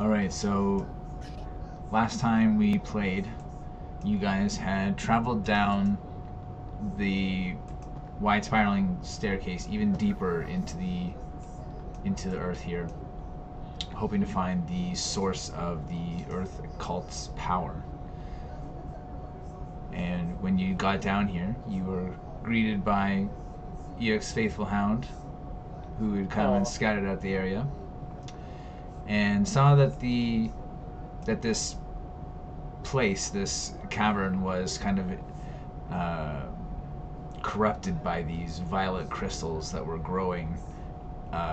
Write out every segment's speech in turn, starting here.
Alright, so last time we played, you guys had traveled down the wide spiraling staircase even deeper into the earth here, hoping to find the source of the earth cult's power. And when you got down here, you were greeted by Eikooc faithful hound, who had come and scattered out the area, and saw that this place, this cavern, was kind of corrupted by these violet crystals that were growing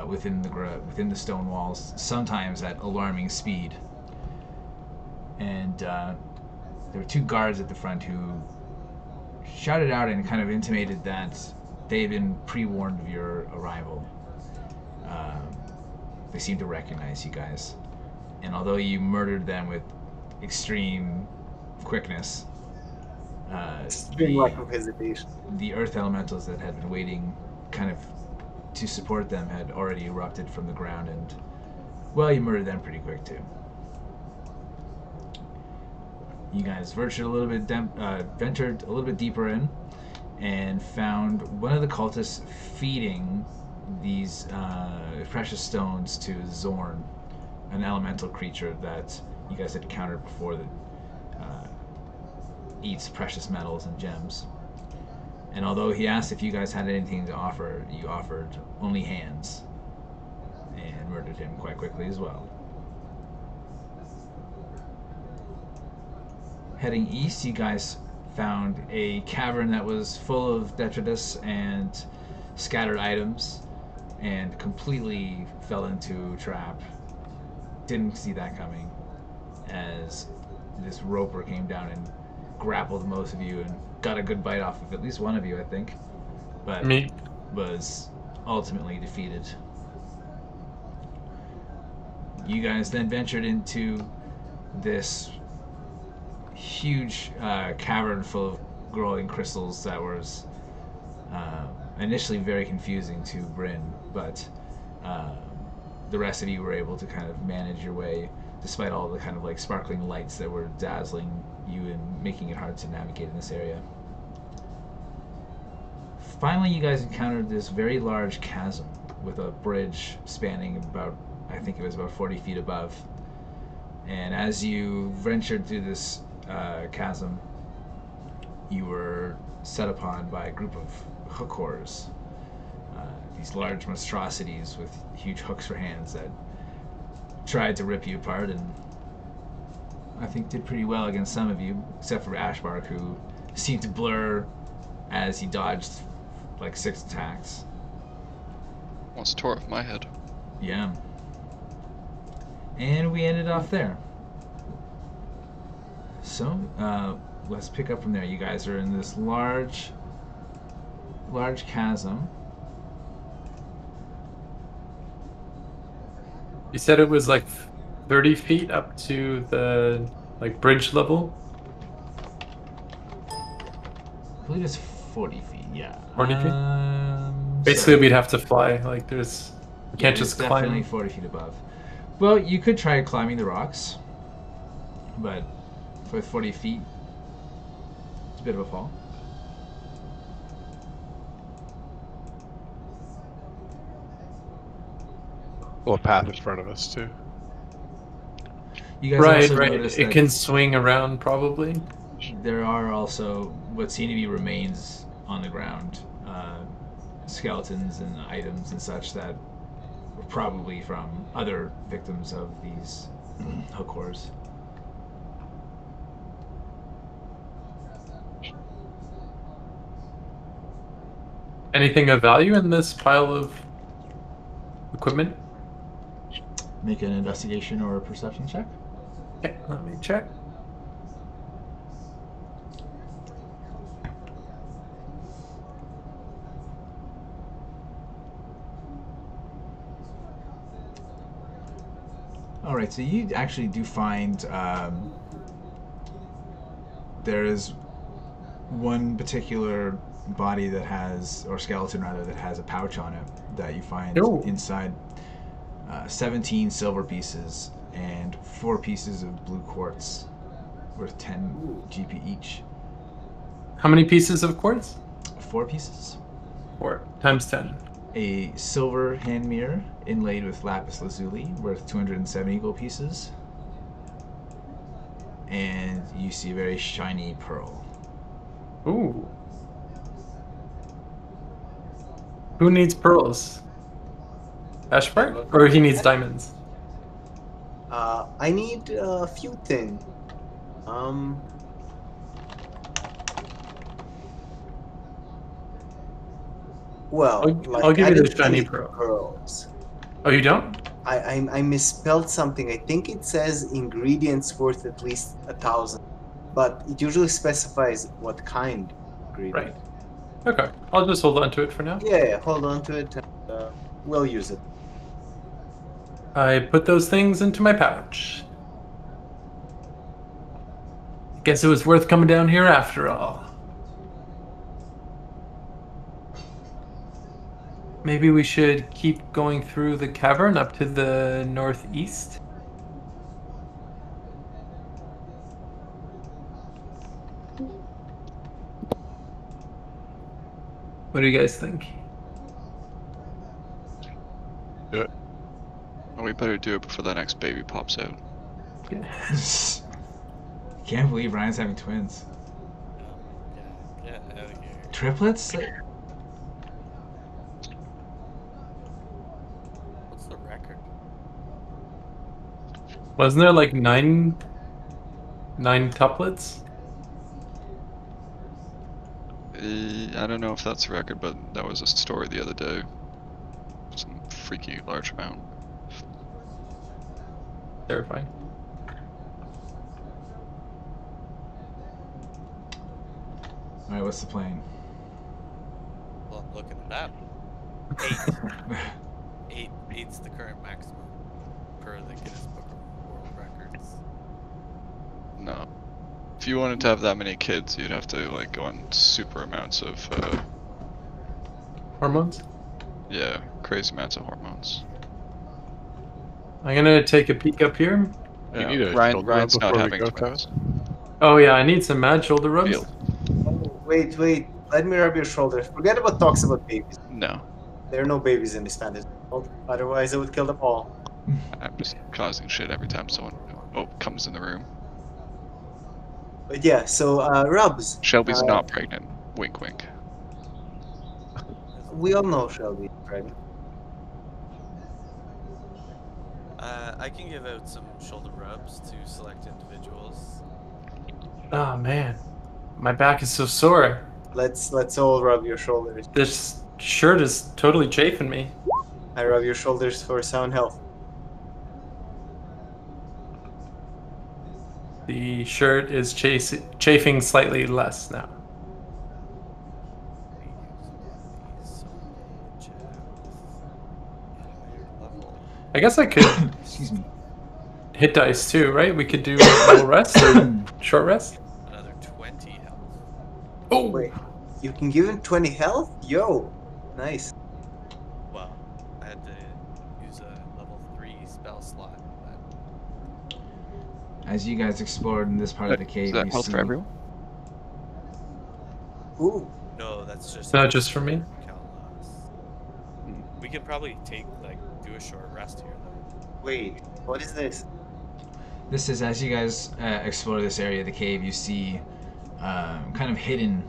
within the stone walls, sometimes at alarming speed. And there were two guards at the front who shouted out and kind of intimated that they had been pre-warned of your arrival. They seemed to recognize you guys, and although you murdered them with extreme quickness, the earth elementals that had been waiting kind of to support them had already erupted from the ground, and well, you murdered them pretty quick too. You guys ventured a little bit deeper in, and found one of the cultists feeding these precious stones to Zorn, an elemental creature that you guys had encountered before that eats precious metals and gems. And although he asked if you guys had anything to offer, you offered only hands, and murdered him quite quickly as well. Heading east, you guys found a cavern that was full of detritus and scattered items, and completely fell into a trap. Didn't see that coming, as this roper came down and grappled most of you and got a good bite off of at least one of you, I think, but was ultimately defeated. You guys then ventured into this huge cavern full of glowing crystals that was initially very confusing to Bryn, but the rest of you were able to kind of manage your way despite all the kind of like sparkling lights that were dazzling you and making it hard to navigate in this area. Finally, you guys encountered this very large chasm with a bridge spanning about, I think it was about 40 feet above. And as you ventured through this chasm, you were set upon by a group of hook horrors. These large monstrosities with huge hooks for hands that tried to rip you apart, and I think did pretty well against some of you, except for Ashbark, who seemed to blur as he dodged like 6 attacks. Almost tore off my head. Yeah. And we ended off there. So, let's pick up from there. You guys are in this large chasm. You said it was like 30 feet up to the bridge level? I believe it's 40 feet, yeah. 40 feet? Basically, we'd have to fly. Like, we can't just climb. Definitely 40 feet above. Well, you could try climbing the rocks, but with 40 feet, it's a bit of a fall. Well, a path in front of us, too. You guys also noticed it can swing around, probably. There are also what seem to be remains on the ground, skeletons and items and such that were probably from other victims of these hook horrors. Anything of value in this pile of equipment? Make an investigation or a perception check. Okay, let me check. Alright, so you actually do find there is one particular body that has, or skeleton rather, that has a pouch on it that you find inside 17 silver pieces, and 4 pieces of blue quartz worth 10 GP each. How many pieces of quartz? 4 pieces. 4 times 10. A silver hand mirror inlaid with lapis lazuli worth 270 gold pieces. And you see a very shiny pearl. Ooh. Who needs pearls? Ashbark? Or he needs diamonds? I need a few things. Well, I'll give I you the didn't shiny need pearl. pearls. Oh, you don't? I misspelled something. I think it says ingredients worth at least 1,000, but it usually specifies what kind of ingredient. Right. Okay. I'll just hold on to it for now. Yeah, hold on to it. And, we'll use it. I put those things into my pouch. Guess it was worth coming down here after all. Maybe we should keep going through the cavern up to the northeast. What do you guys think? Do it. Well, we better do it before the next baby pops out. Can't believe Ryan's having twins. Yeah, out of here. Triplets? What's the record? Wasn't there like nine tuplets? I don't know if that's a record, but that was a story the other day. Some freaky large amount. Terrifying. Alright, what's the plan? Well, I'm looking it up. 8. 8's the current maximum per the Guinness Book of World Records. No. If you wanted to have that many kids, you'd have to like go on super amounts of Hormones? yeah, crazy amounts of hormones. I'm gonna take a peek up here. You Yeah, need a Ryan's shoulder rub not before we having go, twins. Oh yeah, I need some mad shoulder rubs. Field. Oh, wait. Let me rub your shoulders. Forget about talks about babies. No, There are no babies in this fantasy world. Otherwise, I would kill them all. I'm just causing shit every time someone comes in the room. But yeah, so rubs. Shelby's not pregnant. Wink, wink. We all know Shelby, right? I can give out some shoulder rubs to select individuals. Oh man, my back is so sore. Let's all rub your shoulders. This shirt is totally chafing me. I rub your shoulders for sound health. The shirt is chafing slightly less now. I guess I could Excuse me. hit dice too, right? We could do a little rest, or short rest. Another 20 health. Oh, Wait, you can give him 20 health? Yo, nice. Well, I had to use a level 3 spell slot. But As you guys explored in this part of the cave, Is that you health see for everyone? Ooh, no, that's just not just for me. Kelnozz. We could probably do a short rest here though. wait, what is this? This is, as you guys explore this area of the cave, you see kind of hidden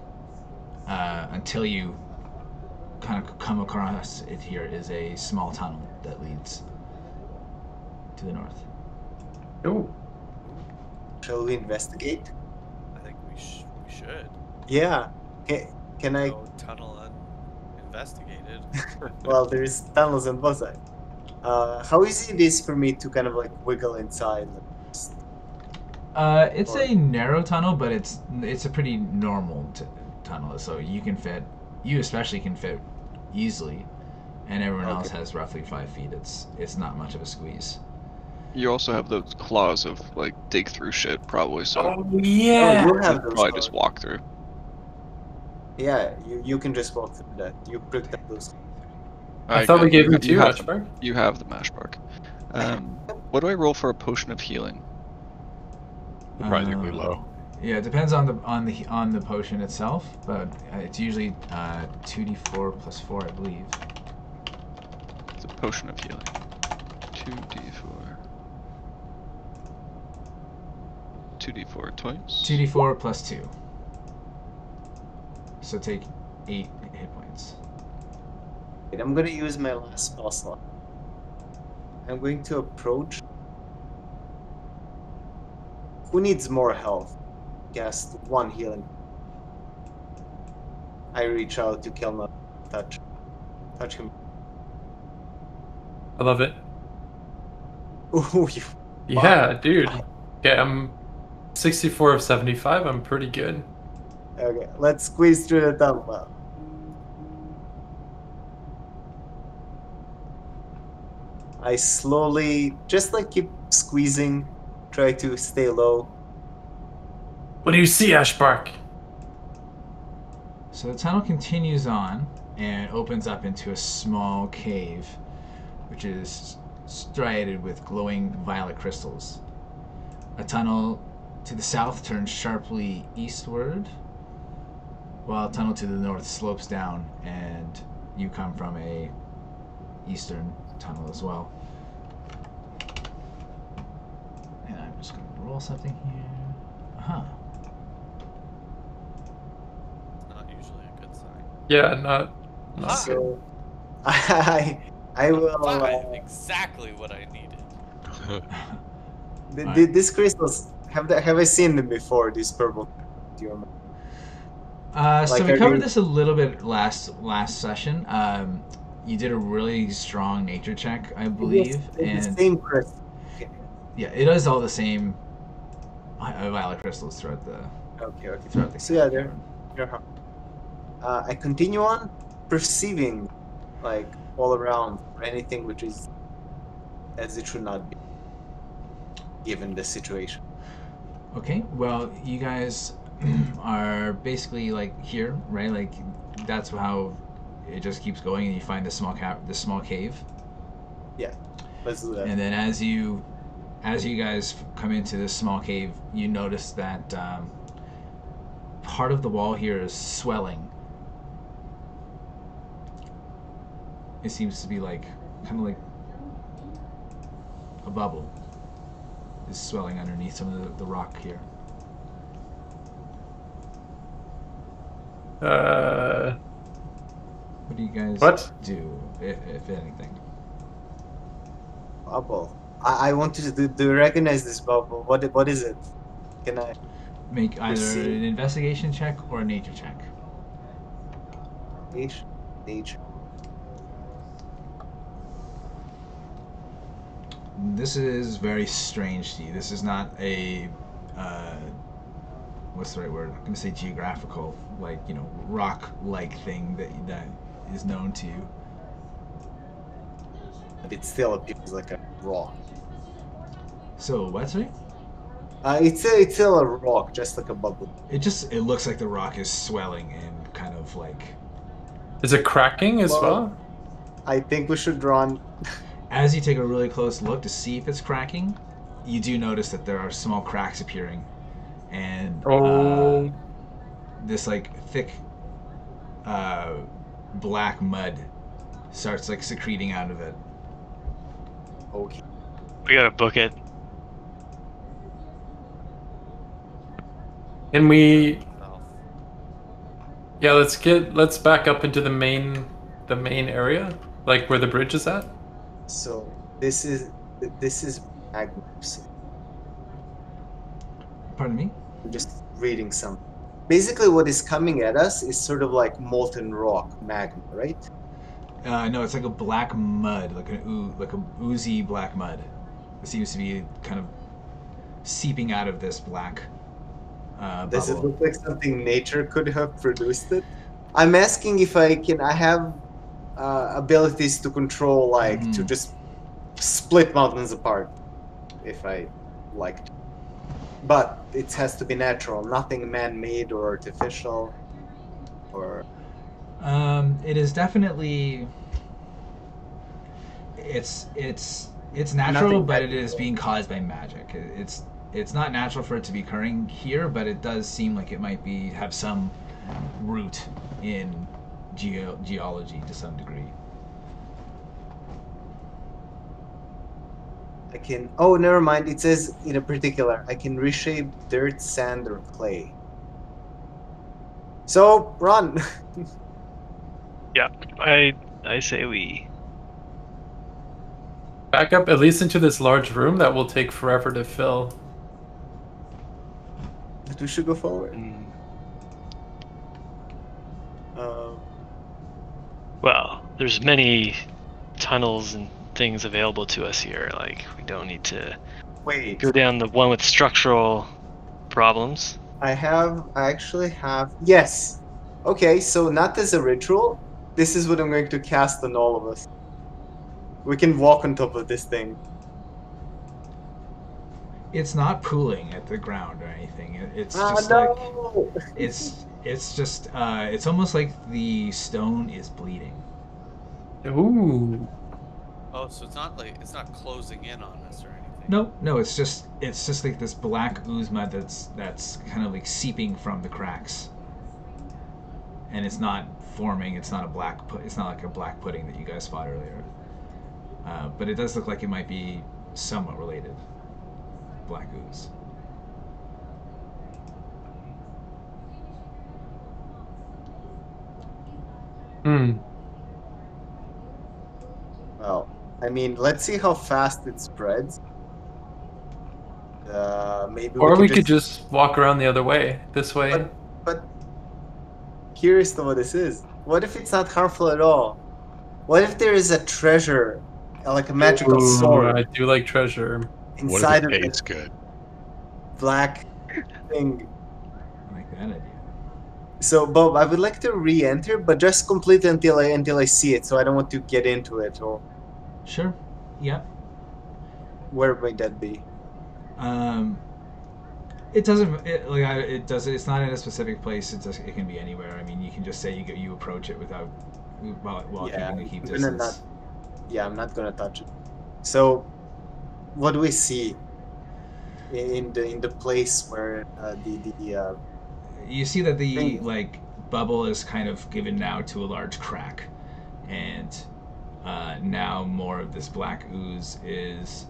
until you kind of come across it here is a small tunnel that leads to the north. Oh, Shall we investigate? I think we should. Yeah. Can I? Go tunnel uninvestigated. Well, there's tunnels on both sides. How easy it is for me to kind of like wiggle inside? It's a narrow tunnel, but it's a pretty normal tunnel, so you especially can fit easily, and everyone else has roughly 5 feet. It's not much of a squeeze. You also have those claws of like dig through shit, probably. So yeah. Oh, you you have could those. probably just walk through. Yeah, you can just walk through that. You picked up those. I thought we gave him 2, you have, Ashbark. you have the Ashbark. What do I roll for a potion of healing? Surprisingly low. Yeah, it depends on the potion itself, but it's usually 2d4 plus 4, I believe. It's a potion of healing. 2d4. 2d4 twice. 2d4 plus 2. So take 8 hit points. Wait, I'm gonna use my last spell slot. I'm going to approach. Who needs more health? Cast 1 healing. I reach out to Kelnozz. Touch him. I love it. Ooh, you. Yeah, dude. Okay, I'm 64 of 75. I'm pretty good. Okay, let's squeeze through the tunnel. I slowly, just like keep squeezing, try to stay low. What do you see, Ashbark? So the tunnel continues on and opens up into a small cave, which is striated with glowing violet crystals. A tunnel to the south turns sharply eastward, while a tunnel to the north slopes down, and you come from a eastern tunnel as well. And I'm just going to roll something here. Uh-huh. Not usually a good sign. Yeah, not So, I will. 5, exactly what I needed. These crystals, have I seen them before? These purple. Do you remember? So Like, we are covered they- this a little bit last session. You did a really strong nature check, I believe, The and same crystal. Okay. yeah, it is all the same violet crystals throughout the Okay. throughout the. So yeah, cavern. they're. I continue on perceiving, like all around, anything which is as it should not be, given the situation. Okay, well, you guys are basically like here, right? Like that's how it just keeps going, and you find the small cave. Yeah, let's do that. And then as you guys come into this small cave, you notice that part of the wall here is swelling. It seems to be like kind of like a bubble is swelling underneath some of the rock here. What do you guys do, if anything? Bubble. I want to do you recognize this bubble? What is it? Can I Make either Perceive. an investigation check or a nature check. nature? This is very strange to you. This is not a what's the right word? I'm gonna say geographical, like, you know, rock-like thing that is known to you. But it still appears like a rock. So what, sorry? It's still a rock, just like a bubble. It looks like the rock is swelling and kind of like. Is it cracking as Well- well? I think we should run. As you take a really close look to see if it's cracking, you do notice that there are small cracks appearing, and this like thick black mud starts like secreting out of it. Okay. We gotta book it. Can we? South. Yeah, let's back up into the main area, like where the bridge is at. So this is magma. Pardon me? I'm just reading something. Basically, what is coming at us is sort of like molten rock, magma, right? No, it's like a black mud, like a oozy black mud. It seems to be kind of seeping out of this black Does it bubble. look like something nature could have produced it? I'm asking if I have abilities to control, like to just split mountains apart, if I like. But it has to be natural, nothing man-made or artificial, or. It is definitely. It's It's natural, Nothing but it magical. is being caused by magic. It's not natural for it to be occurring here, but it does seem like it might have some root in geology to some degree. I can. Oh, never mind. It says in a particular, I can reshape dirt, sand, or clay. So run. Yeah, I say we. Back up at least into this large room that will take forever to fill. But we should go forward. Mm. Um, Well, there's many tunnels and things available to us here. Like, we don't need to wait. go down the one with structural problems. I actually have. Yes. Okay, so not as a ritual. This is what I'm going to cast on all of us. We can walk on top of this thing. It's not pooling at the ground or anything. It's just no! like it's just it's almost like the stone is bleeding. Ooh. Oh, so it's not closing in on us or anything. No, it's just like this black ooze mud that's kind of like seeping from the cracks, and it's not forming. It's not it's not like a black pudding that you guys fought earlier. But it does look like it might be somewhat related. Black ooze. Hmm. Well, I mean, let's see how fast it spreads. Maybe Or we could just walk around the other way. This way. But curious to what this is. What if it's not harmful at all? What if there is a treasure, like a magical Ooh, sword, I do like treasure. inside What of if it tastes this good? black thing? I like that idea. So, Bob, I would like to re-enter, but just complete until I see it. So I don't want to get into it. Or Sure. Yep. where might that be? It doesn't. It does. It's not in a specific place. It can be anywhere. I mean, you can just say you approach it without while Yeah, keeping a keep I'm gonna distance. I'm not gonna touch it. So, what do we see in the place where the You see that the thing- like bubble is kind of given now to a large crack, and now more of this black ooze is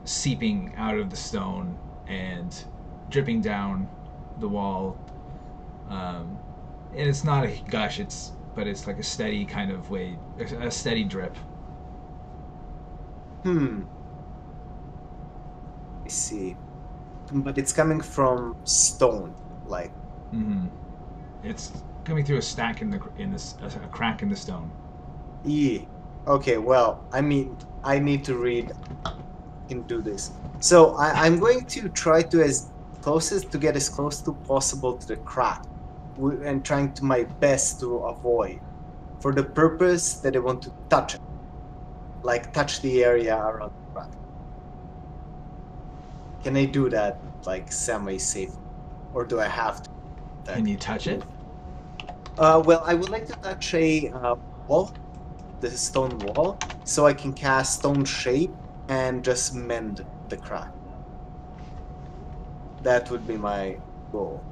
seeping out of the stone and dripping down the wall. And it's not a gush, but it's like a steady kind of way, a steady drip. I see. But it's coming from stone, like. Mm-hmm. It's coming through a stack a crack in the stone. Okay, well, I mean, I need to read and do this. So I'm going to try to get as close to possible to the crack, and trying to my best to avoid, for the purpose that I want to touch it, like touch the area around the crack. Can I do that, like, semi-safe, or do I have to? Can you touch it? Well, I would like to touch a wall, the stone wall, so I can cast Stone Shape and just mend the crack. That would be my goal.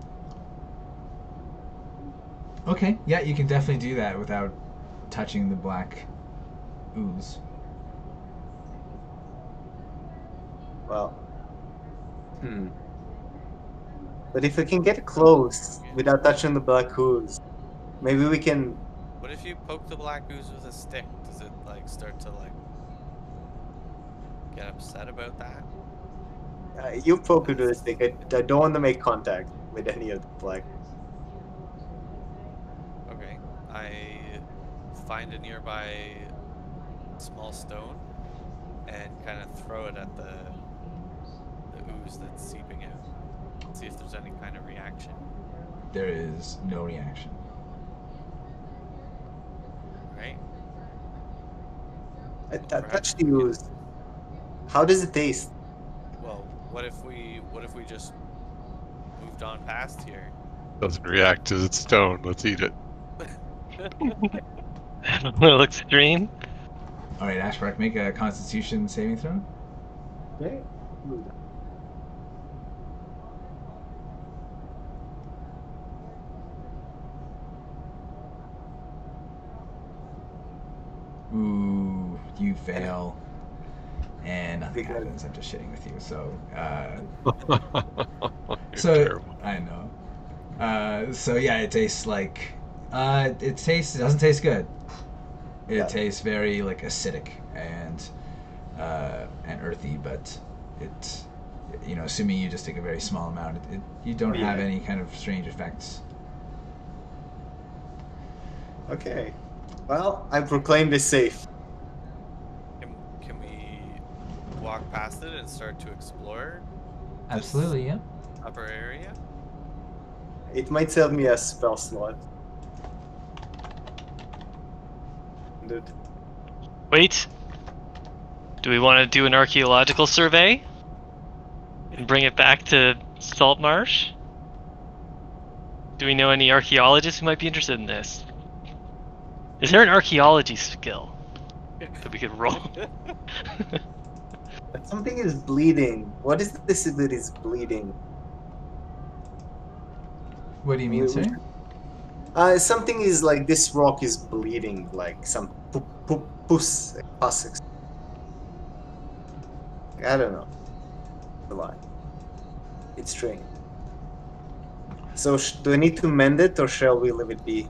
Okay, yeah, you can definitely do that without touching the black ooze. Well, But if I can get close without touching the black ooze, maybe we can. What if you poke the black ooze with a stick? Does it like start to like get upset about that? You poke it with a stick. I don't want to make contact with any of the black. Okay. I find a nearby small stone and kind of throw it at the ooze that's seeping out. See if there's any kind of reaction. There is no reaction. Right? I touch the ooze. How does it taste? Well, what if we just moved on past here? Doesn't react to its stone. Let's eat it. A little extreme. All right, Ashbark, make a Constitution saving throw. Okay. Ooh, you fail. And nothing Because- happens. I'm just shitting with you. So, You're so terrible. I know. So yeah, it tastes like it doesn't taste good. It Yeah. tastes very like acidic and earthy, but it, assuming you just take a very small amount, you don't Yeah. have any kind of strange effects. Okay. Well, I proclaim this safe. Can we walk past it and start to explore Absolutely, yeah. upper area? It might sell me a spell slot. Dude. Wait. Do we want to do an archaeological survey? And bring it back to Salt Marsh? Do we know any archaeologists who might be interested in this? Is there an archaeology skill that we could roll? Something is bleeding. What is this that is bleeding? What do you mean, sir? Something is like this rock is bleeding, like some pus. I don't know. A lot. It's strange. So do I need to mend it, or shall we leave it be?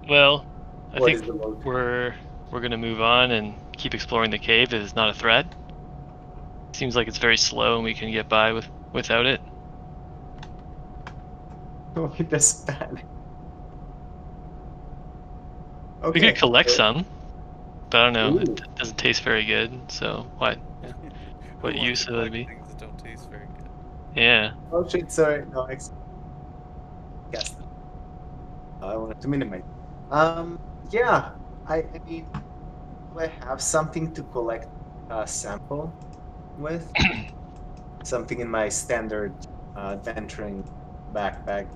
Well, I What is think the load? we're gonna move on and keep exploring the cave. It is not a threat. Seems like it's very slow and we can get by without it. Oh, that's bad. We Okay. could collect some, but I don't know. Ooh. It doesn't taste very good. So what? What Who wants use to would it collect be? Things that don't taste very good. Yeah. Oh shit! Sorry. No, guess. I wanted to minimize. Yeah. I mean, do I have something to collect a sample with? Something in my standard adventuring backpack.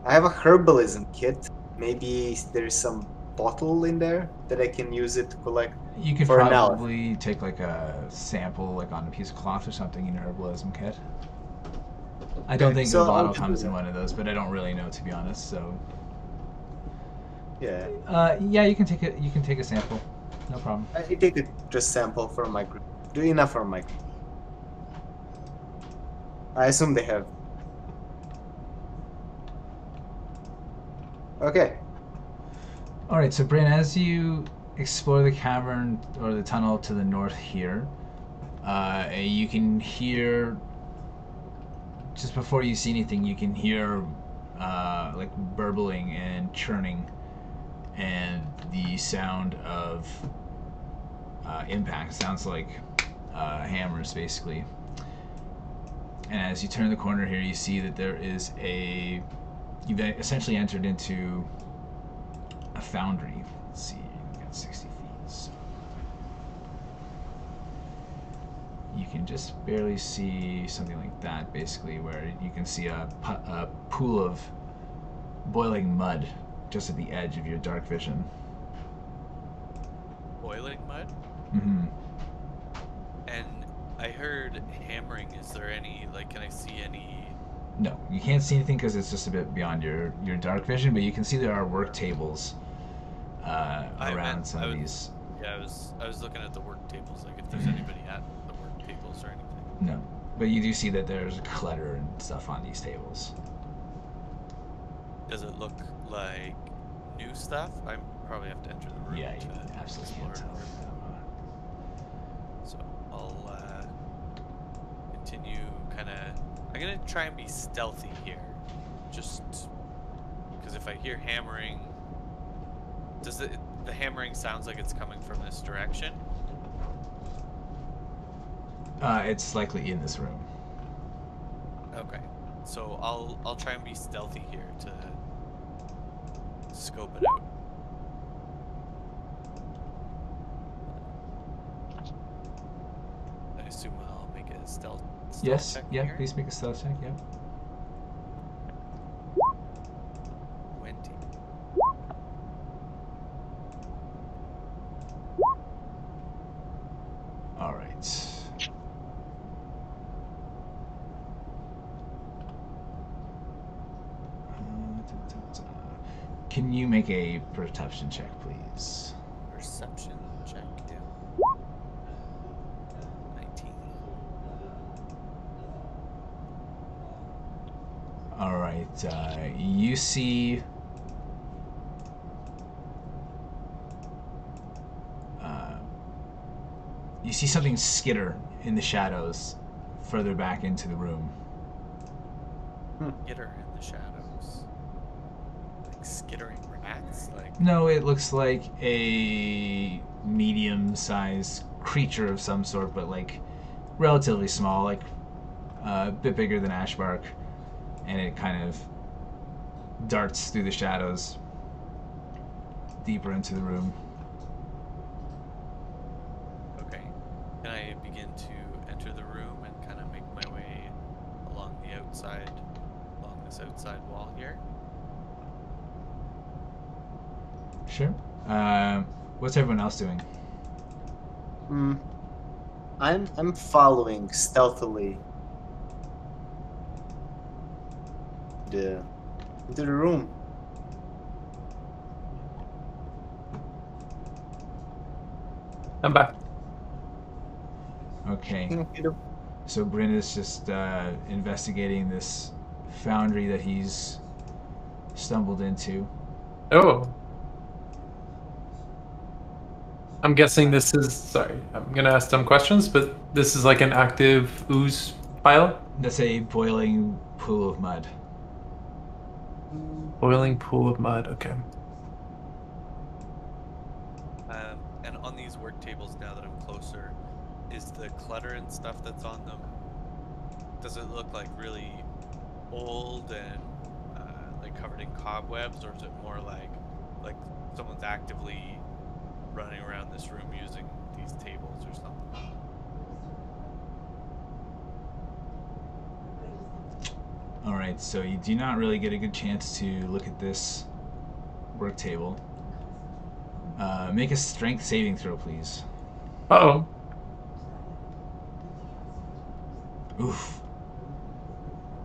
I have a herbalism kit. Maybe there's some bottle in there that I can use it to collect. You could For analysis. probably take like a sample, like on a piece of cloth or something in your herbalism kit. I don't Okay, think so the bottle I'll do comes in that. one of those, but I don't really know, to be honest. So, Yeah. yeah, you can take it. You can take a sample, no problem. I take it just sample from my group. Do enough for my group. I assume they have. Okay. All right, so Bryn, as you explore the cavern or the tunnel to the north here, you can hear, just before you see anything, you can hear like burbling and churning and the sound of impact. Sounds like hammers, basically. And as you turn the corner here, you see that there is you've essentially entered into a foundry. Let's see, we got 60 feet. So you can just barely see something like that, basically, where you can see a pool of boiling mud just at the edge of your dark vision. Boiling mud? Mm-hmm. And I heard hammering. Is there any, like, can I see any? No, you can't see anything because it's just a bit beyond your dark vision, but you can see there are work tables around some of these. Yeah, I was looking at the work tables, like if there's anybody at the work tables or anything. No, but you do see that there's clutter and stuff on these tables. Does it look like new stuff? I probably have to enter the room. Yeah, you to absolutely explore can't it. tell. So I'll continue kind of. I'm gonna try and be stealthy here, just because if I hear hammering, does the hammering sounds like it's coming from this direction? It's likely in this room. Okay, so I'll try and be stealthy here to scope it out. I assume I'll make a stealth Yes, check yeah, here. please make a stealth check, yeah. 20. Can you make a perception check, please? Perception check, yeah. 19. All right. You see. You see something skitter in the shadows, further back into the room. Get her in the shadows. Like skittering rats? Like, No, it looks like a medium-sized creature of some sort, but like relatively small, like a bit bigger than Ashbark, and it kind of darts through the shadows deeper into the room. okay. Can I begin to enter the room and kind of make my way along the outside, along this outside wall here? Sure. What's everyone else doing? I'm following stealthily into the room. I'm back. Okay. So Bryn is just investigating this foundry that he's stumbled into. Oh. I'm guessing this is, sorry, I'm gonna ask some questions, but this is like an active ooze pile? That's a boiling pool of mud. Boiling pool of mud, okay. And on these work tables, now that I'm closer, is the clutter and stuff that's on them, does it look like really old and like covered in cobwebs, or is it more like someone's actively running around this room using these tables or something? All right, so you do not really get a good chance to look at this work table. Make a strength saving throw, please. Uh-oh. Oof.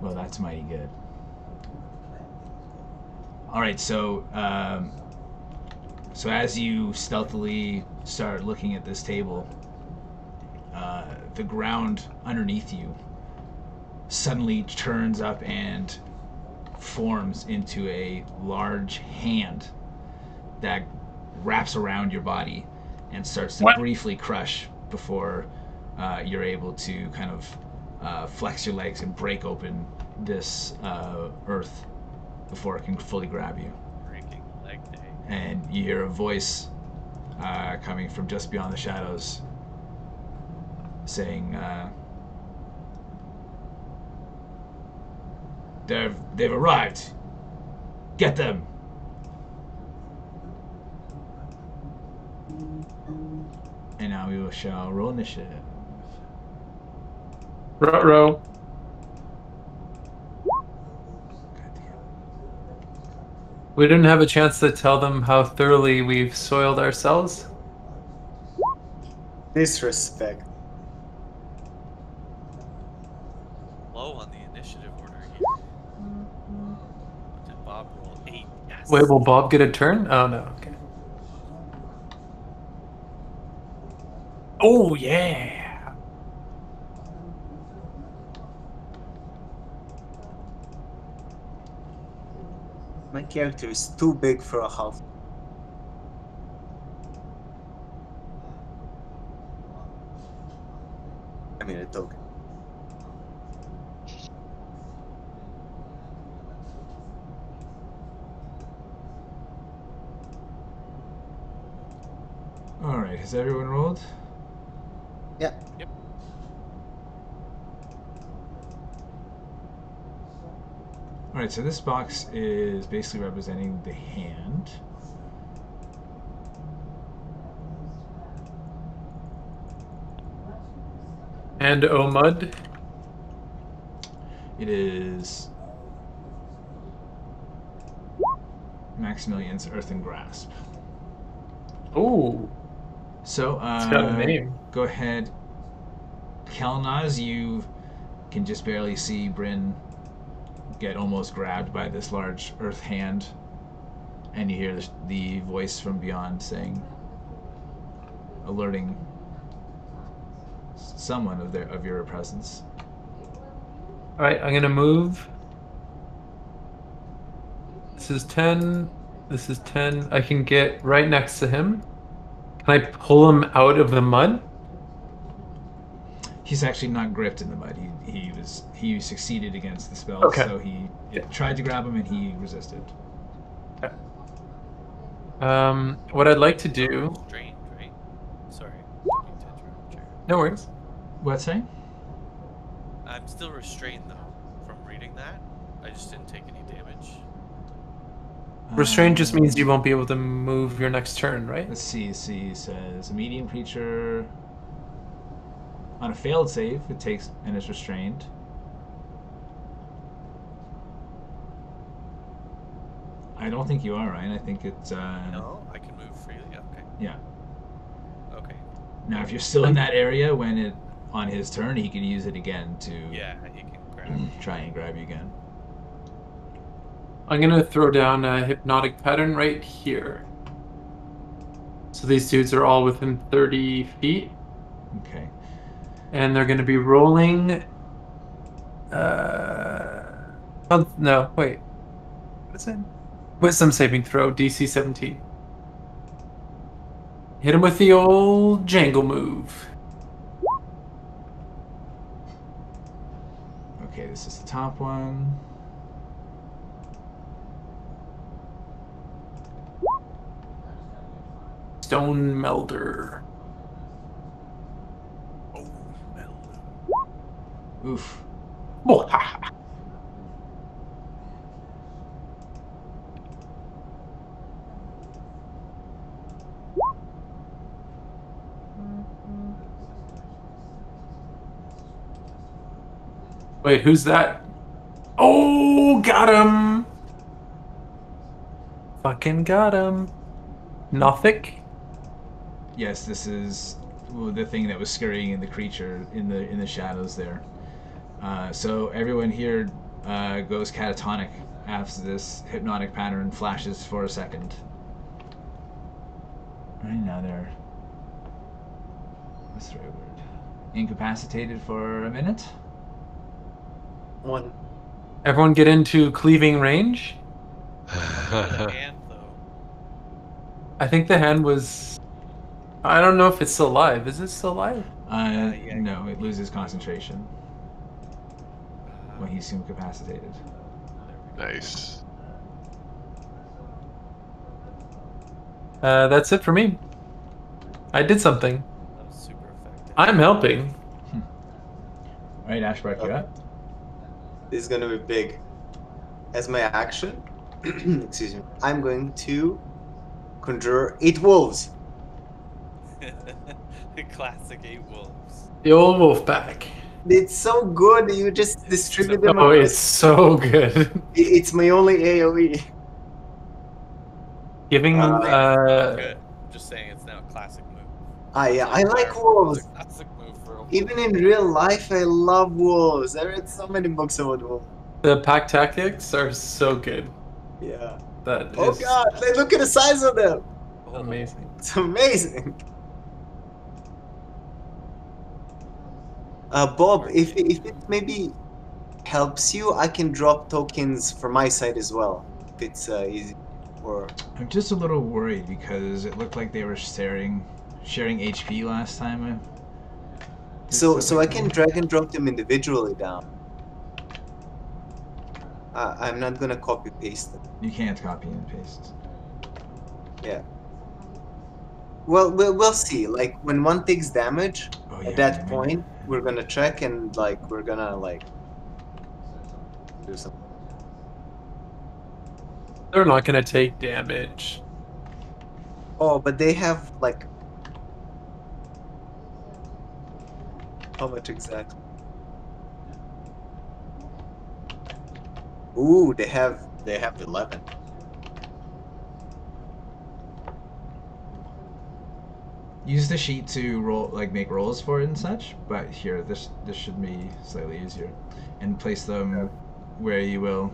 Well, that's mighty good. All right, so as you stealthily start looking at this table, the ground underneath you suddenly turns up and forms into a large hand that wraps around your body and starts to briefly crush before you're able to kind of flex your legs and break open this earth before it can fully grab you. Breaking leg day. And you hear a voice coming from just beyond the shadows saying, they've arrived. Get them. And now we shall roll initiative. Ruh-roh. We didn't have a chance to tell them how thoroughly we've soiled ourselves. Disrespect. Low on the initiative order here. What did Bob roll? 8. Yes. Wait, will Bob get a turn? Oh, no. Okay. Oh, yeah. My character is too big for a half. I mean, a token. All right, has everyone rolled? Yeah. Yep. All right, so this box is basically representing the hand. And Omud. It is Maximilian's Earthen Grasp. Oh, So, it's got a name. go ahead. Kelnozz, you can just barely see Bryn get almost grabbed by this large earth hand And you hear the voice from beyond saying, alerting someone of your presence. All right, I'm gonna move. This is 10. This is 10. I can get right next to him. Can I pull him out of the mud? He's actually not gripped in the mud. He succeeded against the spell, Okay. so he tried to grab him and he resisted. Okay. What I'd like to do. Restrained, right? Sorry. Didn't mean to interrupt, Jared. No worries. What's that? I'm still restrained though from reading that. I just didn't take any damage. Restrained just means you won't be able to move your next turn, right? Let's see. It says a medium creature on a failed save, it takes and is restrained. I don't think you are, right? I think it's No, I can move freely. Okay. yeah. Okay. Now, if you're still in that area when on his turn, he can use it again to Yeah, he can grab. try and grab you again. I'm gonna throw down a hypnotic pattern right here. So these dudes are all within 30 feet, Okay. and they're gonna be rolling. Oh, no, wait. What's it? Wisdom saving throw, DC 17. Hit him with the old jangle move. Okay, this is the top one. Stone Melder. Oh, metal. Oof. Wait, who's that? Oh, got him! Fucking got him. Nothic? Yes, this is the thing that was scurrying the creature in the shadows there. So everyone here goes catatonic after this hypnotic pattern flashes for a second. Right now they're, what's the right word? Incapacitated for a minute. One. Everyone get into cleaving range? The hand though. I think the hand was... I don't know if it's still alive. Is it still alive? Yeah. No, it loses concentration when he's incapacitated. Nice. That's it for me. I did something. That was super effective. I'm helping. Alright, Ashbark, you're up. This is gonna be big. As my action, excuse me, I'm going to conjure 8 wolves. The classic 8 wolves. The old wolf pack. It's so good. You just distribute them. Oh, across- it's so good. It's my only AOE. Giving Good. I'm just saying it's now a classic move. Yeah, I like wolves. It's a classic move for a wolf. Even in real life, I love wolves. I read so many books about wolves. the pack tactics are so good. Yeah. That Oh is god, look at the size of them. amazing. It's amazing. Bob, if it maybe helps you, I can drop tokens from my side as well. If it's easy. Or I'm just a little worried because it looked like they were sharing HP last time. so I can drag and drop them individually down. I'm not gonna copy paste them. You can't copy and paste. Yeah. Well, we'll see. Like when one takes damage, Oh, yeah, at that maybe. point we're gonna check and like we're gonna like do something. They're not gonna take damage. Oh, but they have like how much exactly? Ooh, they have 11. Use the sheet to roll, like make rolls for it and such. But here, this should be slightly easier, and place them where you will.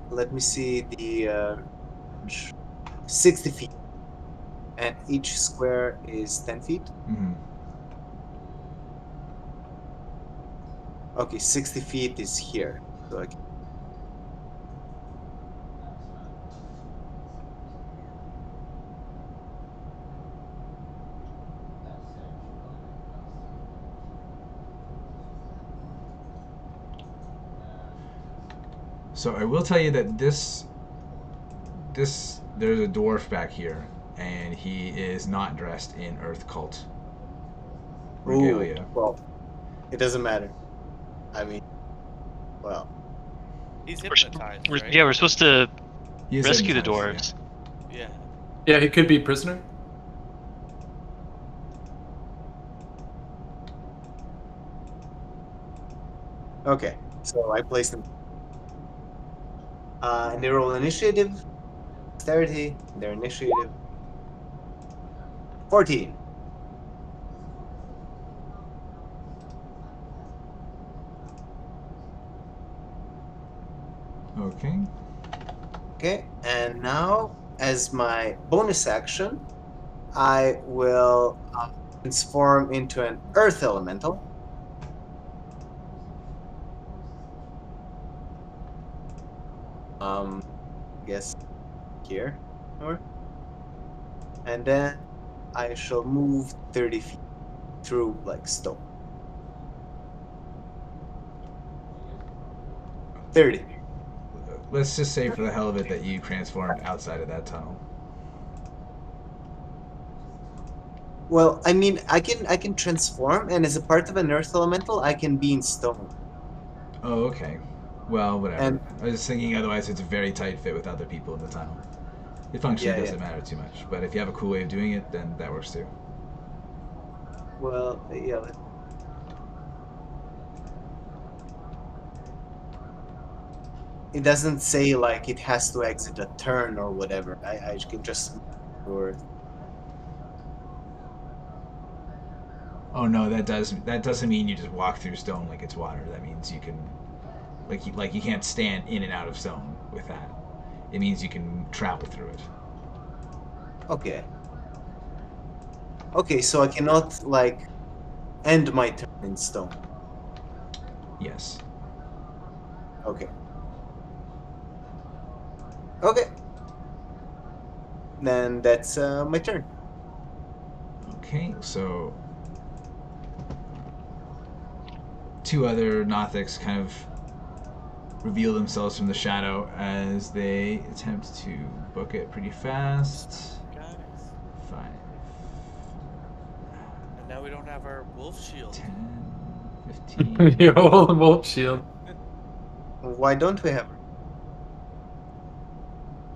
Let me see the 60 feet. And each square is 10 feet? Mm-hmm. Okay, 60 feet is here. So I can... So I will tell you that there's a dwarf back here, and he is not dressed in Earth Cult regalia. Ooh, well, it doesn't matter. I mean, well, He's hypnotized, right? Yeah, we're supposed to He is rescue the hypnotized, dwarves. Yeah. Yeah, he could be prisoner. okay. So I place them. And they roll initiative, dexterity, their initiative. 14. yeah. Okay. Okay, and now as my bonus action, I will transform into an earth elemental. I guess here, or, and then I shall move 30 feet through like stone. 30. Let's just say for the hell of it that you transformed outside of that tunnel. Well, I mean, I can transform, and as a part of an earth elemental, I can be in stone. Oh, okay. Well, whatever. And- I was just thinking otherwise it's a very tight fit with other people in the tunnel. It functionally Yeah, doesn't matter too much, but if you have a cool way of doing it, then that works too. Well, yeah. It doesn't say like it has to exit a turn or whatever. I can just or Oh no, that doesn't mean you just walk through stone like it's water. That means you can like you can't stand in and out of stone with that. It means you can travel through it. okay. Okay, so I cannot like end my turn in stone. Yes. Okay. Okay. Then that's my turn. Okay, so two other Nothics kind of reveal themselves from the shadow as they attempt to book it pretty fast. Guys. 5, And now we don't have our wolf shield. 10, 15. Your old wolf shield. Why don't we have?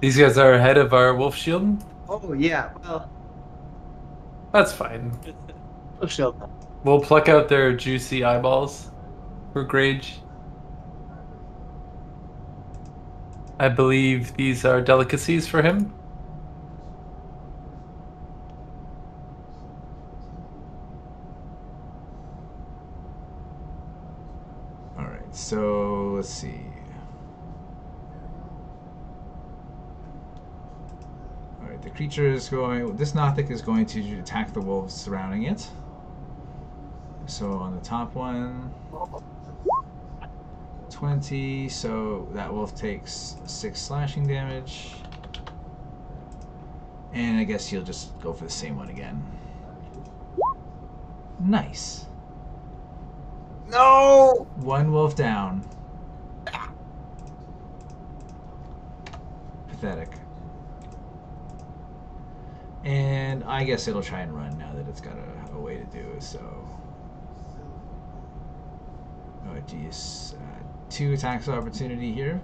These guys are ahead of our wolf shield. Oh yeah. Well, That's fine. shield. We'll pluck out their juicy eyeballs for Grage. I believe these are delicacies for him. Alright, so let's see. Alright, the creature is going. This Nothic is going to attack the wolves surrounding it. So on the top one, 20. So that wolf takes 6 slashing damage. And I guess he'll just go for the same one again. Nice. No. One wolf down. Pathetic. And I guess it'll try and run now that it's got a way to do it, so... Oh, geez. 2 attacks of opportunity here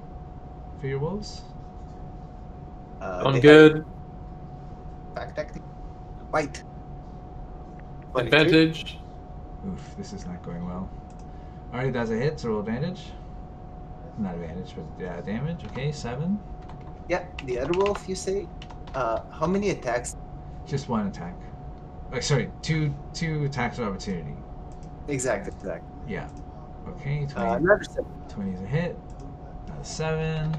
for your wolves. On good. Back tactic. White. Advantage. Oof, this is not going well. Alright, that's a hit, so roll advantage. Not advantage, but damage. Okay, 7. Yeah, the other wolf, you say? How many attacks? Just 1 attack. Sorry, two attacks of opportunity. Exactly. Yeah. Okay, 20. Another 7. 20 is a hit. Another 7.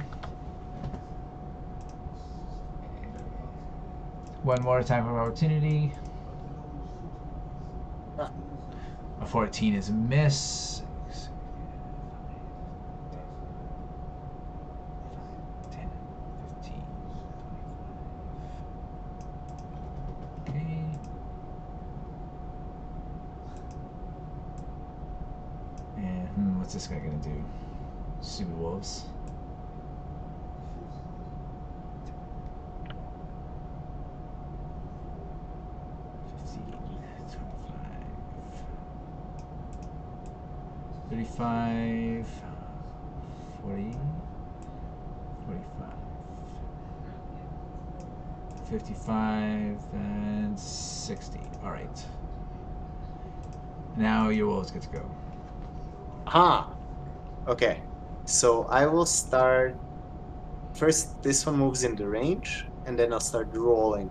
One more attack of opportunity. A 14 is a miss. 10, 15. Okay. And what's this guy gonna do? Stupid wolves. $35, 40, 45, 55, and 60. All right. Now your wolves get to go. Okay. So I will start. First, this one moves into range, and then I'll start rolling.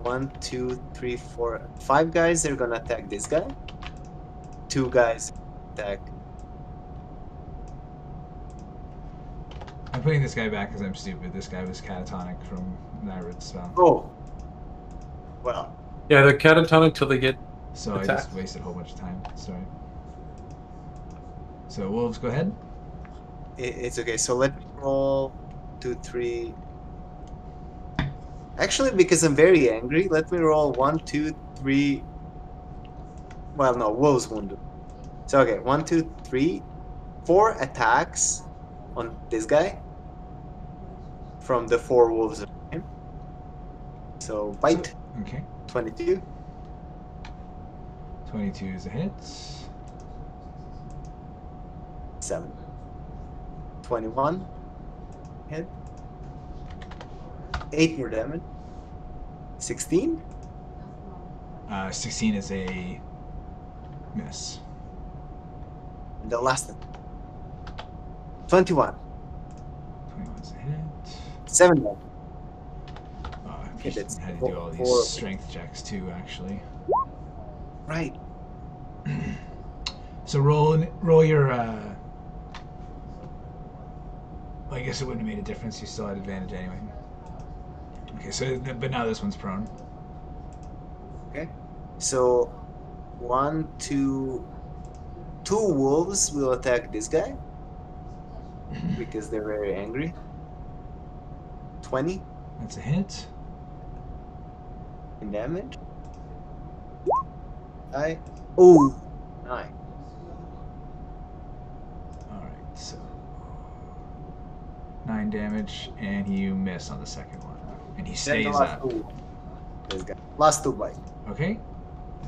1, 2, 3, 4, 5 guys are gonna attack this guy. 2 guys attack. I'm putting this guy back because I'm stupid. This guy was catatonic from Nyrid's spell. Oh. Well. Yeah, they're catatonic till they get. So attacked. I just wasted a whole bunch of time. Sorry. So wolves, go ahead. It's okay. So let me roll 2, 3. Actually, because I'm very angry, let me roll 1, 2, 3. Well, no, wolves won't do. So okay, 1, 2, 3, 4 attacks on this guy from the 4 wolves around him. So bite. Okay. 22. 22 is a hit. 7. 21. Hit. 8 more damage. 16. 16 is a miss. And the last one. 21. 21 is a hit. 7 more. I that's had to do all these four. strength checks too, actually. Right. So roll your. I guess it wouldn't have made a difference. You still had advantage anyway. Okay, so but now this one's prone. Okay. So 1, 2, 2 wolves will attack this guy because they're very angry. 20 That's a hit. in damage. Oh, 9. All right, so 9 damage, and you miss on the second one, and he Then stays the last up. 2. This guy. Last 2 bite. Okay.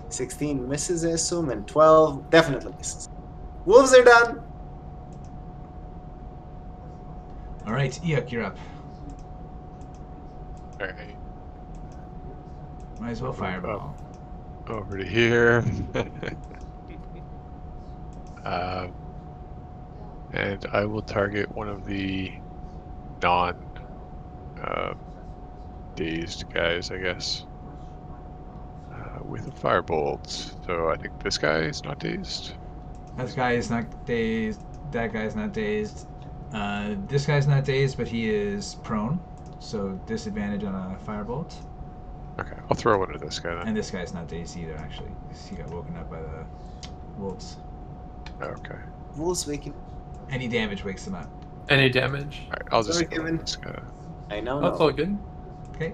16 misses, I assume, and 12 definitely misses. Wolves are done. All right, Eikooc, you're up. Alright. Might as well fireball. Over to here. And I will target one of the non dazed guys, I guess, with a firebolt. So I think this guy is not dazed. This guy is not dazed. That guy's not dazed. This guy's not dazed, but he is prone, so disadvantage on a firebolt. Okay, I'll throw one at this guy then. And this guy's not dazed either, actually. He got woken up by the wolves. Okay. Wolves waking. Any damage wakes him up. Any damage? Alright, I'll just Sorry, throw Kevin. this guy. I know. That's all good. Okay.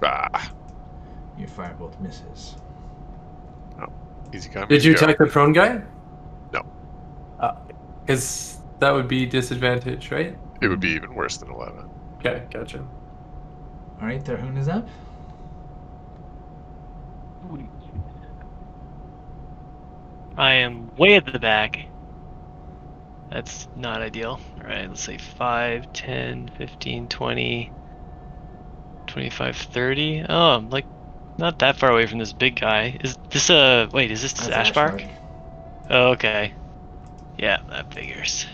Ah, Your firebolt misses. easy come. Did easy you go. attack the prone guy? No. Because that would be disadvantage, right? It would be even worse than 11. Okay, gotcha. All right, Tharhun is up. I am way at the back. That's not ideal. Alright, let's say 5, 10, 15, 20, 25, 30. Oh, I'm like not that far away from this big guy. Is this wait, is this That's Ashbark? Oh, okay. Yeah, that figures.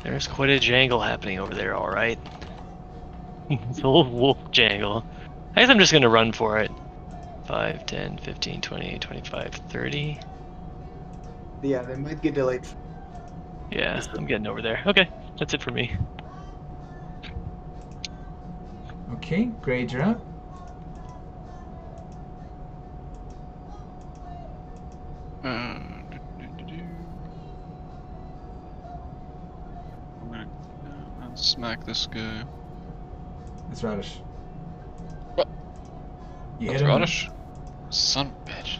There's quite a jangle happening over there, alright. It's a little wolf jangle. I guess I'm just gonna run for it. 5, 10, 15, 20, 25, 30. Yeah, they might get delayed. Yeah, I'm getting over there. Okay, that's it for me. Okay, Grage, you're up. I'm gonna smack this guy. It's Radish. What? You That's hit him. Radish? Son of a bitch.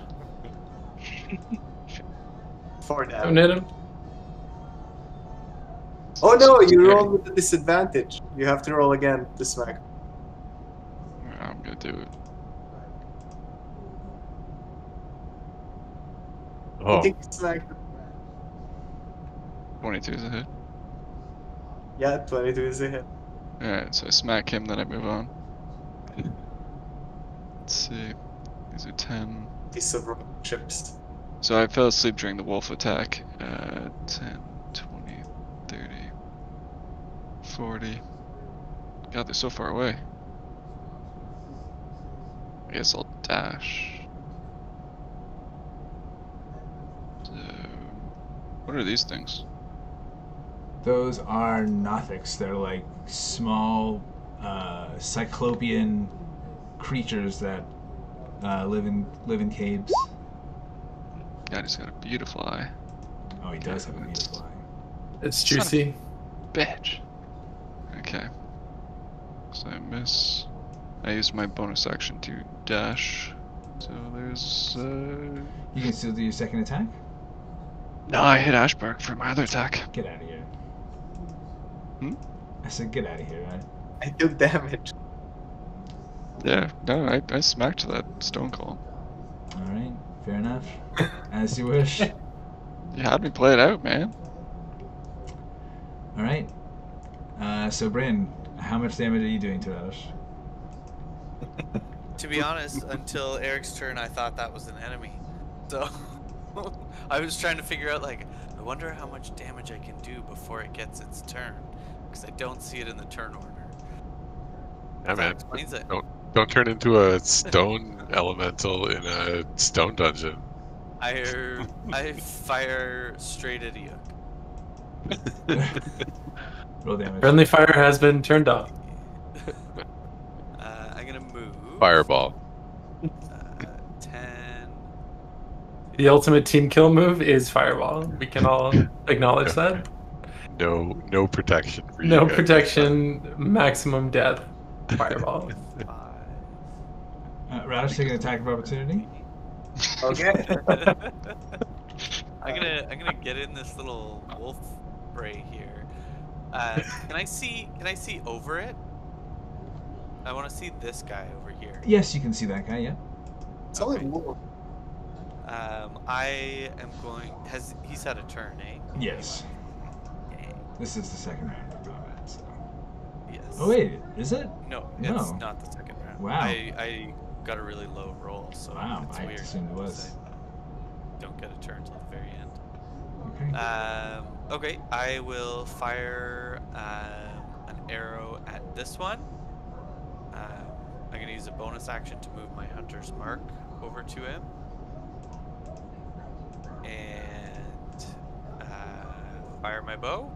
4 Don't damage. hit him. Oh no, you rolled with a disadvantage. You have to roll again to smack. I'm gonna do it. I Oh, think you smacked. 22 is a hit. Yeah, 22 is a hit. Alright, so I smack him, then I move on. Let's see. These are 10. Piece of rock chips. So I fell asleep during the wolf attack. 10, 20, 30, 40. God, they're so far away. I guess I'll dash. So, what are these things? Those are Nothics. They're like small cyclopean creatures that live in caves. God, he's got a beautiful eye. Oh, he does have a beautiful eye. It's juicy. Bitch. Okay. So I miss. I used my bonus action to dash. So there's. You can still do your second attack? No, I hit Ashbark for my other attack. Get out of here. Hmm? I said get out of here, right? I took damage. Yeah, no, I smacked that stone call. Alright, fair enough. As you wish. You had me play it out, man. Alright. So Bryn, how much damage are you doing to Radish? To be honest, until Eric's turn, I thought that was an enemy. So I was trying to figure out, like, I wonder how much damage I can do before it gets its turn, because I don't see it in the turn order. yeah, That man. explains it. Don't turn into a stone elemental in a stone dungeon. I fire straight at Eikooc. Roll damage. Friendly fire has been turned off. I'm gonna move. Fireball. 10. The ultimate team kill move is fireball. We can all acknowledge that. No protection for you No guys. protection, maximum death. Fireball. 5. Radish, take an attack of opportunity. Okay. I'm gonna get in this little wolf spray here. Can I see over it? I want to see this guy over here. Yes, you can see that guy, yeah. It's only Okay. wolf. I am going. He's had a turn, eh? Yes. Okay. This is the second round of combat, so. Yes. Oh wait, is it? No, No. it's not the second round. Wow. I got a really low roll, so Wow, it's I weird. assumed it was. I don't get a turn till the very end. Okay. Okay, I will fire an arrow at this one. I'm going to use a bonus action to move my hunter's mark over to him. And fire my bow.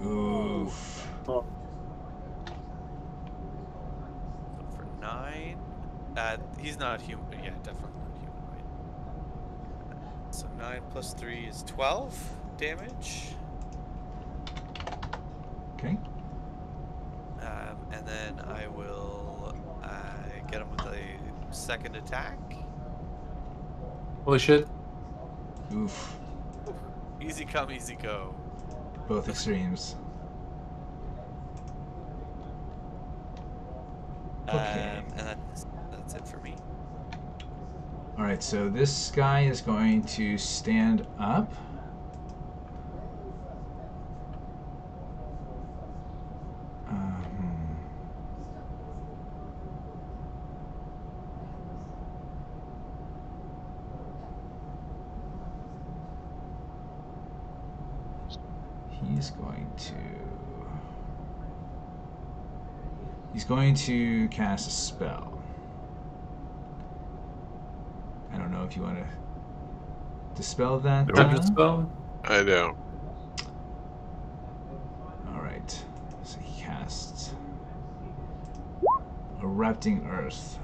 Oof. Oh, So for 9. He's not human. Yeah, definitely not humanoid. So 9 plus 3 is 12 damage. Okay. And then I will get him with a second attack. Holy shit. Oof. Easy come, easy go. Both extremes. Okay. And that's it for me. Alright, so this guy is going to stand up. He's going to cast a spell. if you want to dispel that. Nope. Dispel. I don't. Alright. So he casts Erupting Earth.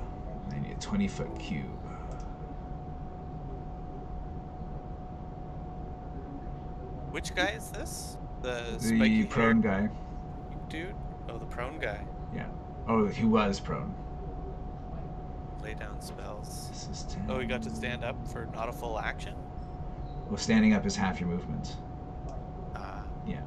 I need a 20-foot cube. Which guy is this? The The spiky prone haired guy. dude? Oh, the prone guy. Yeah. Oh, he was prone. Lay down spells. This is 10. Oh, he got to stand up for not a full action? Well, standing up is half your movement. Ah. Yeah.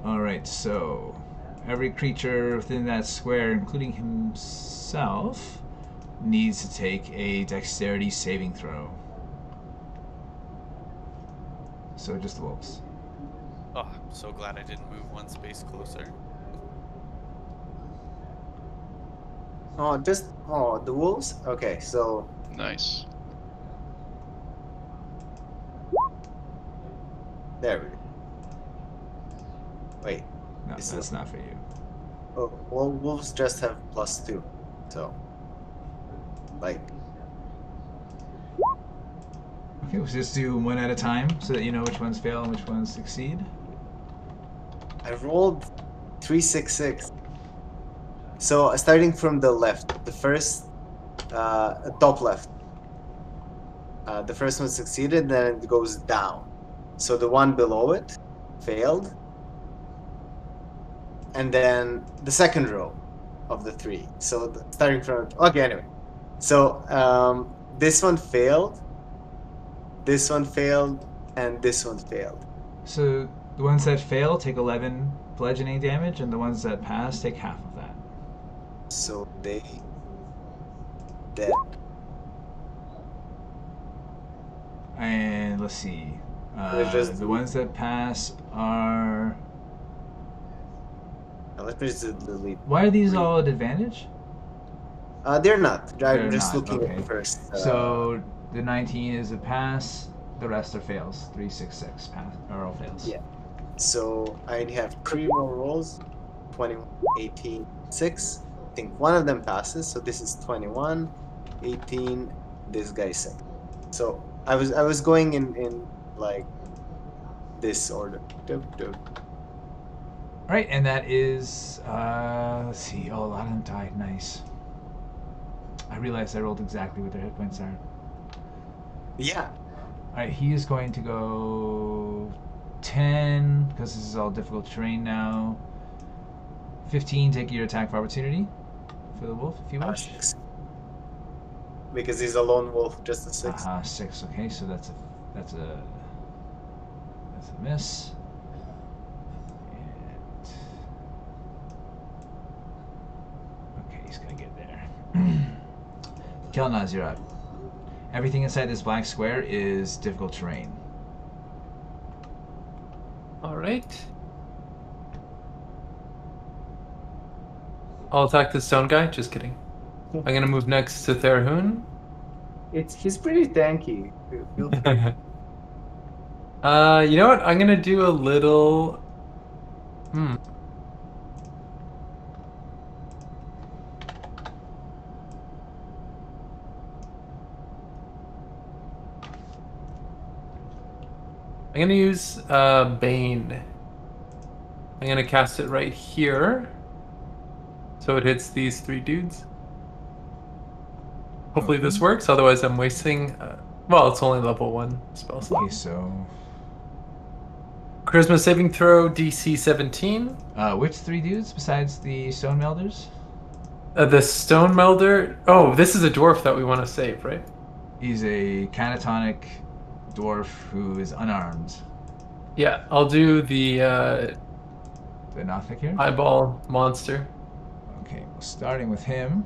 Alright, so every creature within that square, including himself, needs to take a dexterity saving throw. So just the wolves. Oh, I'm so glad I didn't move one space closer. Oh, the wolves? Okay, so Nice. there we go. Wait. No, Is that's it- not for you. Oh, well, wolves just have +2. So, like, Okay, we'll just do one at a time so that you know which ones fail and which ones succeed. I rolled 366. So, starting from the left, the first, top left. The first one succeeded, then it goes down. So the one below it failed. And then the second row of the 3. So starting from, okay, anyway. So this one failed, this one failed, and this one failed. So the ones that fail take 11 bludgeoning damage, and the ones that pass take half of that. So they dead. And let's see. They're just- The ones that pass are... Let me just delete. Why are these all at advantage? They're not. They're I'm just not, looking okay. at first. So the 19 is a pass, the rest are fails. 3, 6, 6 pass, are all fails. Yeah. So I have 3 more rolls. 21, 18, 6. I think one of them passes. So this is 21, 18. This guy's second. So I was going in like this order. Doop, doop. Alright, and that is, let's see, oh, a lot of them died, nice. I realized I rolled exactly what their hit points are. Yeah. Alright, he is going to go 10, because this is all difficult terrain now. 15, take your attack of opportunity for the wolf, if you wish. 6. Because he's a lone wolf, just a 6. 6, okay, so that's a miss. Okay, he's gonna get there. Kelnozz, you're up. Everything inside this black square is difficult terrain. All right. I'll attack the stone guy. Just kidding. I'm gonna move next to Tharhun. He's pretty tanky. Feel free. You know what? I'm gonna do a little. I'm gonna use Bane. I'm gonna cast it right here, so it hits these 3 dudes. Hopefully this works. Otherwise, I'm wasting. Well, it's only level 1 spell slot. Okay, so Charisma saving throw DC 17. which 3 dudes besides the stone melders? The stone melder. Oh, this is a dwarf that we want to save, right? He's a catatonic dwarf who is unarmed. Yeah, I'll do the The Nothic here? eyeball monster. Okay, well, starting with him.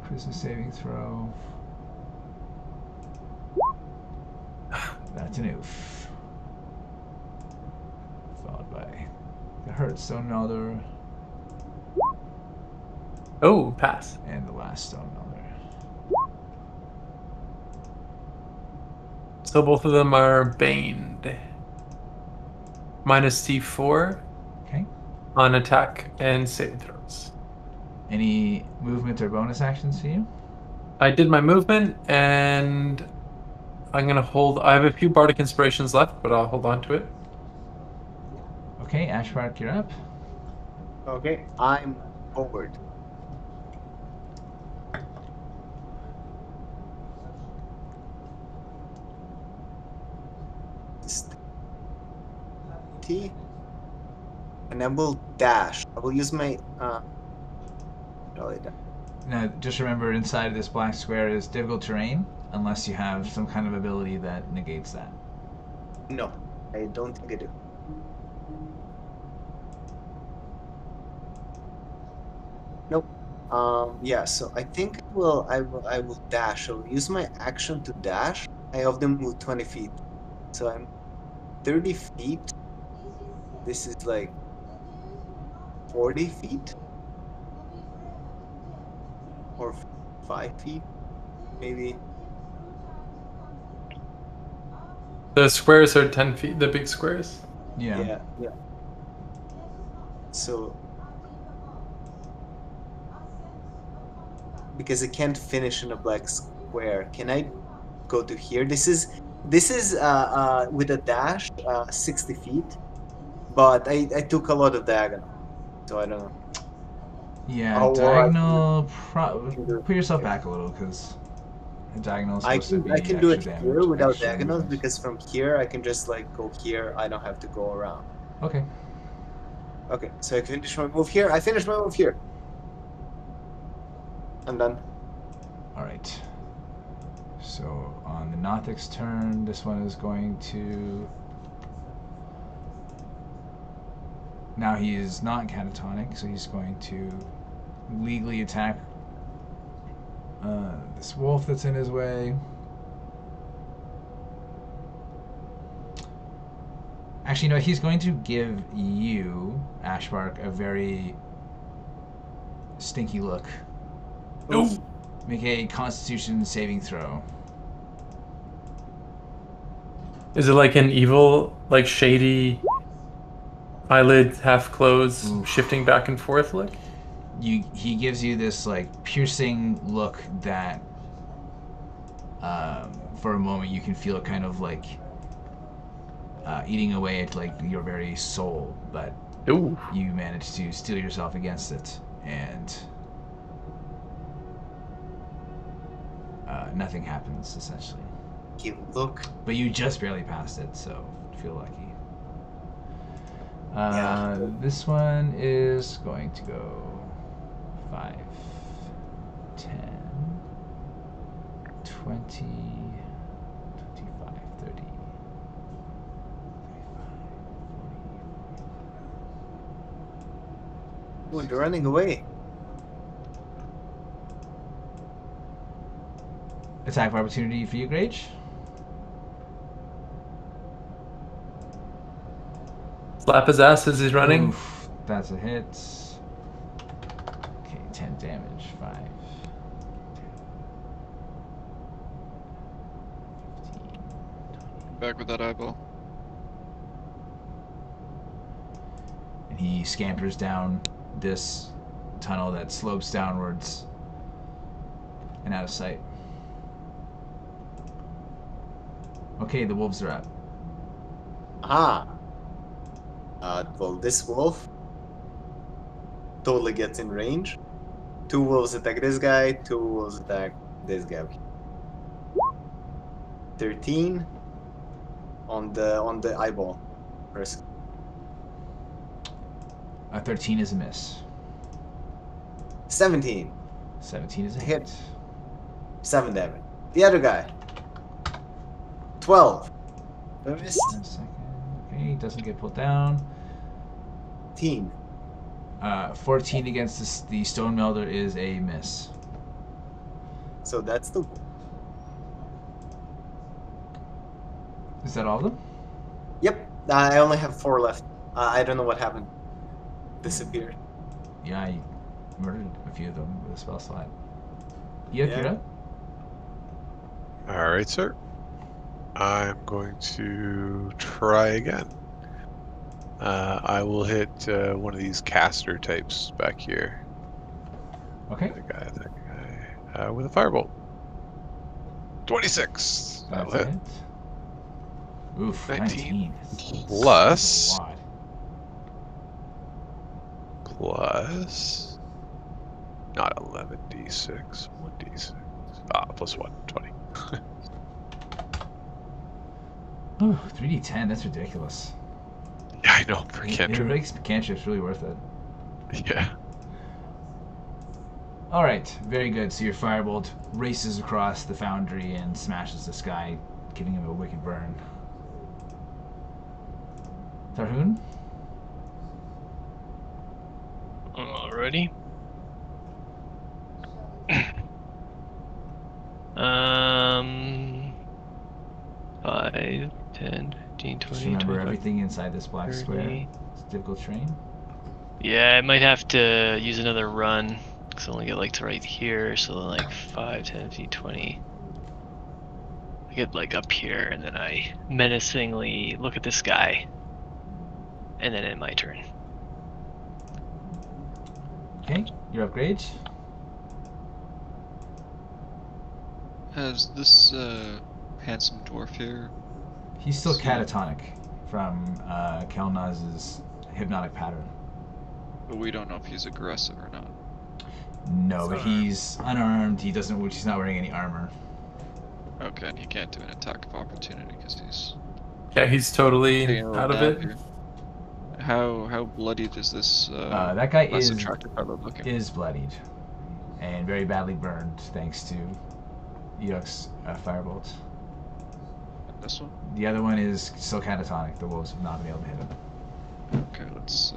Charisma saving throw. That's an oof. Followed by the Hurt Stone Melder Oh, pass. and the last Stone Melder. So both of them are baned. Minus D4 Okay. on attack and saving throws. Any movement or bonus actions for you? I did my movement, and I'm gonna hold. I have a few bardic inspirations left, but I'll hold on to it. Okay, Ashbark, you're up. Okay, I'm forward. T. And I will dash. I will use my Now, just remember, inside of this black square is difficult terrain, unless you have some kind of ability that negates that. No, I don't think I do. Nope. Yeah. So I think I will dash. I'll use my action to dash. I have them move 20 feet, so I'm 30 feet. This is like 40 feet or 5 feet, maybe. The squares are 10 feet. The big squares. Yeah. Yeah. So, because I can't finish in a black square, can I go to here? This is with a dash, 60 feet, but I took a lot of diagonal, so I don't know. Yeah, Oh, diagonal. Put yourself back a little, because diagonal is supposed to be I can do it extra here damage, without extra diagonals, movement. because from here I can just like go here. I don't have to go around. Okay. Okay, so I finish my move here. I finish my move here. I'm done. All right. So on the Nothic's turn, this one is going to. Now he is not catatonic, so he's going to legally attack this wolf that's in his way. Actually, no, he's going to give you, Ashbark, a very stinky look. Oof. Make a Constitution saving throw. Is it like an evil, like shady eyelid half closed, Oof. shifting back and forth look? He gives you this like piercing look that for a moment you can feel it kind of like eating away at like your very soul, but Ooh. you manage to steel yourself against it, and nothing happens essentially. You look. But you just barely passed it, so feel lucky. Yeah. This one is going to go 5, 10, 20, 25, 30, 35, 40. Oh, they're running away. Attack of opportunity for you, Grage. Slap his ass as he's running. Oof, that's a hit. Okay, 10 damage. 5, 10, 15, 20. Back with that eyeball. And he scampers down this tunnel that slopes downwards and out of sight. Okay, the wolves are up. Ah. Well, this wolf totally gets in range. 2 wolves attack this guy, 2 wolves attack this guy. 13 on the eyeball. First. 13 is a miss. 17. 17 is a Hit. hit. 7 damage. The other guy. 12. Miss. 1 second. Okay, doesn't get pulled down. 15. 14 against the stone melder is a miss. So that's the. Is that all of them? Yep. I only have 4 left. I don't know what happened. Disappeared. Yeah, I murdered a few of them with a spell slot. Yep, Yeah. you're up. Alright, sir. I'm going to try again. I will hit one of these caster types back here. Okay. That guy. With a firebolt. 26. That'll That's hit. it. Oof, 19. 19. Plus. That's a lot. Plus. Not 11d6. 1d6. Plus 1. 20. Ooh, 3d10, that's ridiculous. Yeah, I know. For It cantrip. makes cantrips really worth it. Yeah. Alright, very good. So your firebolt races across the foundry and smashes this guy, giving him a wicked burn. Tharhun? Alrighty. 5, 10, 15, 20, Just remember 25, everything inside this black 30. square. It's difficult terrain. Yeah, I might have to use another run, because I only get like to right here, so then like 5, 10, 15, 20. I get like up here, and then I menacingly look at this guy, and then end my turn. Okay, you're up, Grage. Has this handsome dwarf here? He's still catatonic from Kelnozz's hypnotic pattern. But we don't know if he's aggressive or not. No, but he's unarmed. He's not wearing any armor. Okay, and he can't do an attack of opportunity because he's Yeah, he's totally taking a little out of nap it. here. How bloodied is this? That guy less is attractive fellow looking? bloodied and very badly burned thanks to Eikooc firebolt. This one? The other one is still catatonic. The wolves have not been able to hit him. Okay, let's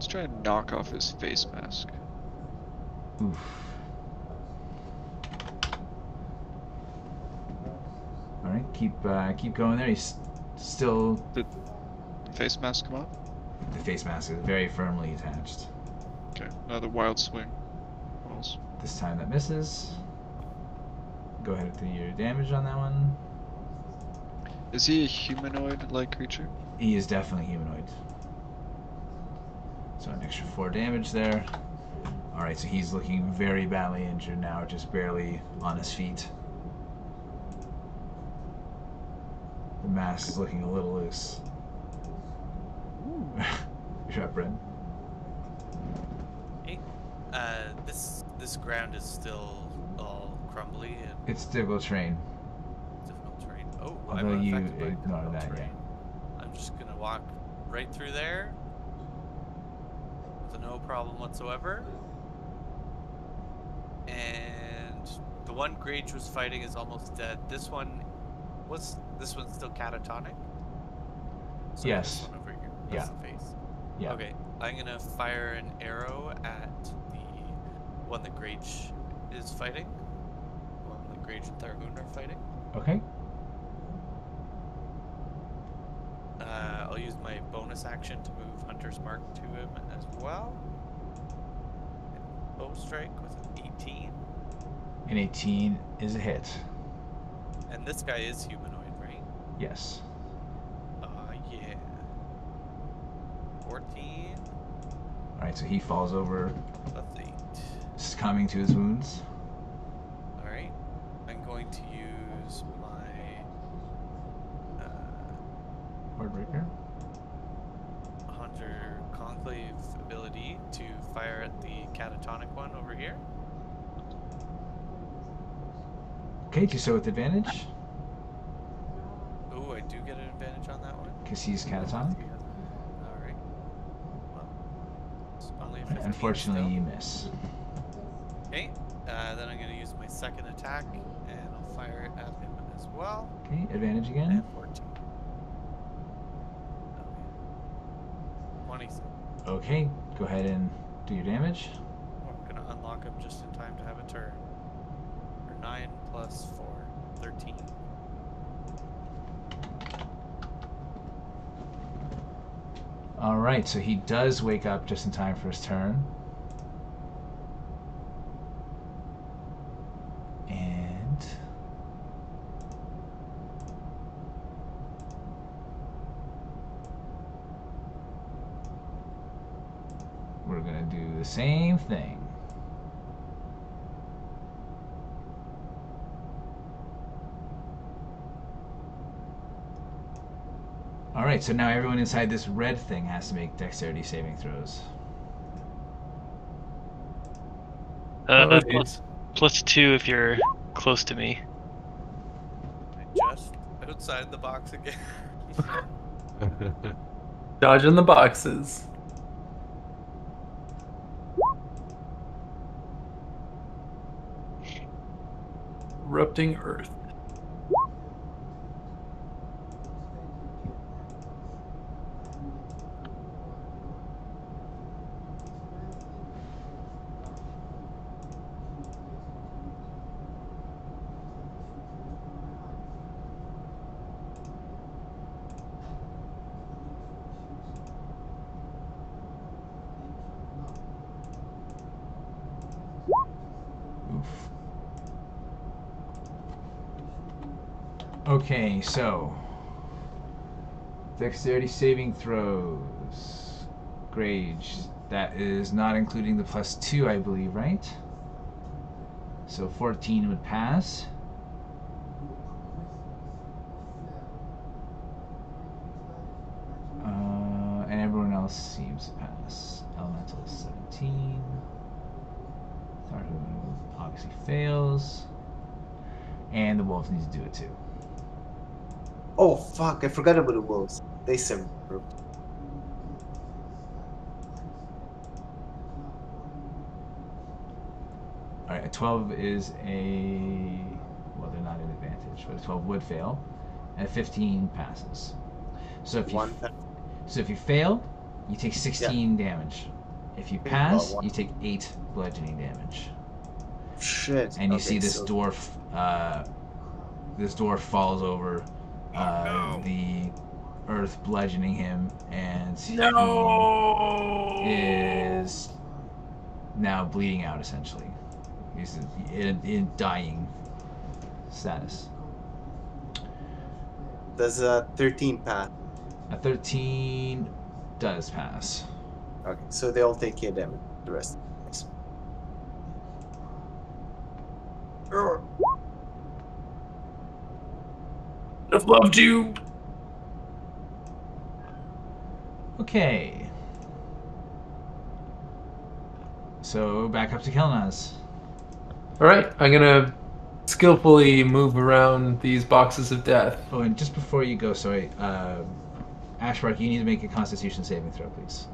try and knock off his face mask. Oof. All right, keep going there. He's still. Did the face mask come off? The face mask is very firmly attached. Okay, another wild swing. Rolls. This time that misses. Go ahead and do your damage on that one. Is he a humanoid-like creature? He is definitely humanoid. So an extra 4 damage there. Alright, so he's looking very badly injured now, just barely on his feet. The mask is looking a little loose. You're up, Bryn. Hey, this ground is still all crumbly and It's difficult terrain. difficult terrain. Oh, Although I'm you unaffected by ignore difficult that, terrain. I'm just gonna walk right through there with no problem whatsoever. And the one Grage was fighting is almost dead. This one's still catatonic? So Yes. This one over here. That's Yeah. the face. Yeah. Okay, I'm gonna fire an arrow at the one that Grage is fighting. The one that Grage and Tharhun are fighting. Okay. I'll use my bonus action to move Hunter's Mark to him as well. And bow strike with an 18. An 18 is a hit. And this guy is humanoid, right? Yes. Yeah. 14 Alright, so he falls over, plus 8. succumbing to his wounds. Alright. I'm going to use my Wordbreaker. Hunter Conclave ability to fire at the catatonic one over here. Okay, do so with advantage, Ooh, I do get an advantage on that one. because he's catatonic. Alright. Well, it's only a 15 Unfortunately, still. you miss. Okay, then I'm going to use my second attack, and I'll fire it at him as well. Okay, advantage again. And 14. Okay. 27. Okay, go ahead and do your damage. I'm going to unlock him just in time to have a turn. For 9 plus 4, 13. Alright, so he does wake up just in time for his turn. And we're gonna do the same thing. Alright, so now everyone inside this red thing has to make dexterity saving throws. +2 if you're close to me. Just outside the box again. Dodging the boxes. Erupting Earth. Okay, so dexterity saving throws. Grage, that is not including the +2, I believe, right? So 14 would pass. And everyone else seems to pass. Elemental 17. Tharhun obviously fails. And the wolves need to do it too. Oh fuck! I forgot about the wolves. They serve. Alright, a 12 is a... well, they're not an advantage, but a 12 would fail. And a 15 passes. So if you fail, you take 16 damage. If you pass, you take 8 bludgeoning damage. Shit. And you see this dwarf, this dwarf falls over the earth, bludgeoning him, and he is now bleeding out, essentially. He's in dying status. Does a 13 pass? A 13 does pass. Okay, so they all take 8 damage. The rest. Nice. I've loved you. Okay. So back up to Kelnozz. Alright, I'm gonna skillfully move around these boxes of death. Oh, and just before you go, sorry, Ashbark, you need to make a Constitution saving throw, please,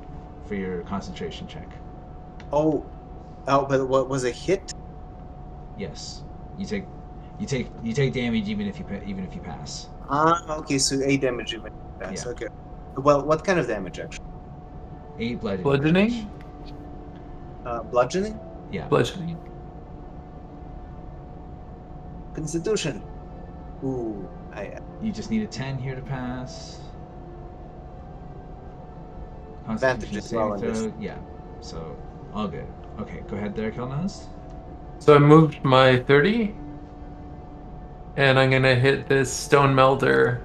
for your concentration check. Oh, but what was a hit? Yes, you take damage even if you pass. Okay, so 8 damage even if you pass. Yeah. Okay. Well, what kind of damage actually? 8 bludgeoning. Bludgeoning? Bludgeoning? Yeah. Bludgeoning. Constitution. Ooh, You just need a 10 here to pass. Advantage as well on this. Yeah, so all good. Okay, go ahead there, Kelnozz. So I moved my 30, and I'm gonna hit this stone melder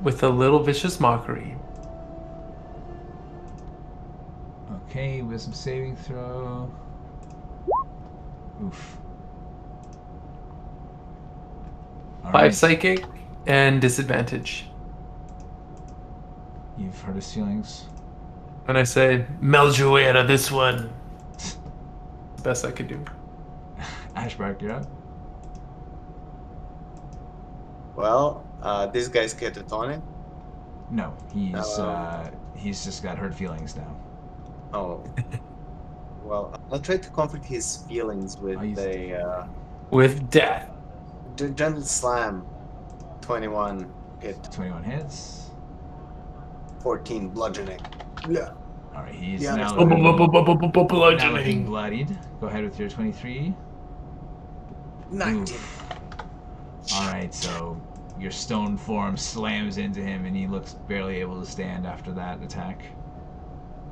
with a little vicious mockery. Okay, wisdom saving throw. Oof. All 5 right. psychic and disadvantage. You've hurt his feelings. And I say, meld your way out of this one. Best I could do. Ashbark, you're up. Well, this guy's catatonic. No, he's just got hurt feelings now. Oh. Well, I'll try to comfort his feelings with with death. gentle slam. 21 hit. 21 hits. 14 bludgeoning. Yeah. Alright, he's Yeah, now Bludgeoning. looking bloodied. Go ahead with your 23. 19. Alright, so your stone form slams into him and he looks barely able to stand after that attack.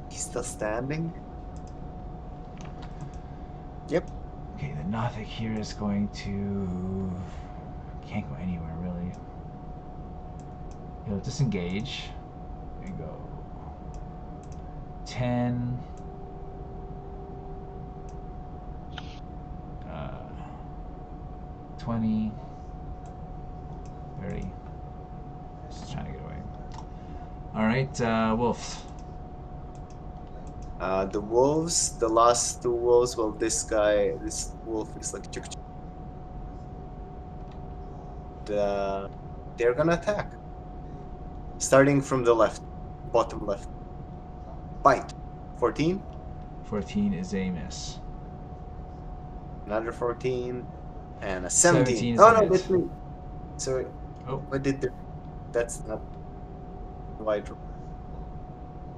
He's still standing? Yep. Okay, the Nothic here is going to... can't go anywhere, really. He'll disengage and go 10. 20. 30. Just trying to get away. Alright, wolves. The wolves, the last two wolves, well, this wolf is like... they're gonna attack. Starting from the left, bottom left. Bite. 14. 14 is a miss. Another 14. And a 17. Is Oh a no, hit. that's me. Sorry. Oh. What did the... That's not... White.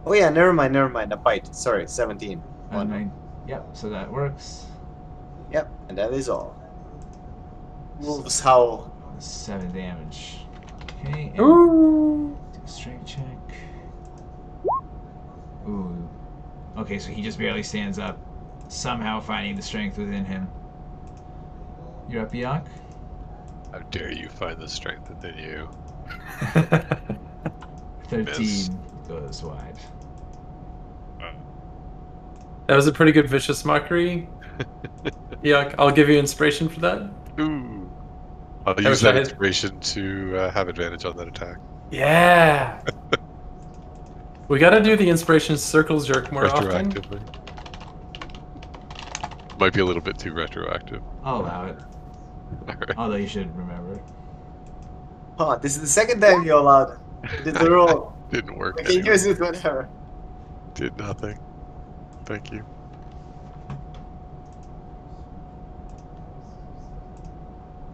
Oh yeah, never mind. A bite. Sorry, 17. And nine. Yep, so that works. Yep, and that is all. Wolves howl. 7 damage. Okay, and Ooh. do a strength check. Ooh. Okay, so he just barely stands up, somehow finding the strength within him. You're up, Eikooc? How dare you find the strength within you? 13 Miss. goes wide. That was a pretty good vicious mockery. Yeah, I'll give you inspiration for that. Ooh. I'll I use wish I that had- inspiration to have advantage on that attack. Yeah. We gotta do the inspiration circles jerk more often. Retroactively. Might be a little bit too retroactive. I'll allow it. Alright. Although you should remember. Huh, this is the second time you allowed it. Did the roll. Didn't work. We can Anyway. use it whenever. Did nothing. Thank you.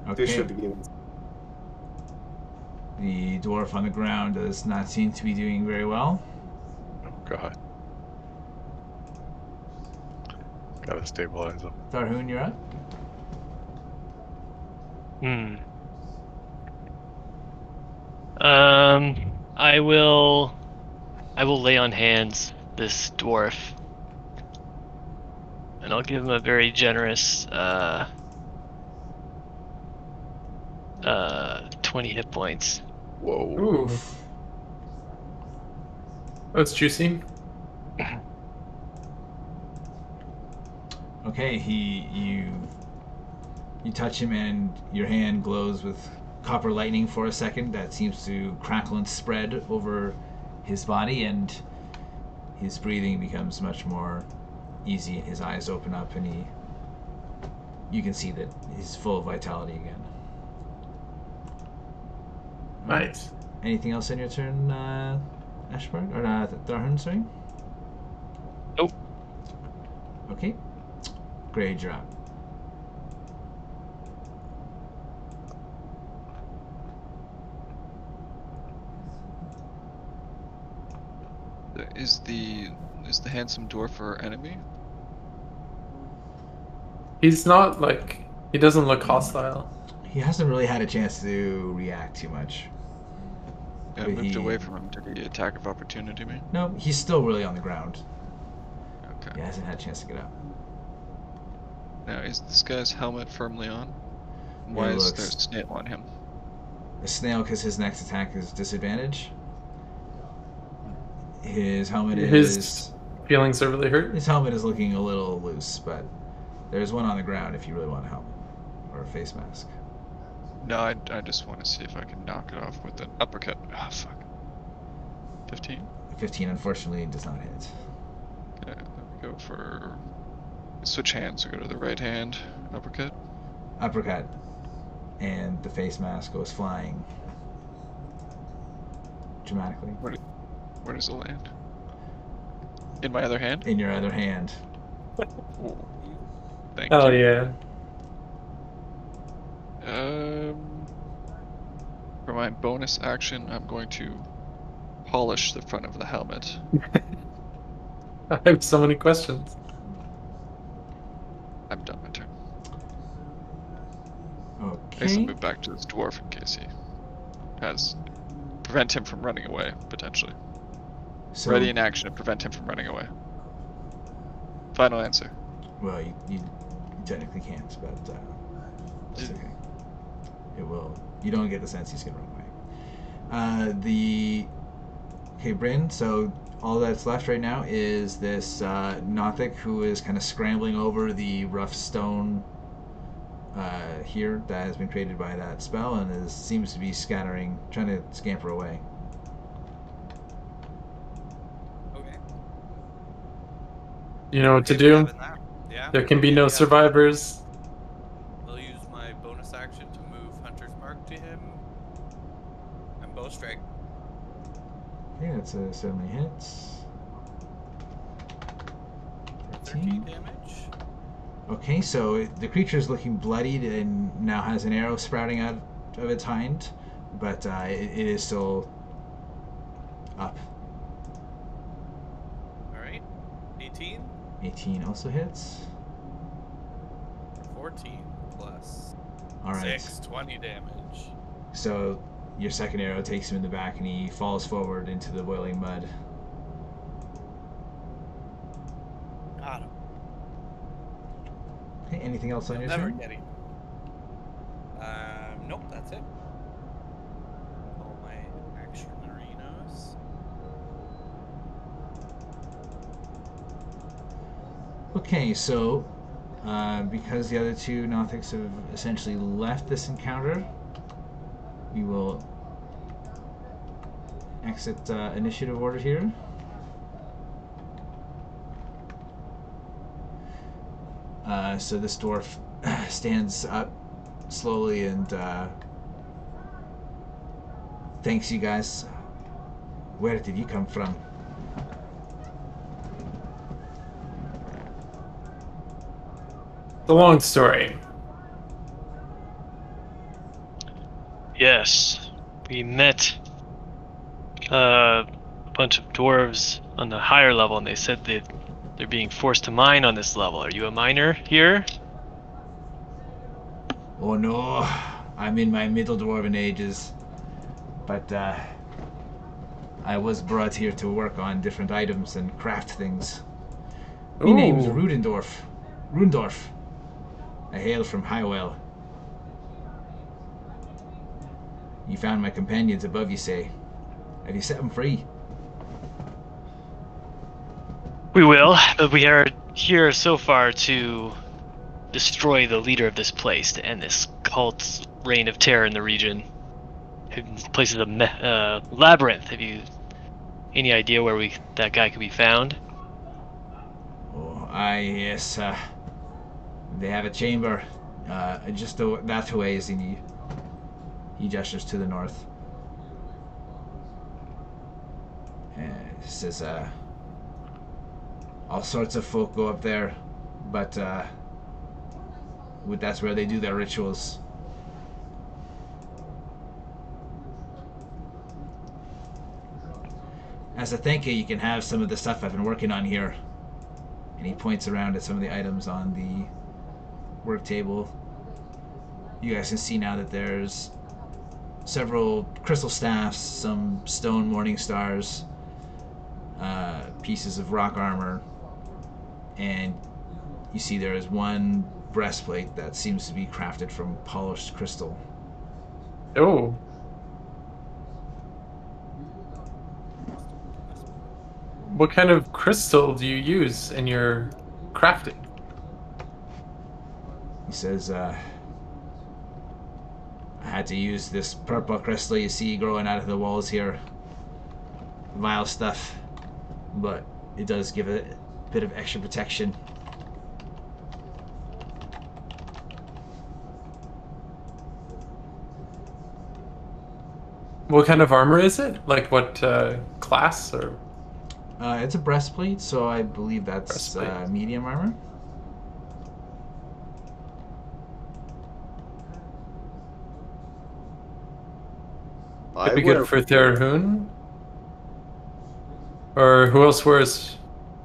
This Okay. should be given. The dwarf on the ground does not seem to be doing very well. Oh god. Gotta stabilize him. Tharhun, you're up. I will lay on hands this dwarf, and I'll give him a very generous 20 hit points. Whoa. Ooh. That's juicy. Okay, you touch him and your hand glows with copper lightning for a second that seems to crackle and spread over his body, and his breathing becomes much more easy and his eyes open up, and you can see that he's full of vitality again. Nice. Anything else in your turn, Ashbark? Or Tharhun, sorry? Nope. Okay. Grage, you're up. Is the handsome dwarf our enemy? He's not like he doesn't look hostile. He hasn't really had a chance to react too much. Yeah, I But moved he- away from him. Did he attack of opportunity me? No, he's still really on the ground. Okay. He hasn't had a chance to get up. Now, is this guy's helmet firmly on? Why It is looks- there a snail on him? A snail, because his next attack is disadvantage. His helmet His is feelings are really hurt. his helmet is looking a little loose, but there's one on the ground if you really want a helmet or a face mask. No, I just want to see if I can knock it off with an uppercut. Ah, fuck. 15? 15, unfortunately, does not hit. Okay, let me go for... Switch hands, so go to the right hand. Uppercut. Uppercut, and the face mask goes flying dramatically Where does it land? In my other hand? in your other hand. Ooh. Thank Oh you. yeah. For my bonus action, I'm going to polish the front of the helmet. I have so many questions. I'm done my turn. I guess I'll Okay. move back to this dwarf in case he has... Prevent him from running away, potentially. So, Ready in action to prevent him from running away. Final answer. well, you technically can't, but it's okay. It will. You don't get the sense he's gonna run away. Okay, Bryn. So all that's left right now is this Nothic who is kind of scrambling over the rough stone here that has been created by that spell, and seems to be scattering, trying to scamper away. Okay. You know what to Okay, do? having that. Yeah. There can be no survivors. I'll use my bonus action to move Hunter's Mark to him. And bow strike. Okay, that's certainly hits. 13 damage. Okay, so the creature is looking bloodied and now has an arrow sprouting out of its hind, but it is still up. Alright. 18. 18 also hits. 14 plus All right. 6, 20 damage. So your second arrow takes him in the back and he falls forward into the boiling mud. Got him. Okay, anything else on your Never turn? get him. Nope, that's it. All my action arenas. Okay, so because the other two Nothics have essentially left this encounter, we will exit initiative order here. So this dwarf stands up slowly and thanks you guys. Where did you come from? It's a long story. Yes, we met a bunch of dwarves on the higher level, and they said that they're being forced to mine on this level. Are you a miner here? Oh no, I'm in my middle dwarven ages, but I was brought here to work on different items and craft things. My name's Rundorf. I hail from Highwell. You found my companions above, you say. Have you set them free? We will, but we are here so far to destroy the leader of this place, to end this cult's reign of terror in the region. This place is a labyrinth. Have you any idea where that guy could be found? Oh, yes. They have a chamber just that way, as he gestures to the north. Says, all sorts of folk go up there, but that's where they do their rituals. As a thank you, you can have some of the stuff I've been working on here. And he points around at some of the items on the work table. You guys can see now that there's several crystal staffs, some stone morning stars, pieces of rock armor, and you see there is one breastplate that seems to be crafted from polished crystal. Oh. What kind of crystal do you use in your crafting? He says, I had to use this purple crystal you see growing out of the walls here. Vile stuff, but it does give it a bit of extra protection. What kind of armor is it? Like what class or? It's a breastplate, so I believe that's medium armor. Could be good for Tharhun. Or who else wears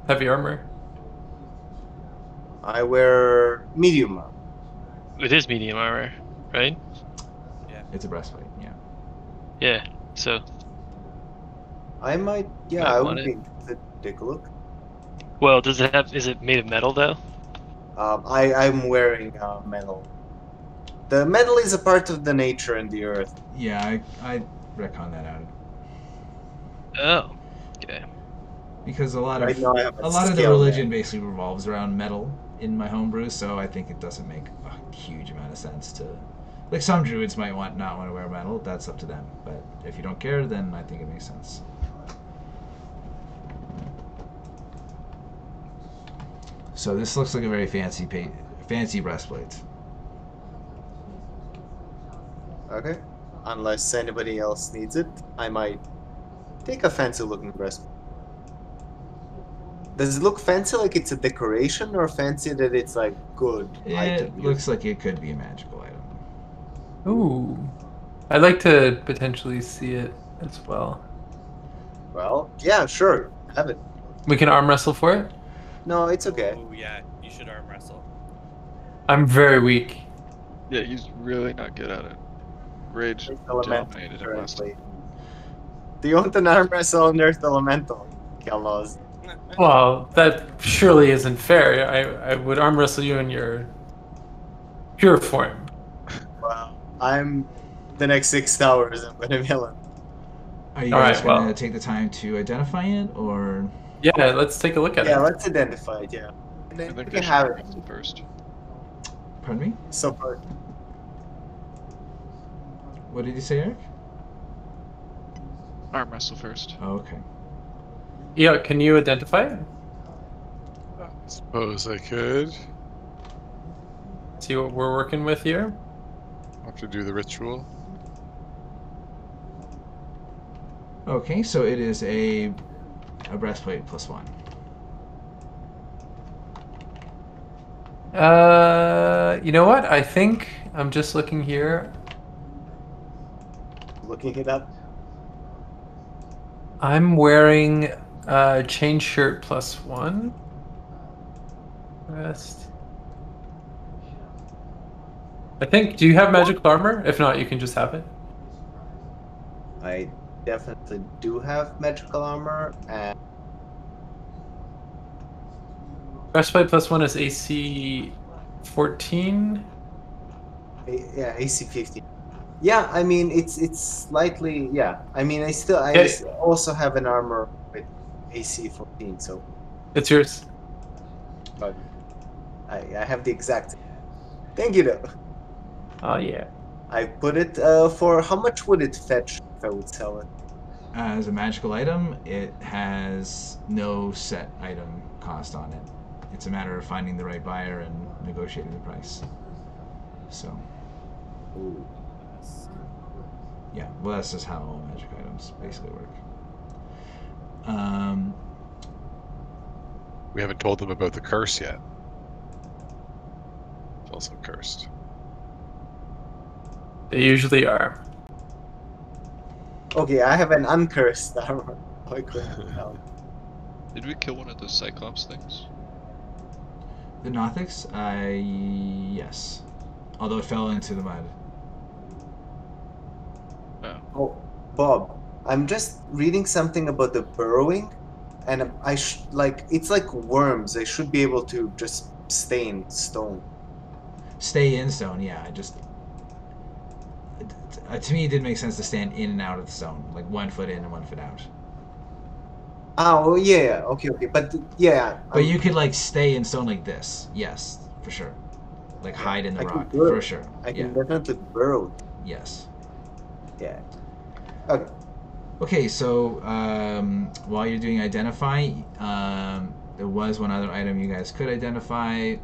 heavy armor? I wear medium armor. It is medium armor, right? Yeah. It's a breastplate, yeah. Yeah. So. I might, yeah, Might I want would it. be to take a look. Well, does it have? Is it made of metal though? I'm wearing metal. The metal is a part of the nature and the earth. Yeah, I recon that out. Oh. Okay. Because a lot Right of now I have a the skill religion basically revolves around metal in my homebrew, so I think it doesn't make a huge amount of sense to. Like some druids might not want to wear metal. That's up to them. But if you don't care, then I think it makes sense. So this looks like a very fancy breastplate. Okay. Unless anybody else needs it, I might take a fancy looking breastplate. Does it look fancy like it's a decoration, or fancy that it's like good item? It looks like it could be a magical item. Ooh. I'd like to potentially see it as well. Well, yeah, sure. Have it. We can arm wrestle for it? No, it's okay. Oh yeah, you should arm wrestle. I'm very weak. Yeah, he's really not good at it. Grage Earth Elemental, dominated him last currently. time. Do you want an arm wrestle on Earth Elemental, Kelnozz? Well, that surely isn't fair. I would arm wrestle you in your pure form. Well, I'm the next 6 hours. I'm gonna be alone. Are you All guys right, going to well. take the time to identify it, or? Yeah, let's take a look at Yeah, it. let's identify it. Yeah, and I then we think can I should have arm it. wrestle first. Pardon me? So far, What did you say, Eric? Arm wrestle first. Oh, okay. Yeah, can you identify it? I suppose I could. See what we're working with here? I'll have to do the ritual. Okay, so it is a breastplate +1. You know what? I think I'm just looking here. looking it up. I'm wearing chain shirt +1. Rest. I think. Do you have magical armor? If not, you can just have it. I definitely do have magical armor, and Breastplate +1 is AC 14. yeah, AC 15. Yeah, I mean it's slightly, yeah. I mean I Okay. also have an armor with AC 14, so It's yours. but I have the exact. Thank you though. Oh yeah. I put it for how much would it fetch if I would sell it? As a magical item, it has no set item cost on it. It's a matter of finding the right buyer and negotiating the price. So, Ooh. yeah, well, that's just how all magic items basically work. We haven't told them about the curse yet. It's also cursed. They usually are. Okay, I have an uncursed armor. I couldn't tell. Did we kill one of those Cyclops things? The Nothics, yes. Although it fell into the mud. Oh. Oh, Bob, I'm just reading something about the burrowing, and it's like worms. They should be able to just stay in stone. Stay in stone, yeah. To me, it didn't make sense to stand in and out of the stone, like 1 foot in and 1 foot out. Oh, well, yeah, okay, but yeah. But you could like stay in stone like this, yes, for sure. Like hide in the I can rock, burrow. for sure. I Yeah, can definitely burrow. yes. Yeah. Okay. Okay, so while you're doing identify, there was one other item you guys could identify,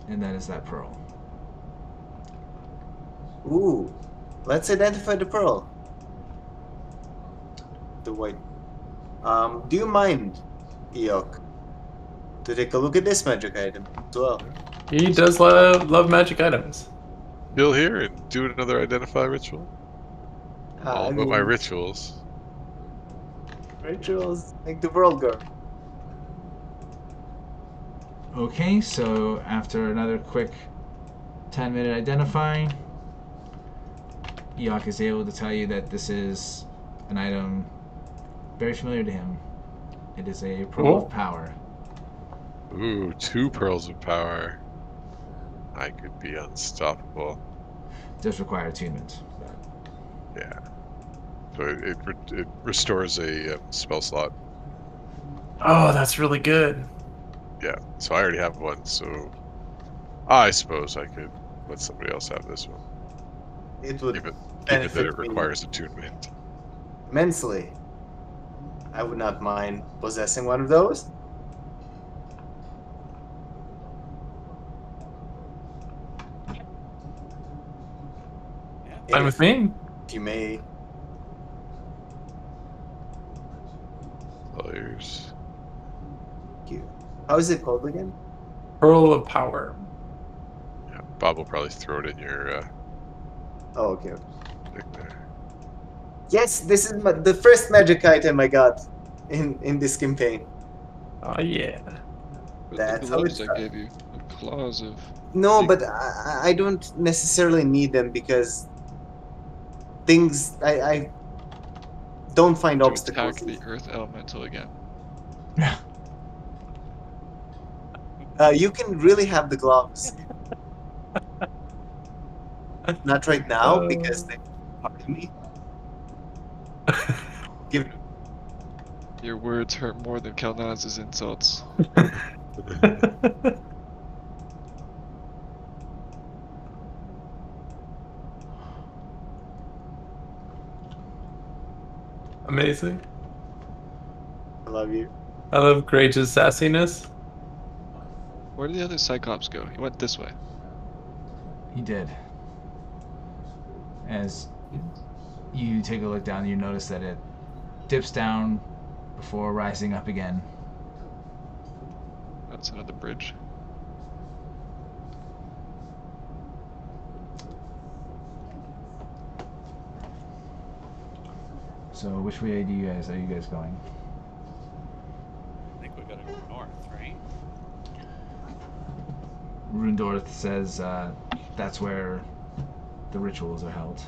and that is that pearl. Ooh, let's identify the pearl. The white. Do you mind, Eikooc, to take a look at this magic item as well? He does love magic items. Still here and do another identify ritual? All about my rituals. Rituals make the world go. Okay, so after another quick 10-minute identify, Eikooc is able to tell you that this is an item very familiar to him. It is a pearl Cool. of power. Ooh, 2 pearls of power. I could be unstoppable. Does require attunement. But Yeah. So it restores a spell slot. Oh, that's really good. Yeah, so I already have one, so I suppose I could let somebody else have this one. It would Given that benefit it me requires attunement. immensely. I would not mind possessing one of those. Fine with me. If you may. Players. How is it called again? Pearl of Power. Yeah, Bob will probably throw it in your Oh, okay. thing there. Yes, this is the first magic item I got in this campaign. Oh yeah. But That's the how gloves it's I done. gave you, the claws of. No, but I don't necessarily need them because things I don't find To obstacles. attack the earth elemental again. You can really have the gloves. Not right now because they hurt me. Give Your words hurt more than Kelnozz's insults. Amazing. I love you. I love Grage's sassiness. Where did the other Cyclops go? He went this way. He did. As you take a look down, you notice that it dips down before rising up again. That's another bridge. So which way are you guys going? I think we gotta go north, right? Rundorth says that's where the rituals are held.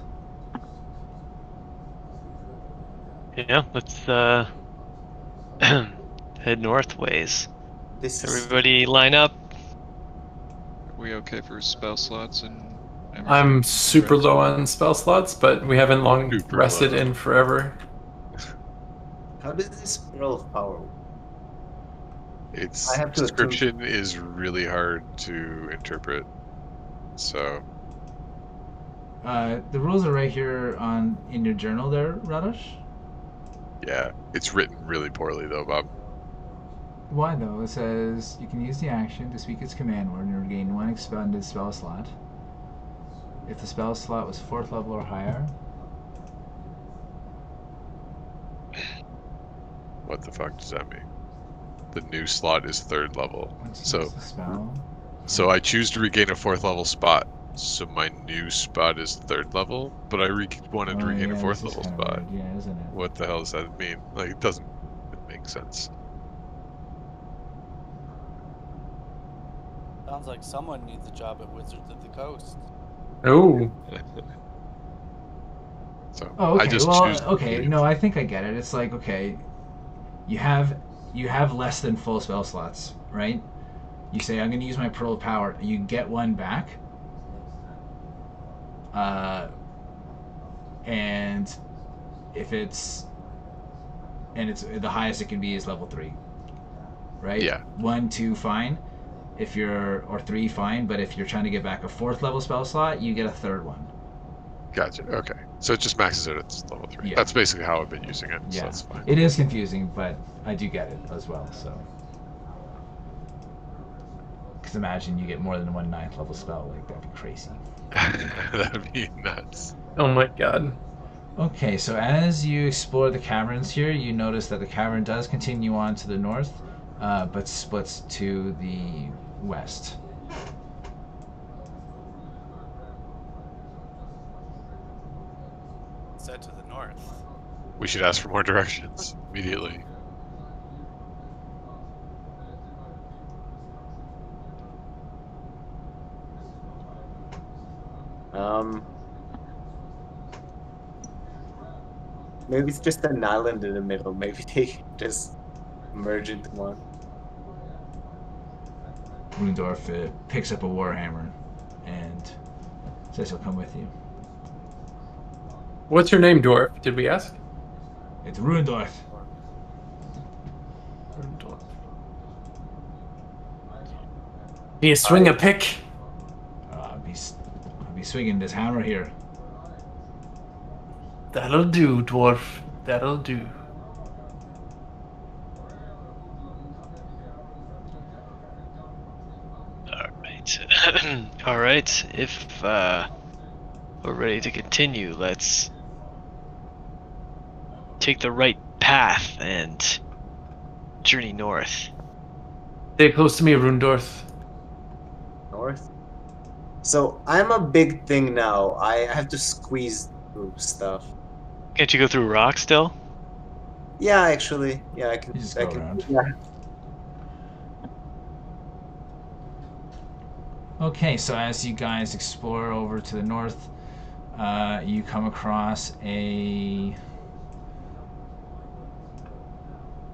Yeah, let's head northways. This is Everybody line up. Are we okay for spell slots and everything? I'm super low on spell slots, but we haven't long Super rested low. in forever. how does this Pearl of Power work? Its I have to description is really hard to interpret. So The rules are right here in your journal there, Radosh. yeah, it's written really poorly though, Bob. Why though? It says you can use the action to speak its command word and regain one expended spell slot. If the spell slot was 4th level or higher. What the fuck does that mean? The new slot is 3rd level. What's So the spell? so I choose to regain a 4th level spot. So my new spot is 3rd level, but I wanted to regain a 4th this is level kinda spot. weird, yeah, isn't it? What the hell does that mean? Like it doesn't make sense. Sounds like someone needs a job at Wizards of the Coast. Oh, So Oh, okay. I just Well, choose to okay. regain. No, I think I get it. It's like, okay, you have less than full spell slots, right? You say I'm going to use my Pearl of Power. You get one back. And if it's the highest it can be is level 3, right? Yeah. 1, 2, fine. Or 3, fine. But if you're trying to get back a 4th level spell slot, you get a 3rd one. Gotcha. Okay. So it just maxes out at level 3. Yeah. That's basically how I've been using it. So Yeah, that's fine. it is confusing, but I do get it as well. So, because imagine you get more than one 9th level spell, like that'd be crazy. That'd be nuts. oh my god. Okay, so as you explore the caverns here, you notice that the cavern does continue on to the north, but splits to the west. Set to the north. We should ask for more directions immediately. Maybe it's just an island in the middle. Maybe they just merge into one. Rundorf picks up a warhammer and says he'll come with you. What's your name, Dwarf? Did we ask? It's Rundorf. Dwarf. Do you swing a pick? I'll be swinging this hammer here. That'll do, Dwarf. That'll do. All right. If we're ready to continue, let's take the right path and journey north. Stay close to me, Rundorf. North. So I'm a big thing now. I have to squeeze through stuff. Can't you go through rock still? Yeah, actually. Yeah, I can. You just I go can. around. Yeah. Okay, so as you guys explore over to the north, you come across a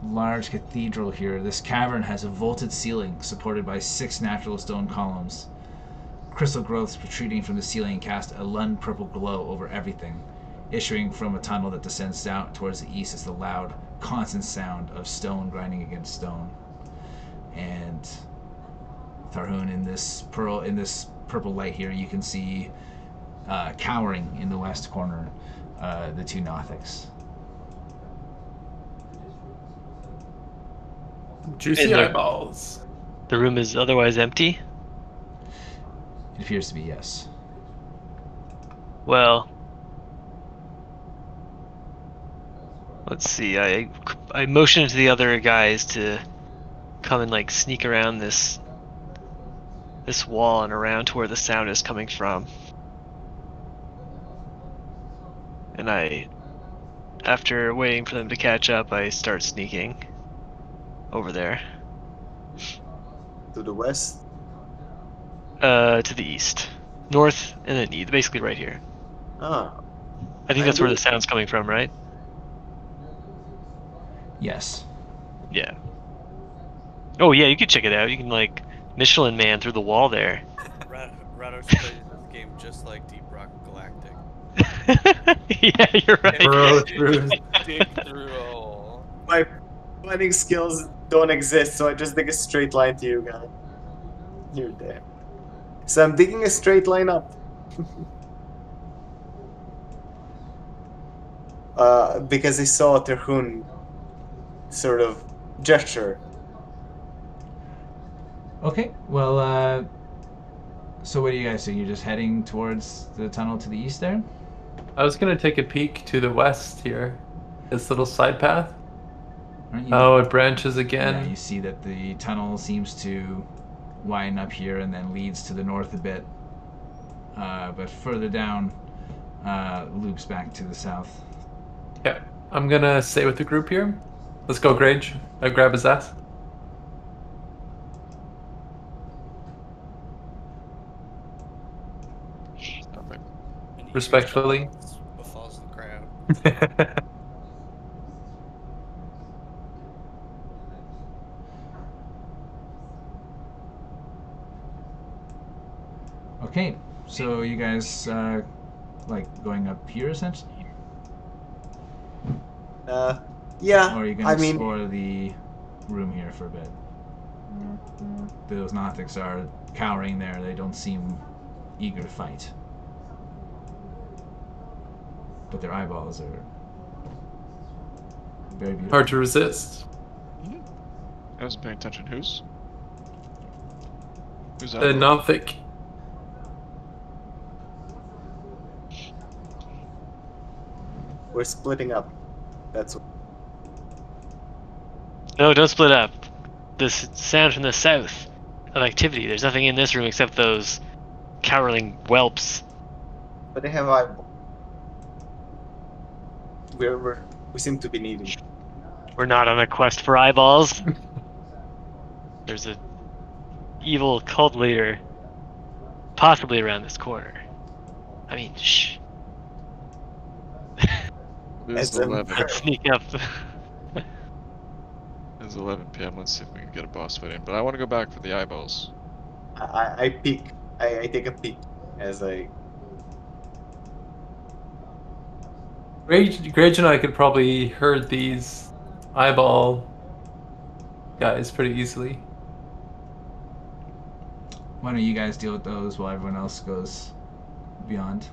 large cathedral here. This cavern has a vaulted ceiling supported by 6 natural stone columns. Crystal growths protruding from the ceiling cast a lund purple glow over everything. Issuing from a tunnel that descends down towards the east is the loud, constant sound of stone grinding against stone. And Tharhun, in this purple light here, you can see cowering in the west corner the 2 Nothics. Juicy eyeballs. The room is otherwise empty. It appears to be, yes. Well, let's see. I motioned to the other guys to come and like sneak around this wall and around to where the sound is coming from. And after waiting for them to catch up, I start sneaking over there. To the west. To the east, north, and then east. Basically, right here. Ah. I think that's where the sound's coming from, right? Yes. Yeah. Oh yeah, you can check it out. You can like Michelin Man through the wall there. Rados plays this game just like Deep Rock Galactic. Yeah, you're right. Burrow through. Dig through a hole. My planning skills don't exist, so I just dig a straight line to you guys. You're dead. So I'm digging a straight line up. Because I saw Tharhun sort of gesture. Okay, well, so what do you guys do? You're just heading towards the tunnel to the east there? I was gonna take a peek to the west here. This little side path. Aren't you? Oh, it branches Yeah, again. you see that the tunnel seems to widen up here and then leads to the north a bit. But further down, loops back to the south. Yeah, I'm gonna stay with the group here. Let's go, Grage. I grab his ass. Nothing. And you Respectfully. Befalls the crowd. Okay, so you guys, like, going up here, essentially? Yeah. Or are you going I to mean, explore the room here for a bit? Those Nothics are cowering there. They don't seem eager to fight. But their eyeballs are very beautiful. Hard to resist. I wasn't paying attention. Who's The that? Nothic. we're splitting up. That's what. No, don't split up. This sound from the south of activity. There's nothing in this room except those cowering whelps. But they have eyeballs. We seem to be needy. We're not on a quest for eyeballs. There's a evil cult leader possibly around this corner. I mean, shh. It's As a- 11. Let's sneak up. It's 11 p.m. Let's see if we can get a boss fight in. But I want to go back for the eyeballs. I peek. I take a peek as I. Grage and I could probably herd these eyeball guys pretty easily. Why don't you guys deal with those while everyone else goes beyond?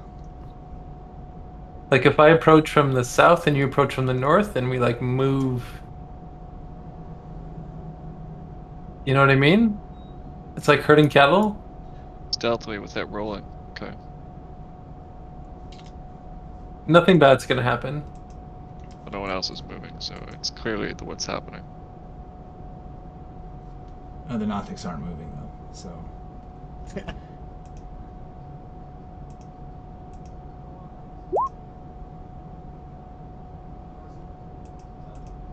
Like if I approach from the south and you approach from the north, and we like move. You know what I mean? It's like herding cattle. Stealthily without rolling. Okay. Nothing bad's gonna happen. But no one else is moving, so it's clearly what's happening. Oh, the Nothics aren't moving though, so.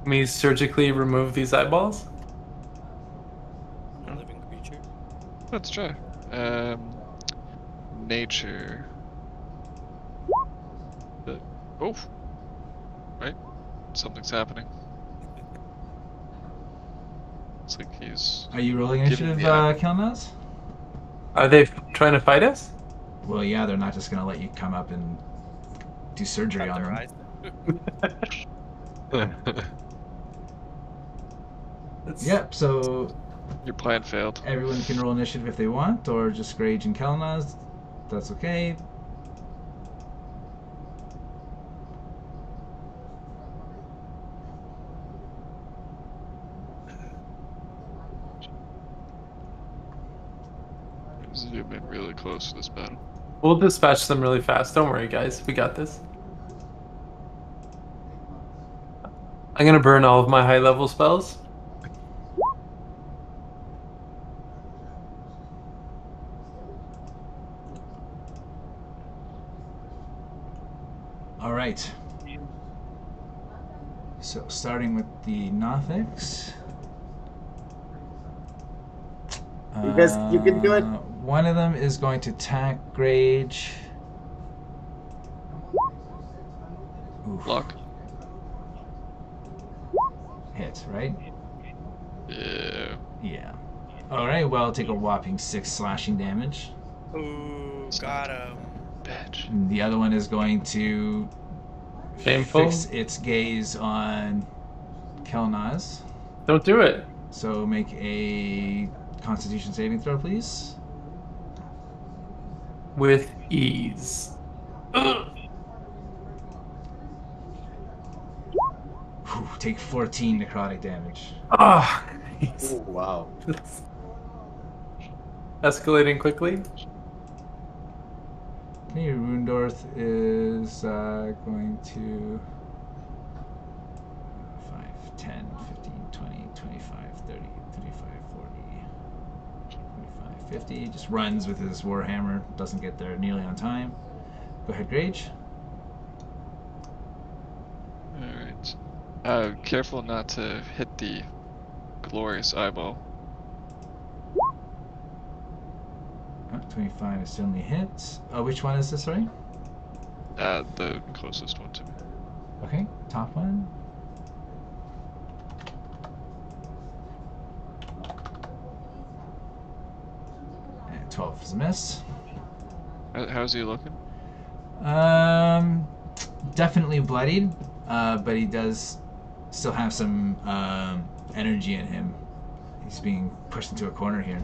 Can we surgically remove these eyeballs? A living creature. Let's try. Nature. Oh. Right. Something's happening. It's like he's. Are you rolling Give me initiative, the Kelnozz? Are they trying to fight us? Well, yeah, they're not just gonna let you come up and do surgery Cut on their them. eyes. Yep, so Your plan failed. everyone can roll initiative if they want, or just Grage and Kelnozz. That's okay. Zoom in really close to this battle. We'll dispatch them really fast. Don't worry, guys. We got this. I'm gonna burn all of my high level spells. All right. So starting with the Nothics. You guys, you can do it. One of them is going to attack Grage. Oof. Block. Hit, right? Yeah. Yeah. Alright, well, take a whopping 6 slashing damage. Ooh, got him. Bitch. And the other one is going to Shameful. fix its gaze on Kelnozz. Don't do it. So make a Constitution saving throw, please. With ease. Ugh. Whew, take 14 necrotic damage. Ah. Oh, wow. Escalating quickly. Okay, Rundorth is going to 5, 10, 15, 20, 25, 30, 35, 40, 25, 50. Just runs with his Warhammer. Doesn't get there nearly on time. Go ahead, Grage. Alright. Careful not to hit the glorious eyeball. 25 is certainly hit. Which one is this, sorry? The closest one to me. Okay, top one. And 12 is a miss. How's he looking? Definitely bloodied, but he does still have some energy in him. He's being pushed into a corner here.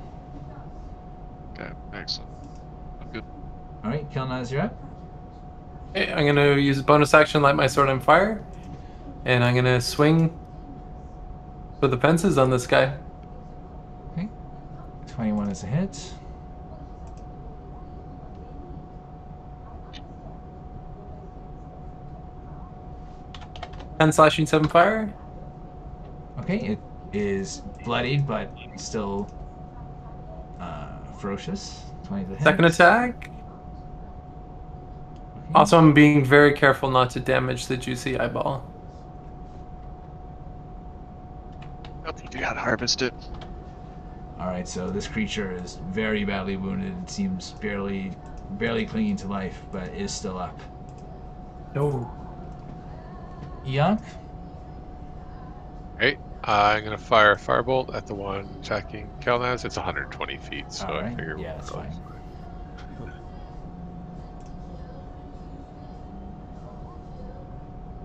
Okay, excellent. I'm good. Alright, Kelnozz, you're up. Okay, I'm gonna use a bonus action, light my sword on fire, and I'm gonna swing for the fences on this guy. Okay. 21 is a hit. And slashing 7 fire. Okay, it is bloodied, but still ferocious. 20 is a hit. Second attack. Okay. Also, I'm being very careful not to damage the juicy eyeball. I think you gotta harvest it. Alright, so this creature is very badly wounded. It seems barely clinging to life, but is still up. No. Eikooc? Right. I'm gonna fire a firebolt at the one attacking Kelnozz. It's 120 feet, so I Alright, figure yeah, that's fine.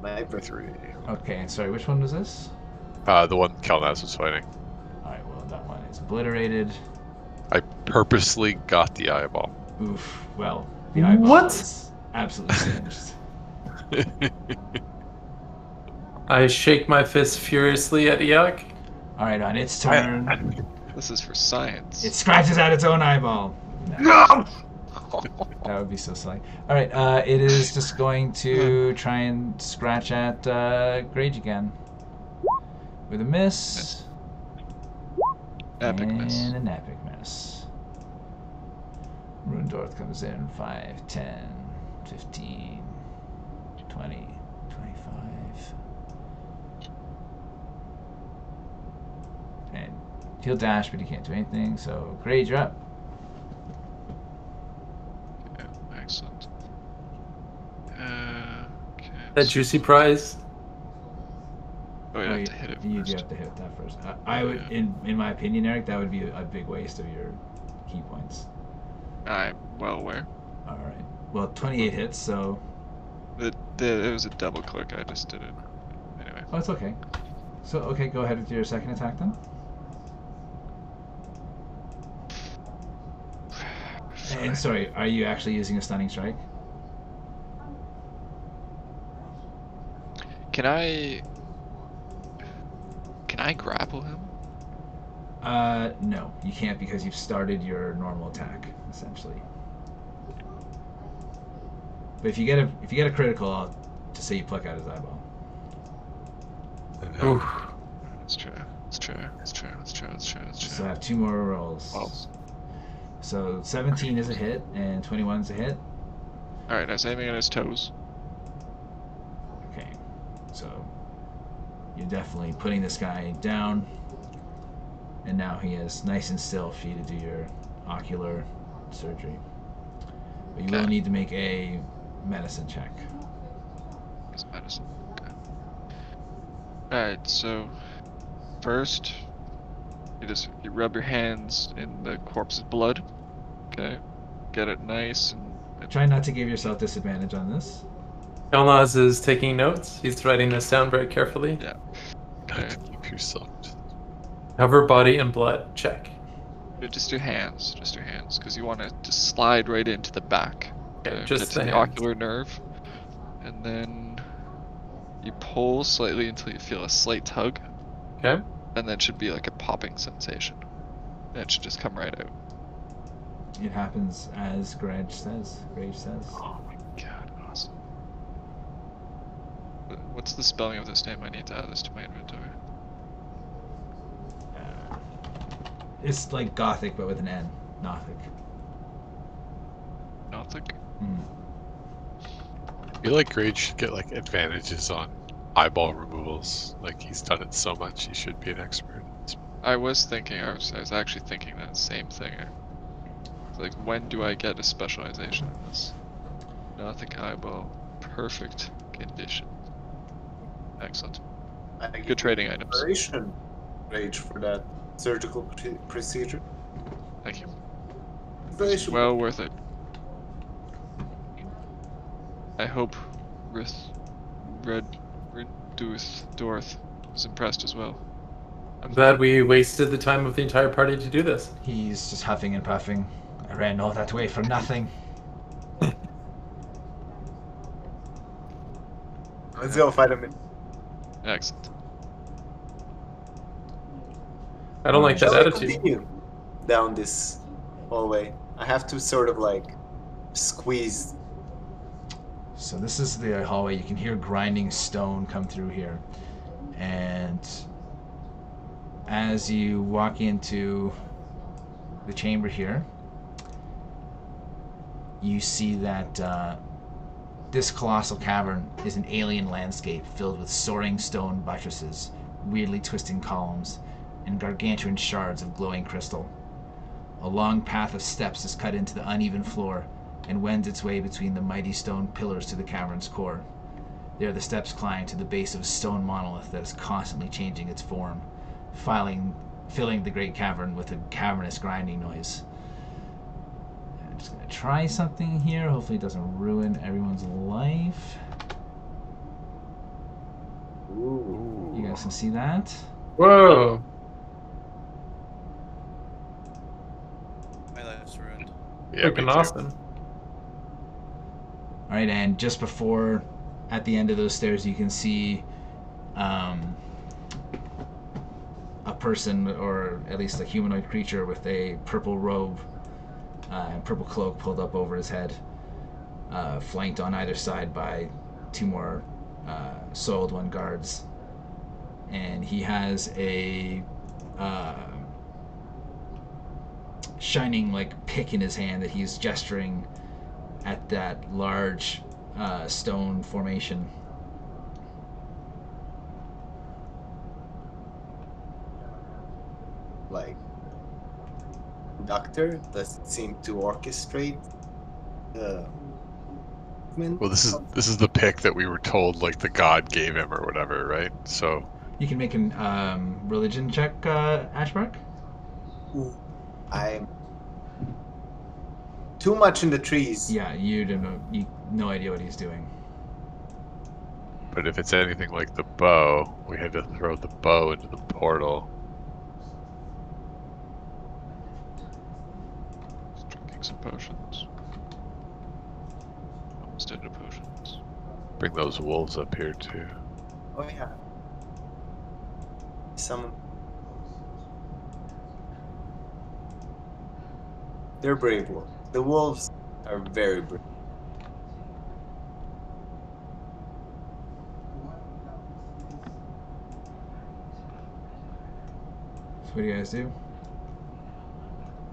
my brain. 3. Okay, sorry, which one was this? The one Kelnozz was fighting. Alright, well, that one is obliterated. I purposely got the eyeball. Oof, well, the eyeball What? is absolutely singed. I shake my fist furiously at Eikooc. Alright, on its turn, This is for science. it scratches out its own eyeball. No! That would be so silly. Alright, it is just going to try and scratch at Grage again. With a miss. Epic and miss. an epic miss. Rundorth comes in 5, 10, 15, 20, 25. And he'll dash, but he can't do anything, so Grage, you're up. Yeah, excellent. Okay. That juicy prize. Oh, you have to hit it You first. do have to hit that first. I would, in my opinion, Eric, that would be a big waste of your key points. I'm well aware. All right. Well, 28 hits, so. It was a double click. I just did it. Anyway. Oh, it's okay. So, okay, go ahead with your second attack then. And sorry, are you actually using a stunning strike? Can I grapple him? No, you can't because you've started your normal attack essentially. But if you get a critical, I'll just say you pluck out his eyeball. Oof. That's true. That's true. That's true. That's true. That's true. That's true. So I have 2 more rolls. Well. So 17 is a hit and 21 is a hit. All right, I was aiming at his toes. Okay, so you're definitely putting this guy down, and now he is nice and still for you to do your ocular surgery. But you will Okay. need to make a medicine check. His medicine. Okay. All right, so first, you rub your hands in the corpse's blood. Okay, get it nice and. Try not to give yourself disadvantage on this. Kelnozz is taking notes. He's writing this down very carefully. Yeah. Gotta Okay. keep yourself. Cover body and blood. Check. Just your hands, because you want to just slide right into the back. Okay, Okay, just get to the the hands. ocular nerve, and then you pull slightly until you feel a slight tug, Okay. and then it should be like a popping sensation. And it should just come right out. It happens as Grage says. Oh my god, awesome. What's the spelling of this name? I need to add this to my inventory. It's like Gothic, but with an N. Nothic. Nothic? I feel like Grage should get like advantages on eyeball removals. Like he's done it so much, he should be an expert. I was actually thinking that same thing. Like, when do I get a specialization in this? Nothic eyeball, perfect condition. Excellent. Good trading items. Operation Rage for that surgical procedure. Thank you. Very sure. Well worth it. I hope Dwarf was impressed as well. I'm glad we wasted the time of the entire party to do this. He's just huffing and puffing. I ran all that way for nothing. Let's go fight him. Excellent. I don't like that Shall I attitude. continue down this hallway? I have to sort of like squeeze. So this is the hallway. You can hear grinding stone come through here. And as you walk into the chamber here, you see that this colossal cavern is an alien landscape filled with soaring stone buttresses, weirdly twisting columns, and gargantuan shards of glowing crystal. A long path of steps is cut into the uneven floor and wends its way between the mighty stone pillars to the cavern's core. There the steps climb to the base of a stone monolith that is constantly changing its form, filling the great cavern with a cavernous grinding noise. I'm just going to try something here. Hopefully it doesn't ruin everyone's life. Ooh. You guys can see that. Whoa. My life's ruined. Yeah, me Freaking too. awesome. All right, and just before, at the end of those stairs, you can see a person, or at least a humanoid creature, with a purple robe and purple cloak pulled up over his head, flanked on either side by two more Soiled One guards. And he has a shining like pick in his hand that he's gesturing at that large stone formation. Like, Doctor doesn't seem to orchestrate the movement. Well, this is the pick that we were told like the god gave him or whatever, right? So You can make an religion check, Ashbark. Ooh, I'm too much in the trees. Yeah, you don't know. You no idea what he's doing. but if it's anything like the bow, we had to throw the bow into the portal. Just drinking some potions. Almost into potions. Bring those wolves up here too. Oh yeah. Some. They're brave wolves. The wolves are very brave. So what do you guys do?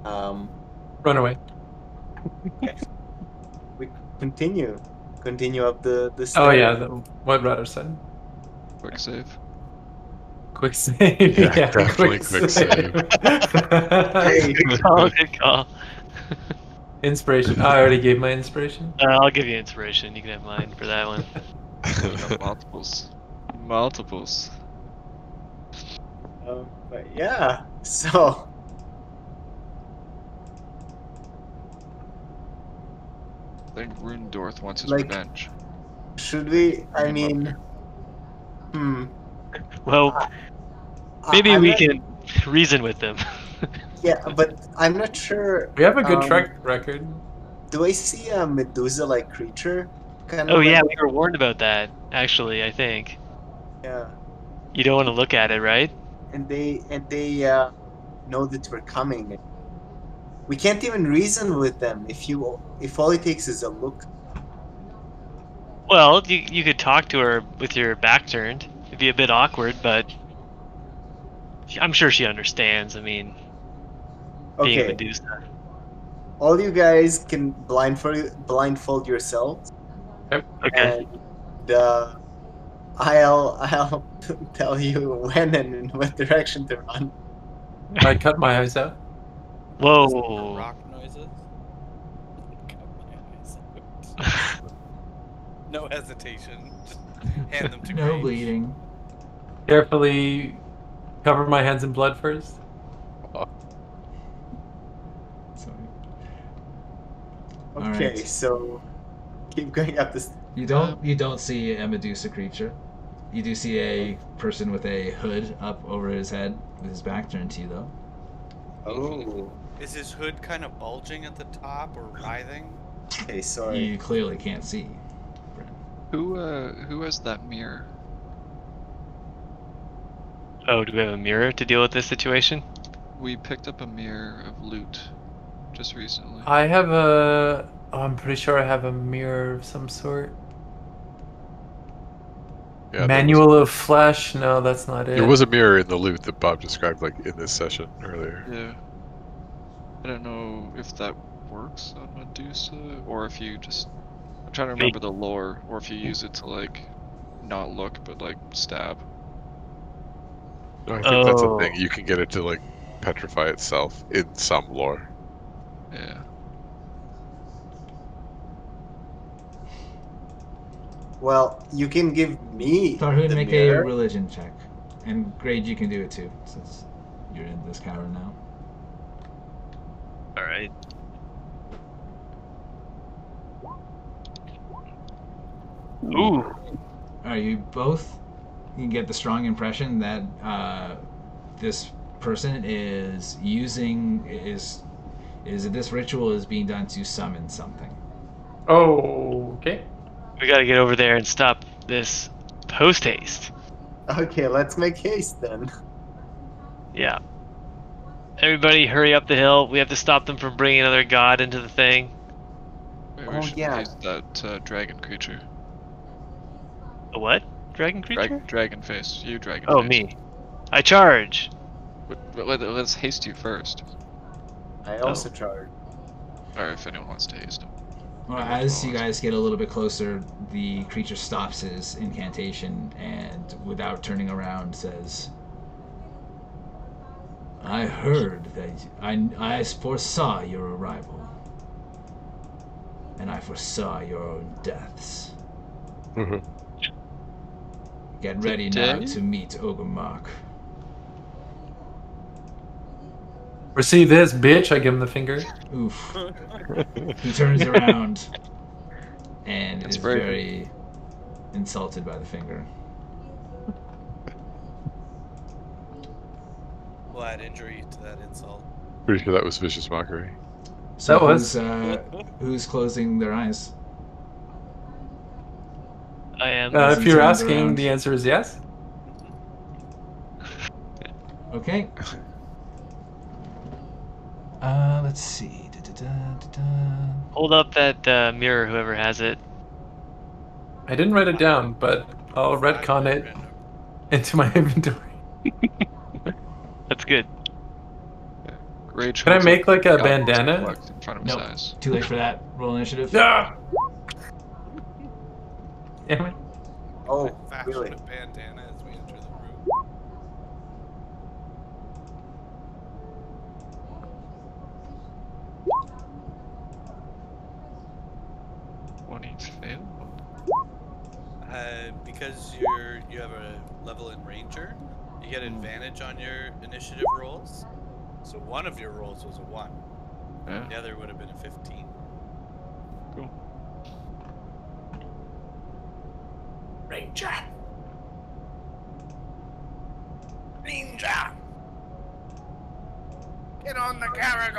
Run away. We continue up the Oh stairs. yeah, what Rudder said. Quick save. Quick save. Yeah, Yeah, definitely quick save. Hey, Good call. Good call. Inspiration. I already gave my inspiration. I'll give you inspiration. You can have mine for that one. Multiples. Multiples. but yeah, so I think Rundorth wants his Like- revenge. should we? I mean, Well, maybe I'm we not- can reason with them. Yeah, but I'm not sure. We have a good Um, track record. Do I see a medusa-like creature? Kind Oh of yeah, like- we were warned about that. Actually, I think yeah. you don't want to look at it, right? And they know that we're coming. We can't even reason with them if all it takes is a look. Well, you could talk to her with your back turned. It'd be a bit awkward, but I'm sure she understands. I mean, being a Okay, Medusa. all you guys can blindfold yourselves, Okay. and I'll tell you when and in what direction to run. I cut my eyes out. Whoa. Rock noises. Cut my eyes out. No hesitation. Just hand them to No Grage. bleeding. Carefully cover my hands in blood first. So Okay, Alright. so keep going up this. you don't see a Medusa creature. You do see a person with a hood up over his head with his back turned to you, though. Oh, Is his hood kind of bulging at the top or writhing? okay, sorry. You clearly can't see. Who has that mirror? Oh, do we have a mirror to deal with this situation? We picked up a mirror of loot just recently. I have a. Oh, I'm pretty sure I have a mirror of some sort. Yeah, Manual of Flesh? No, that's not it. There was a mirror in the loot that Bob described like in this session earlier. Yeah. I don't know if that works on Medusa, or if you just... I'm trying to remember the lore, or if you use it to, like, not look, but, like, stab. No, I think that's a Oh. thing. You can get it to like petrify itself in some lore. Yeah. Well, you can give me Tharhun, the make mirror. a religion check. And Grage, you can do it too, since you're in this cavern now. Alright. Ooh. Are you both you get the strong impression that this person is this ritual is being done to summon something. Oh, okay. We gotta get over there and stop this post haste. Okay, let's make haste then. Yeah. Everybody, hurry up the hill. We have to stop them from bringing another god into the thing. Maybe Oh, we should yeah. use that dragon creature. A what? Dragon creature? Dragon face. You dragon Oh, face. me. I charge. But let's haste you first. I also charge. Or if anyone wants to haste him. Well, as you guys get a little bit closer, the creature stops his incantation and, without turning around, says, I heard that I foresaw your arrival, and I foresaw your own deaths. Mhm. Get ready now Today? to meet Ogremark. Receive this, bitch. I give him the finger. Oof. He turns around and That's is brave. very insulted by the finger. We'll add injury to that insult. Pretty sure that was vicious mockery. So That was- who's closing their eyes? I am. As If he you're turns asking, around. the answer is yes. Okay. Let's see. Hold up that mirror, whoever has it. I didn't write it down, but I'll retcon it into my inventory. That's good. Grage Can I holds make up like a God bandana? select in front of his Nope. eyes. Too late for that. Roll initiative. Ah! Damn it. Oh, Fashion really? a bandana as we enter the room. One each fail. Because you have a level in Ranger, you get advantage on your initiative rolls. So one of your rolls was a 1. Yeah. The other would have been a 15. Cool. Ranger. Ranger! Get on the carriage!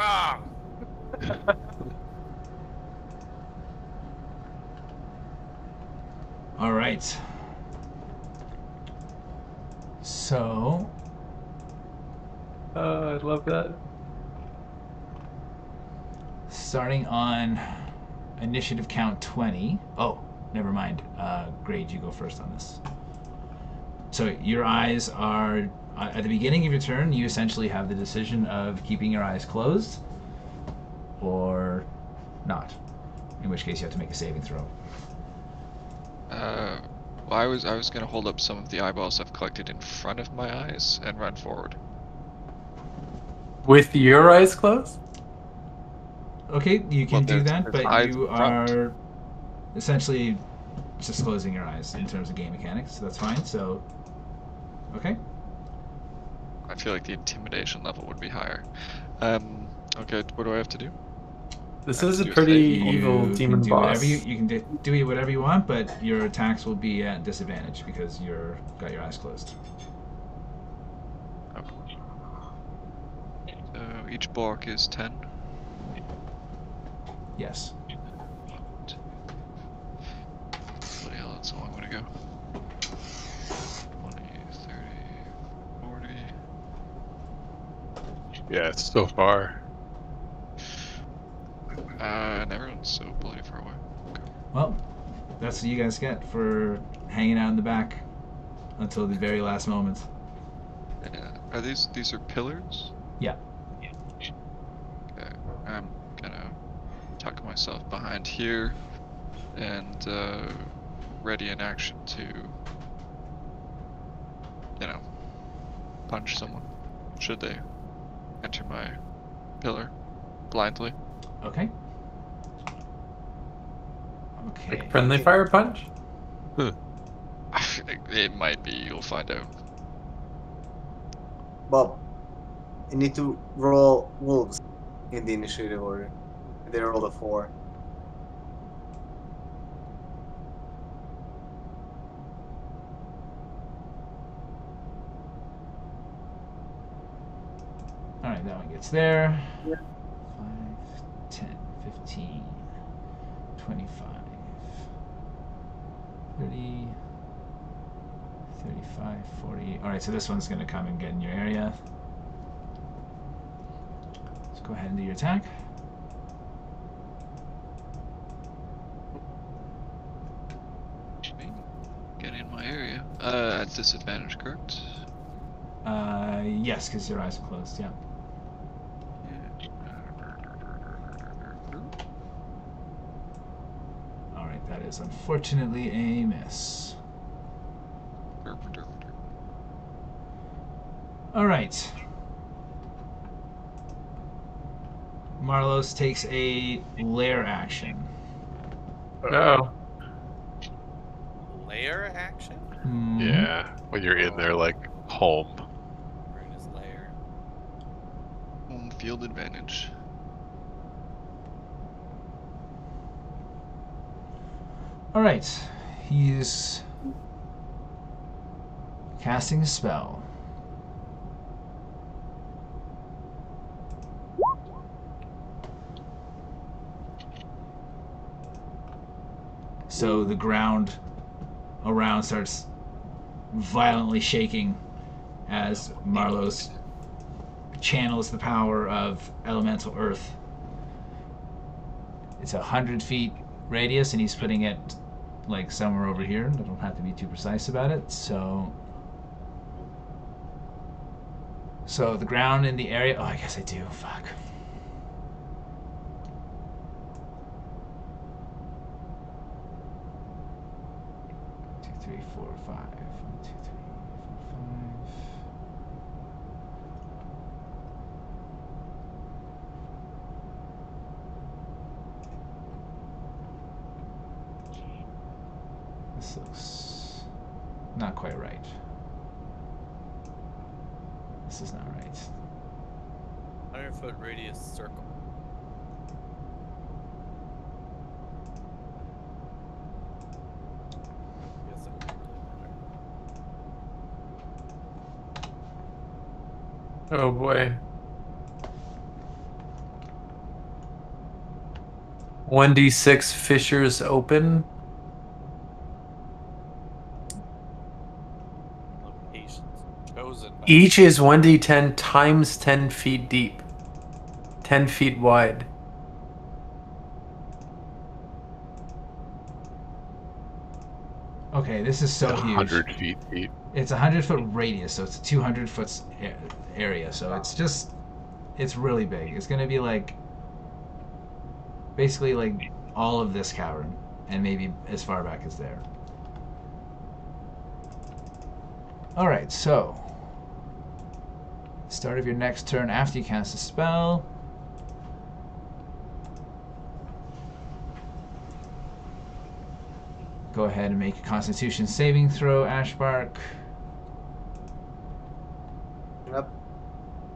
All right. So, I love that. starting on initiative count 20. Oh, never mind. Grage, you go first on this. So your eyes are, at the beginning of your turn, you essentially have the decision of keeping your eyes closed or not. In which case you have to make a saving throw. Well, I was gonna hold up some of the eyeballs I've collected in front of my eyes and run forward. With your eyes closed? Okay, you can Well, do there's that, but eyes you in front. are essentially just closing your eyes in terms of game mechanics, so that's fine. So, okay. I feel like the intimidation level would be higher. Okay, what do I have to do? This I is a do pretty you evil can demon do boss. whatever you can do whatever you want, but your attacks will be at disadvantage because you're got your eyes closed. Okay. So each block is 10. Yes. Bloody hell, that's a long way to go. 20, 30, 40. Yeah, it's so far. And everyone's so bloody far away. Okay. Well, that's what you guys get for hanging out in the back until the very last moment. Are these are pillars? Yeah. Okay. I'm gonna tuck myself behind here and ready in action to, punch someone should they enter my pillar blindly. Okay. Okay. Like friendly fire punch? It might be, you'll find out. Bob, you need to roll wolves in the initiative order. They rolled a 4. Alright, that one gets there. Yeah. 5, 10, 15, 25, 30, 35, 40. Alright, so this one's going to come and get in your area. Let's go ahead and do your attack. Get in my area. At disadvantage, correct? Yes, because your eyes are closed, yeah. Alright, that is unfortunately a miss. Alright. Marlos takes a lair action. Oh. Layer action? Yeah, when you're in there, like, home. We're in his layer. Home field advantage. Alright. He's casting a spell. So the ground around starts violently shaking as Marlos channels the power of elemental earth. It's 100 feet radius, and he's putting it like somewhere over here. I don't have to be too precise about it. So the ground in the area. Oh, I guess I do. Fuck. Three, four, five. 1, 2, 3, 4, 5. This looks not quite right. This is not right. 100-foot radius circle. Guess that would really matter. Oh boy. 1d6 fissures open. Locations chosen by Each is 1d10 times 10 feet deep. 10 feet wide. Okay, this is so huge. 100 feet deep. It's a 100-foot radius, so it's a 200-foot area. So it's really big. It's gonna be like basically like all of this cavern, and maybe as far back as there. All right, so start of your next turn after you cast a spell. Go ahead and make a Constitution saving throw, Ashbark. Up.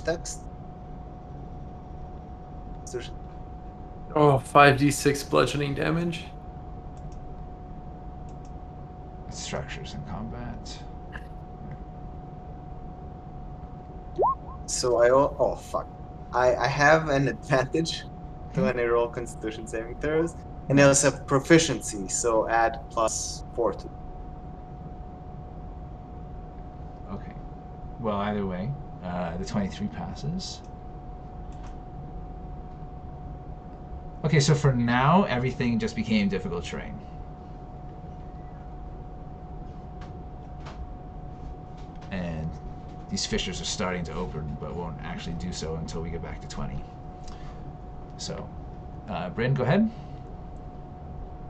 Text. Oh, 5d6 bludgeoning damage. Structures in combat. So oh fuck. I have an advantage when I roll Constitution saving throws, and I also have proficiency, so add +4 to. Okay. Well, either way, the 23 passes. Okay, so for now, everything just became difficult terrain. And these fissures are starting to open, but won't actually do so until we get back to 20. So, Bryn, go ahead.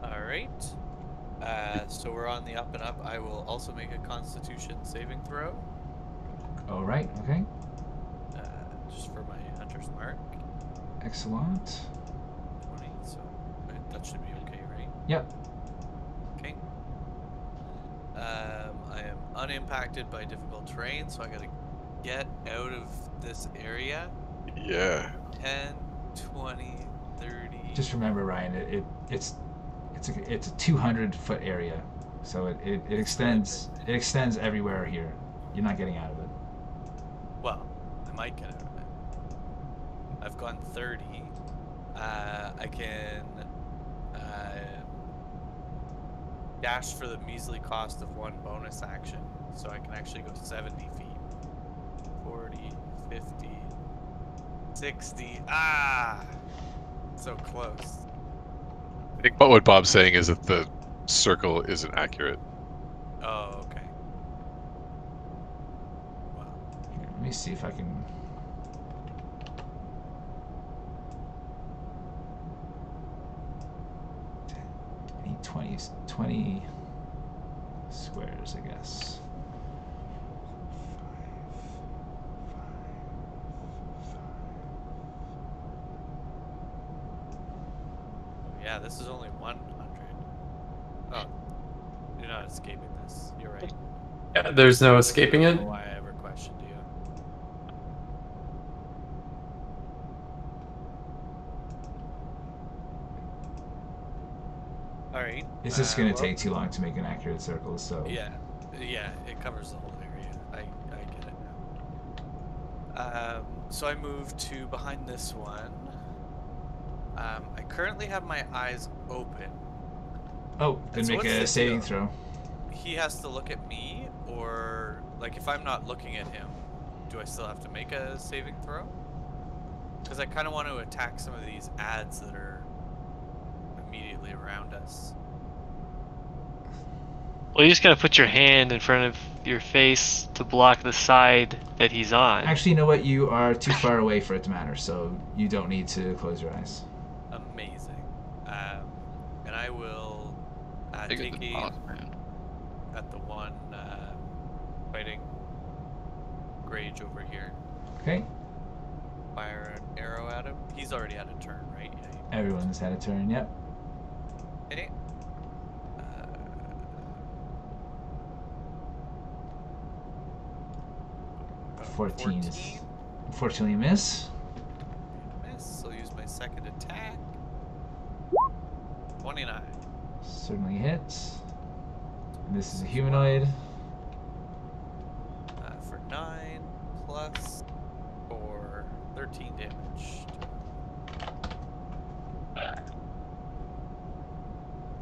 Alright. So we're on the up and up. I will also make a Constitution saving throw. All right, okay. Just for my Hunter's Mark. Excellent. 20, so that should be okay, right? Yep. Okay. I am unimpacted by difficult terrain, so I gotta get out of this area. Yeah. 10, 20, 30. Just remember, Ryan, it's a 200-foot area, so it extends everywhere here. You're not getting out of it. Well, I might get out of it. I've gone 30. I can dash for the measly cost of 1 bonus action, so I can actually go 70 feet. 40, 50, 60. Ah! So close. I think what Bob's saying is that the circle isn't accurate. Oh, okay. Wow. Here, let me see if I can. I need 20 squares, I guess. Yeah, this is only 100. Oh, you're not escaping this. You're right. Yeah, there's no escaping I it. don't know why I ever questioned you. Alright. It's just gonna well, take too long to make an accurate circle, so. Yeah, it covers the whole area. I get it now. So I move to behind this one. I currently have my eyes open. Oh, then So make what's a the saving deal? throw. He has to look at me, or like if I'm not looking at him, do I still have to make a saving throw? Because I kind of want to attack some of these ads that are immediately around us. Well, you just gotta put your hand in front of your face to block the side that he's on. Actually, you know what? You are too far away for it to matter, so you don't need to close your eyes. Amazing. And I will Take take it to aim boss, man. at the one fighting Grage over here. Okay. Fire an arrow at him. He's already had a turn, right? Yeah. Everyone's had a turn. Yep. Okay. 14 is unfortunately a miss. Miss. I'll use my second attack. 29. Certainly hits. And this is a humanoid. For 9 plus 4, 13 damage.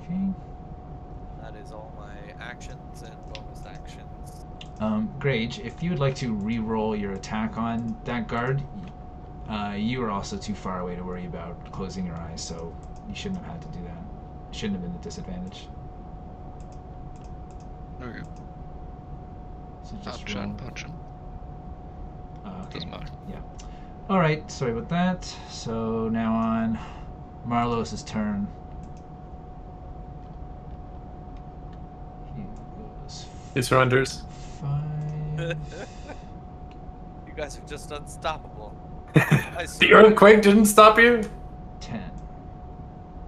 Okay. That is all my actions and bonus actions. Grage, if you would like to re-roll your attack on that guard, you are also too far away to worry about closing your eyes, so you shouldn't have had to do that. Shouldn't have been a disadvantage. Okay. So just I'll try and roll. punch him. Okay. Doesn't matter. Yeah. All right. Sorry about that. So now on Marlos's turn. He goes He surrenders. 5. You guys are just unstoppable. The earthquake didn't stop you? 10.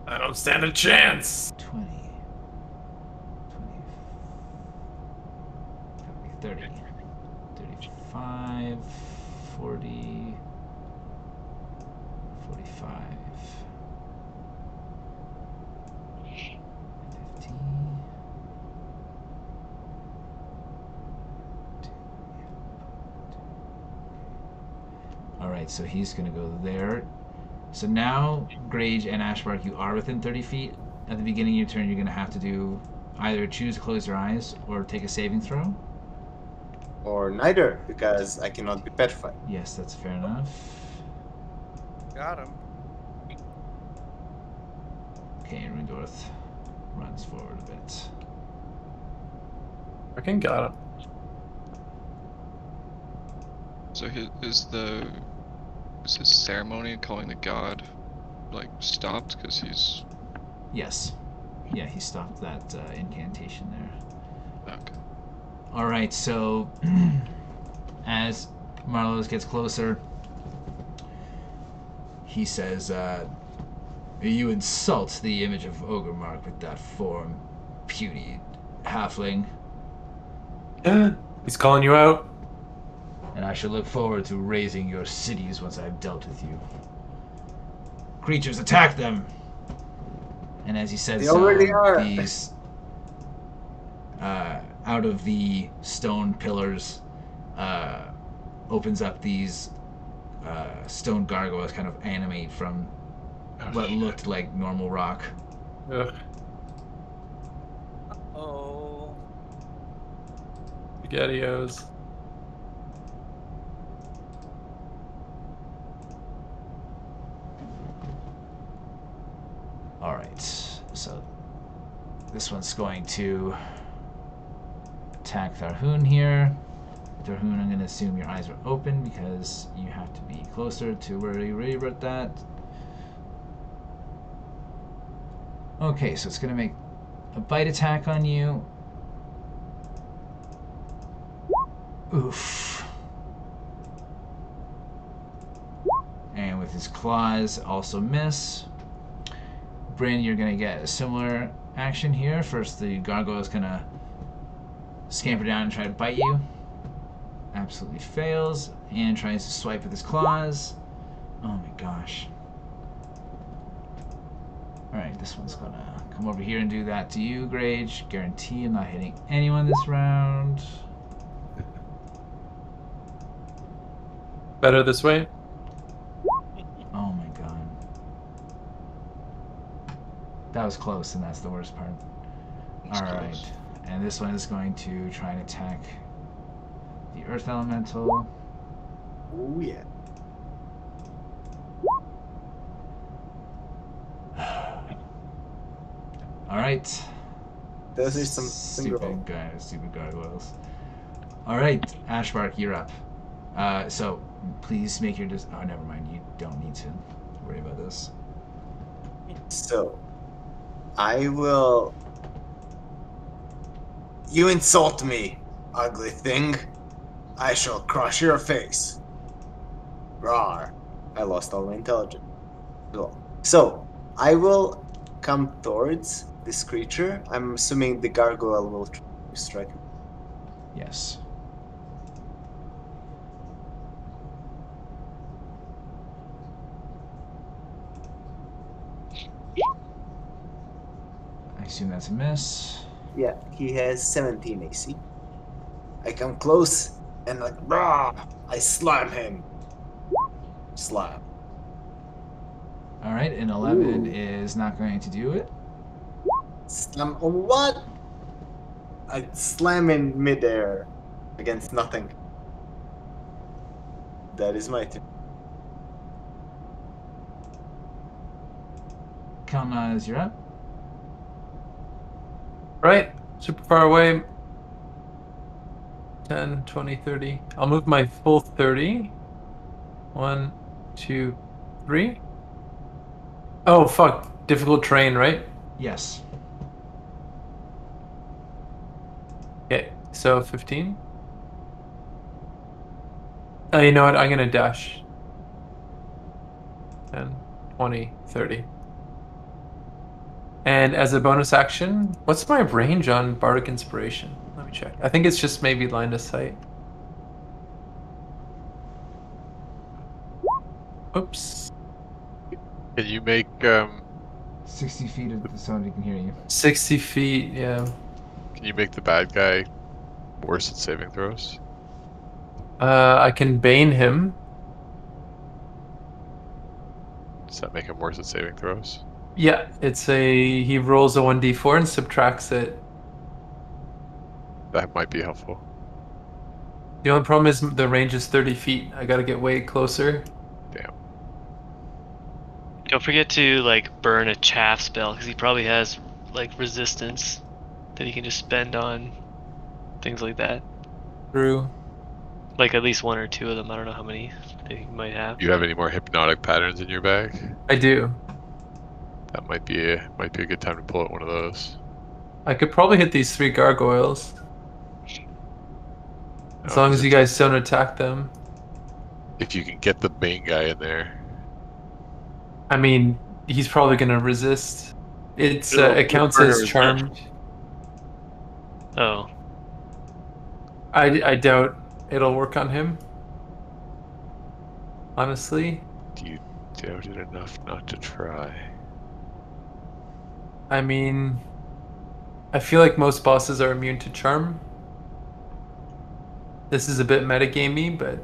I don't stand a chance. 20. 30. 35. 40. 45. 50. Alright, so he's going to go there. So now, Grage and Ashbark, you are within 30 feet. At the beginning of your turn, you're going to have to do either choose to close your eyes or take a saving throw. Or neither, because I cannot be petrified. Yes, that's fair enough. Got him. Okay, Rundorth runs forward a bit. Fucking got him. So is his ceremony calling the god like stopped because he's Yes. Yeah, he stopped that incantation there. okay? All right, so as Marlos gets closer, he says, "You insult the image of Ogremark with that form, puny halfling, He's calling you out. and I shall look forward to razing your cities once I've dealt with you. Creatures, attack them!" And as he says, They already are. these out of the stone pillars opens up these stone gargoyles kind of animate from what looked like normal rock. Ugh. Oh. Spaghettios. Alright, so this one's going to attack Tharhun here. Tharhun, I'm going to assume your eyes are open because you have to be closer to where you really wrote that. Okay, so it's going to make a bite attack on you. Oof. And with his claws, also miss. Bryn, you're going to get a similar action here. First, the gargoyle is going to scamper down and try to bite you. Absolutely fails. And tries to swipe with his claws. Oh my gosh. Alright, this one's going to come over here and do that to you, Grage. Guarantee I'm not hitting anyone this round. Better this way? Oh my god. That was close, and that's the worst part. Alright, and this one is going to try and attack the Earth Elemental. Oh yeah. Alright. Those are some stupid gargoyles. Alright, Ashbark, you're up. So, please make your... oh, never mind. You don't need to worry about this. So, I will... You insult me, ugly thing. I shall crush your face. Rawr. I lost all my intelligence. Cool. So, I will come towards this creature. I'm assuming the gargoyle will strike me. Yes. I assume that's a miss. Yeah, he has 17 AC. I come close and like, rah! I slam him. Slam. Alright, an 11 Ooh. is not going to do it. Slam on what? I slam in midair against nothing. That is my turn. Kelnozz, you're up. Right, super far away. 10, 20, 30. I'll move my full 30. 1, 2, 3. Oh, fuck. Difficult terrain, right? Yes. Okay, so 15. Oh, you know what? I'm going to dash. 10, 20, 30. And as a bonus action, what's my range on Bardic Inspiration? Let me check. I think it's just maybe line of sight. Oops. Can you make 60 feet of somebody can hear you. 60 feet, yeah. Can you make the bad guy worse at saving throws? I can bane him. Does that make him worse at saving throws? Yeah, it's he rolls a 1d4 and subtracts it. That might be helpful. The only problem is the range is 30 feet. I gotta get way closer. Damn. Don't forget to like burn a chaff spell because he probably has like resistance that he can just spend on things like that. True. Like at least one or two of them. I don't know how many they might have. Do you have any more hypnotic patterns in your bag? I do. That might be a good time to pull out one of those. I could probably hit these 3 gargoyles. As long as you guys don't attack them. If you can get the main guy in there. I mean, he's probably gonna resist. It counts as charmed. Oh. I doubt it'll work on him. Honestly. Do you doubt it enough not to try? I mean, I feel like most bosses are immune to charm. This is a bit metagamey, but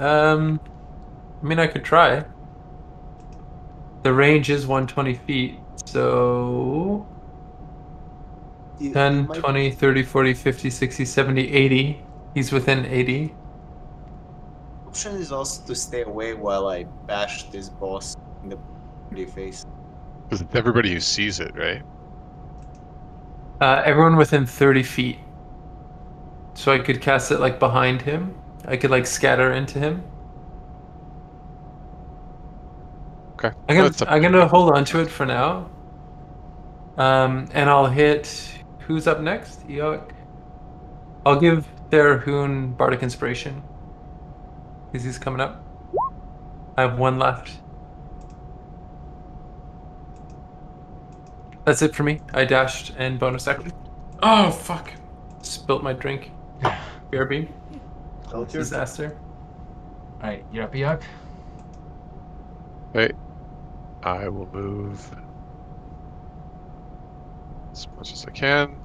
I mean, I could try. The range is 120 feet, so You 10, might 20, 30, 40, 50, 60, 70, 80. He's within 80. option is also to stay away while I bash this boss in the pretty face. Because it's everybody who sees it, right? Everyone within 30 feet. So I could cast it like behind him. I could like scatter into him. Okay. I'm gonna hold on to it for now. And I'll hit. Who's up next? Eikooc. I'll give Tharhun Bardic Inspiration. Because he's coming up. I have one left. That's it for me. I dashed and bonus action. Oh fuck! Spilt my drink. BRB. Disaster. Alright, you're up, Eikooc. Okay. I will move as much as I can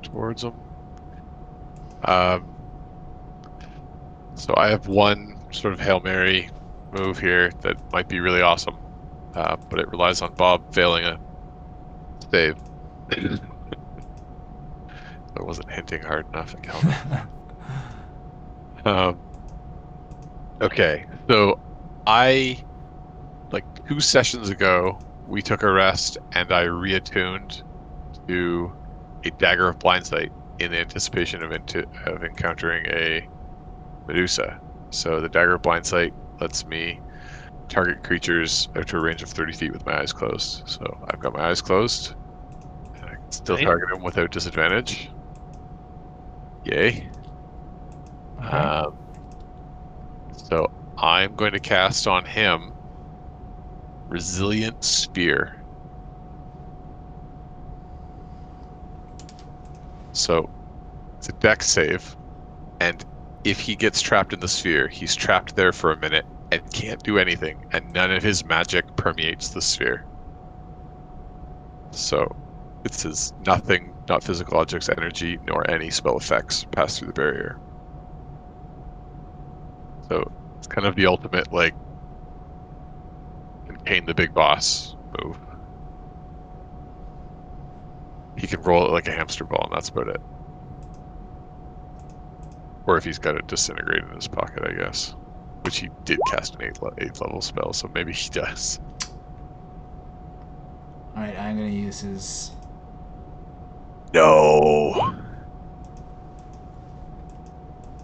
towards them. So I have one sort of Hail Mary move here that might be really awesome, but it relies on Bob failing a save. I wasn't hinting hard enough at Kelnozz. Okay, so like 2 sessions ago, we took a rest and I reattuned to a Dagger of Blindsight in anticipation of encountering a medusa. So the Dagger of Blindsight lets me target creatures out to a range of 30 feet with my eyes closed. So I've got my eyes closed, and I can still target them without disadvantage. Yay. Okay. So I'm going to cast on him Resilient Spear. So it's a dex save, and if he gets trapped in the sphere, he's trapped there for a minute and can't do anything, and none of his magic permeates the sphere. So it says nothing, not physical objects, energy, nor any spell effects pass through the barrier. So it's kind of the ultimate, like, contain the big boss move. He can roll it like a hamster ball, and that's about it. Or if he's got it disintegrate in his pocket, I guess. Which he did cast an 8th level spell, so maybe he does. Alright, I'm gonna use his... No!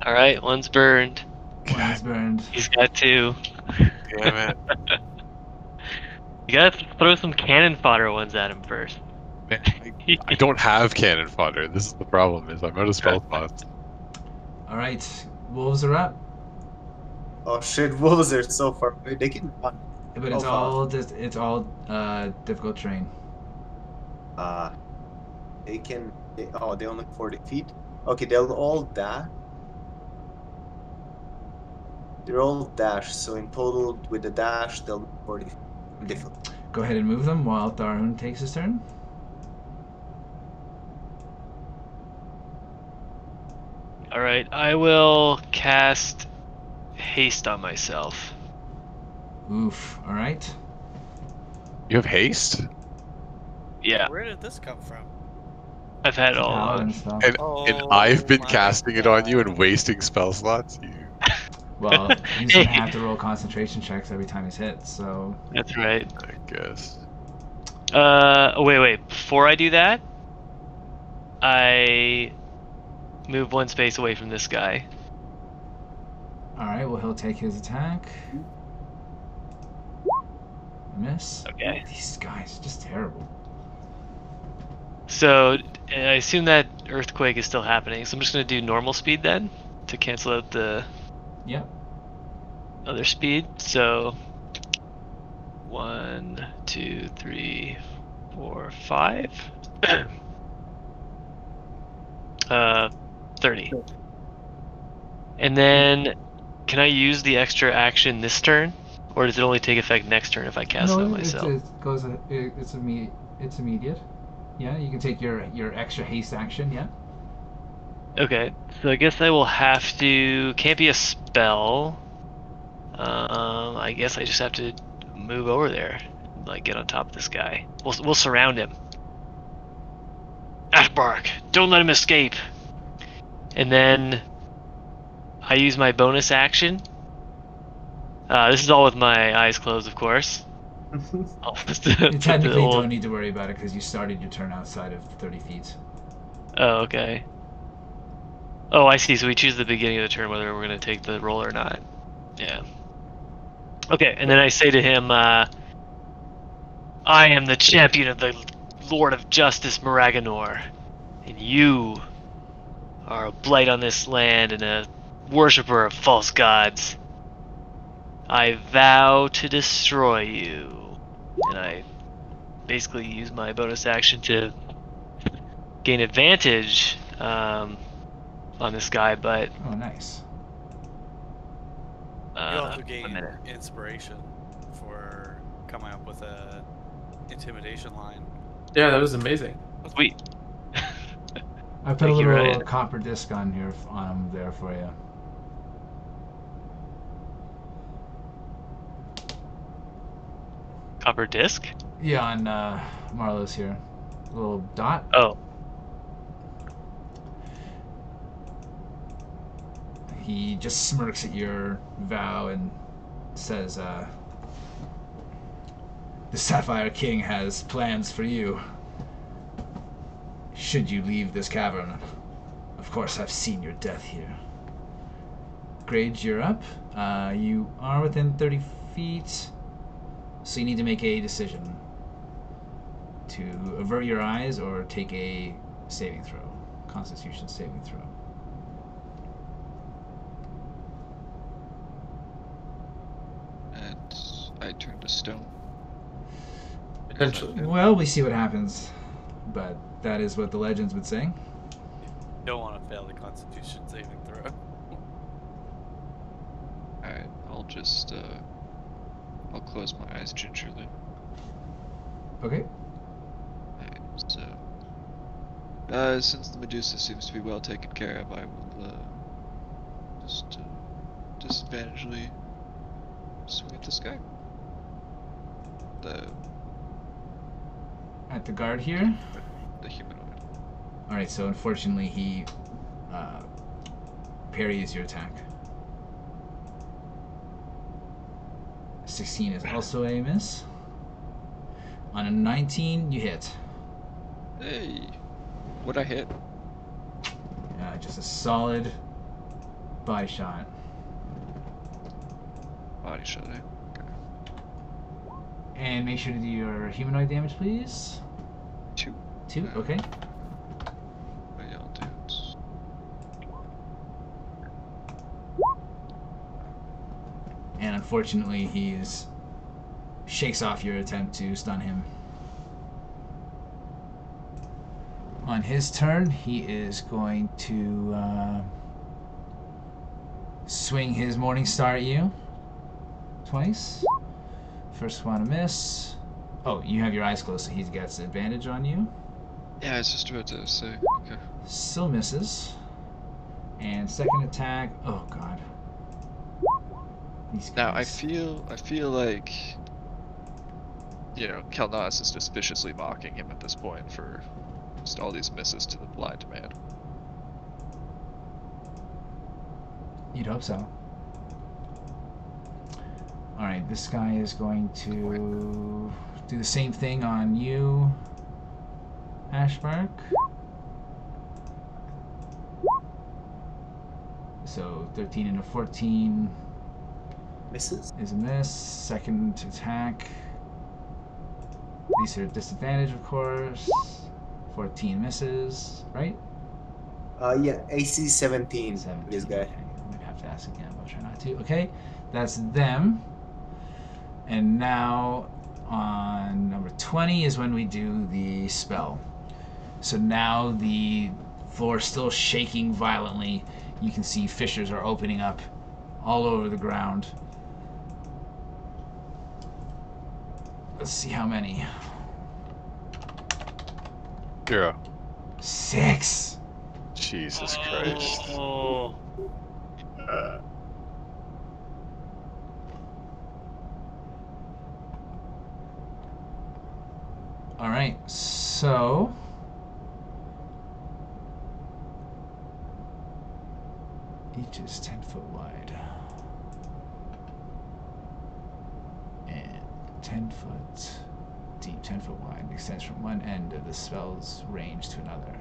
Alright, one's burned. One's burned. He's got 2. Damn it. You gotta throw some cannon fodder ones at him first. Man, I don't have cannon fodder. This is the problem, is I'm out of spell slots. Alright, wolves are up. Oh shit, wolves are so far away. They can run. But it's all difficult terrain. They can. They only 40 feet. Okay, they'll all dash. They're all dash, so in total with the dash, they'll be 40 feet. Difficult. Go ahead and move them while Tharhun takes his turn. Alright, I will cast haste on myself. Oof, alright. You have haste? Yeah, Where did this come from? I've had it all Paladin along. stuff. And I've been my casting it on you and wasting spell slots? You... Well, he's gonna have to roll concentration checks every time he's hit, so... That's right. I guess. Wait. Before I do that, I move 1 space away from this guy. Alright, well he'll take his attack. Miss. Okay. These guys are just terrible. So, I assume that earthquake is still happening, so I'm just gonna do normal speed then, to cancel out the Yep. other speed. So, 1, 2, 3, 4, 5. 30. And then, can I use the extra action this turn? Or does it only take effect next turn if I cast it on myself? It's immediate. Yeah, you can take your extra haste action, yeah. Okay, so I guess I will have to. Can't be a spell. I guess I just have to move over there, like get on top of this guy. We'll surround him. Ashbark, don't let him escape. And then I use my bonus action. This is all with my eyes closed, of course. You technically don't need to worry about it because you started your turn outside of 30 feet. Oh, okay. Oh, I see. So we choose the beginning of the turn whether we're going to take the roll or not. Yeah. Okay, and then I say to him, I am the champion of the Lord of Justice, Maraganor, and you are a blight on this land and a worshipper of false gods. I vow to destroy you. And I basically use my bonus action to gain advantage on this guy, but... Oh, nice. You also gain inspiration for coming up with a intimidation line. Yeah, that was amazing. Sweet. I put a little copper disc on here there for you. Copper disc? Yeah, on Marlos here. A little dot. Oh. He just smirks at your vow and says, the Sapphire King has plans for you. Should you leave this cavern. Of course, I've seen your death here. Grage, you're up. You are within 30 feet, so you need to make a decision. To avert your eyes or take a saving throw. Constitution saving throw. And I turn to stone. Potentially. Well, we see what happens, but that is what the legends would say. Don't want to fail the Constitution saving throw. Alright, I'll just, I'll close my eyes gingerly. Okay. Alright, so... since the Medusa seems to be well taken care of, I will, just, disadvantagedly swing at this guy. At the guard here? The humanoid. Alright, so unfortunately he parries your attack. 16 is also a miss. On a 19, you hit. Hey! What'd I hit? Just a solid body shot. Body shot, eh? Okay. And make sure to do your humanoid damage, please. 2. 2, okay. What y'all do? And unfortunately, he shakes off your attempt to stun him. On his turn, he is going to swing his Morning Star at you twice. First one a miss. Oh, you have your eyes closed, so he gets advantage on you. Yeah, I was just about to say. Okay. Still misses. And second attack. Oh god. These guys. Now I feel like, you know, Kelnozz is just viciously mocking him at this point for just all these misses to the blind man. You'd hope so. Alright, this guy is going to do the same thing on you, Ashbark. So 13 and a 14 Misses? is a miss. Second attack. These are disadvantage, of course. 14 misses, right? Yeah, AC 17. 17. This guy. Okay, I'm gonna have to ask again, but I'll try not to. Okay, that's them. And now on number 20 is when we do the spell. So now the floor is still shaking violently. You can see fissures are opening up all over the ground. Let's see how many. 0. 6. Jesus Christ. Oh. All right, so each is 10 foot wide and 10 foot deep, 10 foot wide, and extends from one end of the spell's range to another.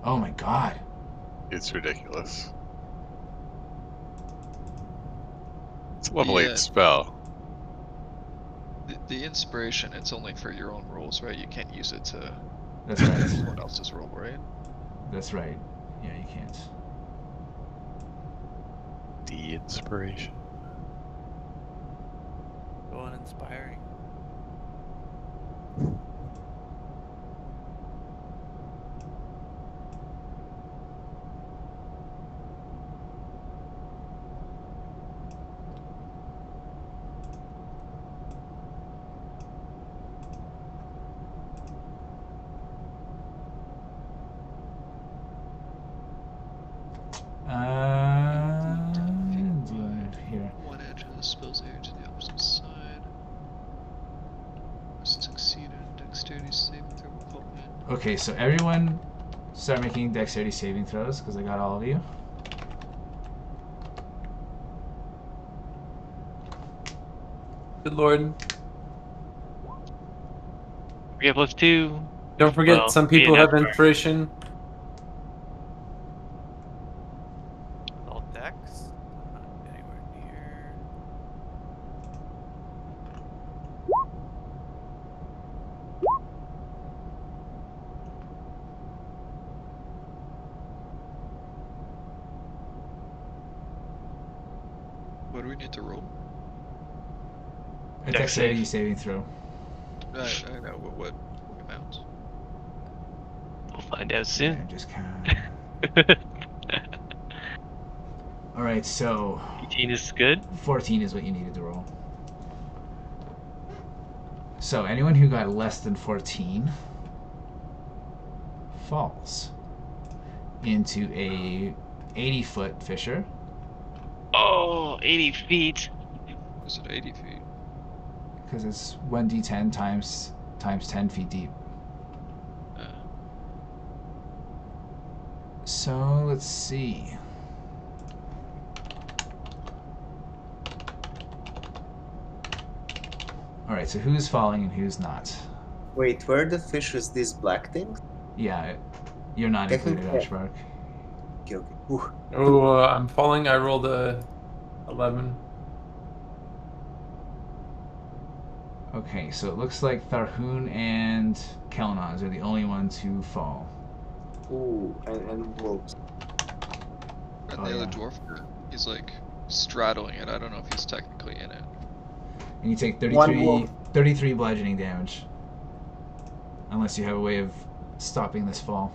Oh my god! It's ridiculous. It's a level 8 spell. The inspiration, it's only for your own rolls, right? You can't use it to That's right. someone else's roll, right? That's right. Yeah, you can't. The inspiration. Go on inspiring. Here. One edge of the spell's area to the opposite side. Succeeded. Dexterity saving throw. Oh, man. Okay, so everyone start making dexterity saving throws, because I got all of you. Good lord. We have +2. Don't forget, Well, some people yeah, have that's inspiration. All decks. Not anywhere near. What do we need to roll? A Dex dexterity save. saving throw. I know what amount. We'll find out Yeah, soon. just kind of. All right, so 18 is good. 14 is what you needed to roll. So anyone who got less than 14 falls into a 80-foot fissure. Oh, 80 feet. Is it 80 feet? Because it's 1d10 times 10 feet deep. So let's see. All right, so who's falling and who's not? Wait, where are the fishes? These black things? Yeah, you're not included, Ashbark. Okay, okay. Ooh. Oh, I'm falling. I rolled a 11. Okay, so it looks like Tharhun and Kelnozz are the only ones who fall. Ooh, and wolves. And Oh, the other yeah. dwarf, he's like straddling it. I don't know if he's technically in it. And you take One 33, wolf. 33 bludgeoning damage. Unless you have a way of stopping this fall.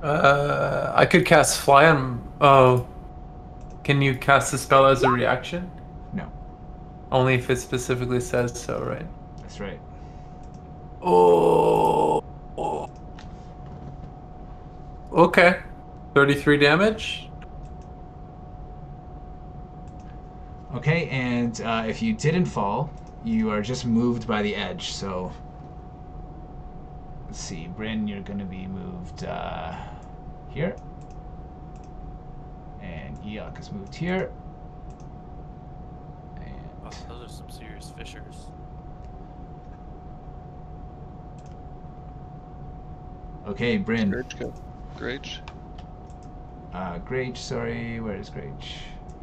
I could cast fly on. Oh, can you cast the spell as a reaction? No, Only if it specifically says so, right? that's right. Oh. Okay. 33 damage. Okay, and if you didn't fall, you are just moved by the edge. So, let's see, Bryn, you're going to be moved here. And Eikooc is moved here. Oh, And those are some serious fishers. okay, Bryn. Grage, go. Grage. Grage, sorry, where is Grage?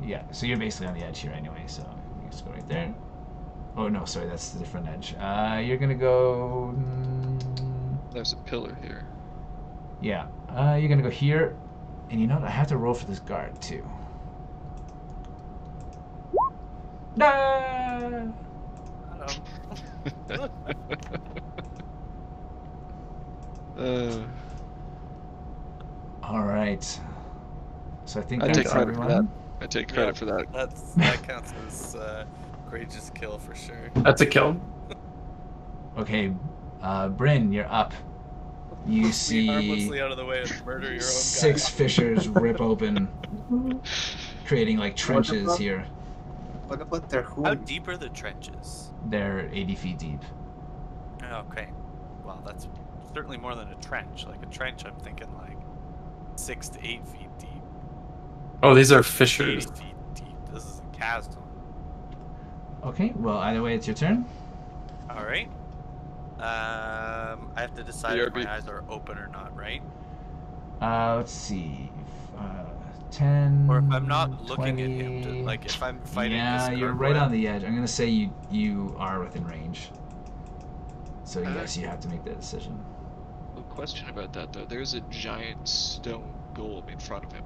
Yeah, so you're basically on the edge here anyway, so you just go right there. Oh no, sorry, that's the different edge. You're gonna go. There's a pillar here. Yeah, you're gonna go here, and you know what? I have to roll for this guard too. No. All right. So I think I that's take credit for that. everyone. I take credit for that. That counts as Grage's kill for sure. That's a kill. Okay, Bryn, you're up. You Move see harmlessly out of the way and murder your own 6 guy. fissures rip open, creating like trenches about- here. What about their How hoon? deep are the trenches? They're 80 feet deep. Okay. Well, that's certainly more than a trench. Like a trench, I'm thinking like 6 to 8 feet deep. Oh, these are 80 fissures. feet deep. This is a chasm. Okay, well, either way, it's your turn. All right. I have to decide if BRB. my eyes are open or not, right? Let's see. 10. Or if I'm not looking 20. at him, like if I'm fighting Yeah, this you're right gargoyle. on the edge. I'm gonna say you are within range. So Uh, yes, you have to make that decision. A question about that though. There's a giant stone golem in front of him.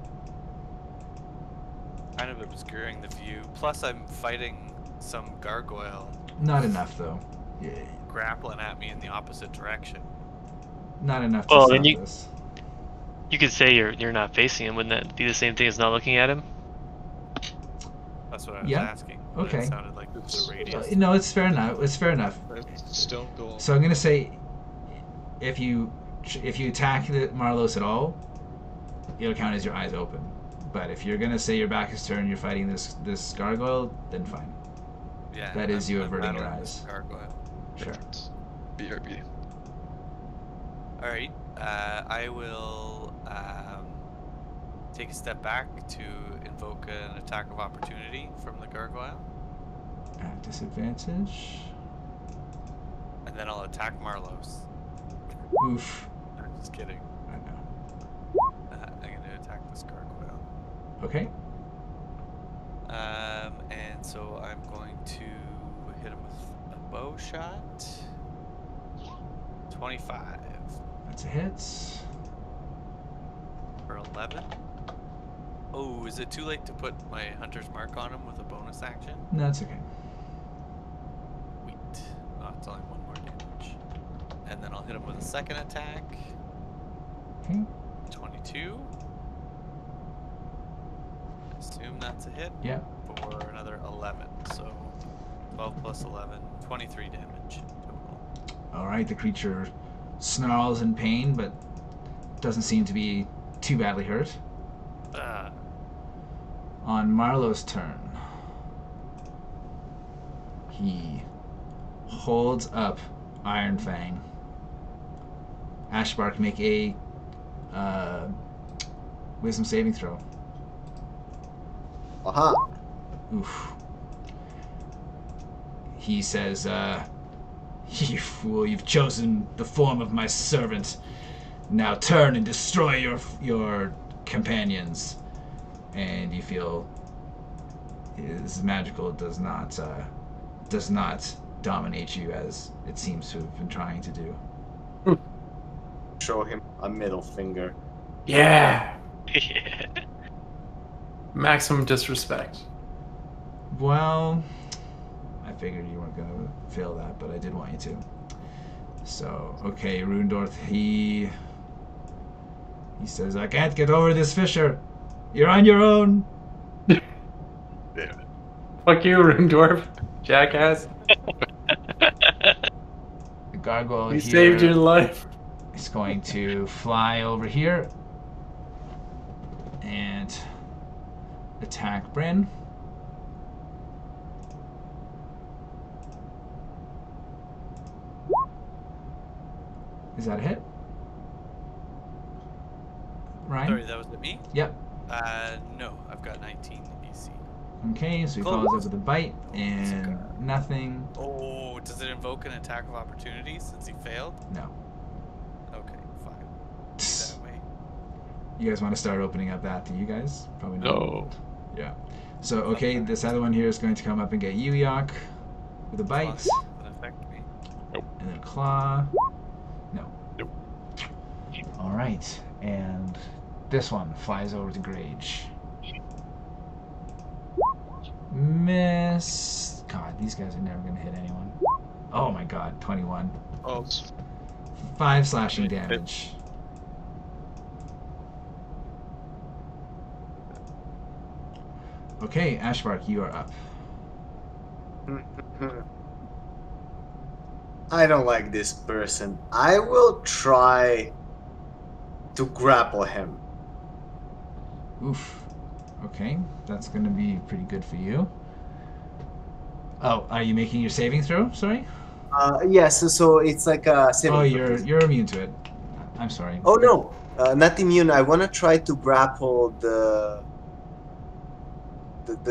Kind of obscuring the view. Plus, I'm fighting some gargoyle Not enough though. Yeah, grappling at me in the opposite direction. not enough to Well, stop then you- this. You could say you're not facing him. Wouldn't that be the same thing as not looking at him? That's what I was Yeah, asking. But okay. It sounded like it was the radius. No, it's fair enough. It's fair enough. There's a stone golem. So I'm gonna say, if you attack the Marlos at all, it'll count as your eyes open. But if you're gonna say your back is turned, you're fighting this gargoyle, then fine. Yeah, that is you I'm averting your battling this eyes. Gargoyle. Sure. BRB. All right. I will take a step back to invoke an attack of opportunity from the gargoyle, At disadvantage. and then I'll attack Marlos. Oof. I'm just kidding. I know. I'm gonna attack this gargoyle. Okay. And so I'm going to hit him with a bow shot. 25 That's a hit. for 11. Oh, is it too late to put my hunter's mark on him with a bonus action? No, it's okay. Wait. Oh, it's only 1 more damage. And then I'll hit him with a second attack. Okay. 22. I assume that's a hit. Yeah. For another 11. So 12 plus 11, 23 damage total. All right. The creature snarls in pain, but doesn't seem to be too badly hurt. On Marlo's turn, he holds up Iron Fang. Ashbark, make a wisdom saving throw. Aha. Oof. He says, "You fool! You've chosen the form of my servant. Now turn and destroy your companions." And you feel his magical does not dominate you as it seems to have been trying to do. Show him a middle finger. Yeah. Yeah. Maximum disrespect. Well, I figured you weren't gonna fail that, but I did want you to. So, okay, Rundorth, he says, "I can't get over this fissure. You're on your own." Damn it. Fuck you, Rune Dwarf. Jackass. The gargoyle He here saved your life. is going to fly over here and attack Bryn. Is that a hit? Ryan? Sorry, that was at me? Yep. No, I've got 19 AC. Okay, so he Close. follows up with a bite and nothing. Oh, does it invoke an attack of opportunity since he failed? No. Okay, fine. Be that way. You guys want to start opening up that? Do you guys? Probably not. No. Yeah. So, okay, this other one here is going to come up and get you, Eikooc, with a As long bite. as it doesn't affect me. And then a claw. No. Nope. Alright, and this one flies over to Grage. Miss. God, these guys are never going to hit anyone. Oh my god, 21. Oh, it's 5 slashing damage. Okay, Ashbark, you are up. I don't like this person. I will try to grapple him. Oof. Okay, that's gonna be pretty good for you. Oh, are you making your saving throw? Sorry. Yes. So it's like a saving. Oh, throw. you're immune to it. I'm sorry. Oh no, not immune. I want to try to grapple the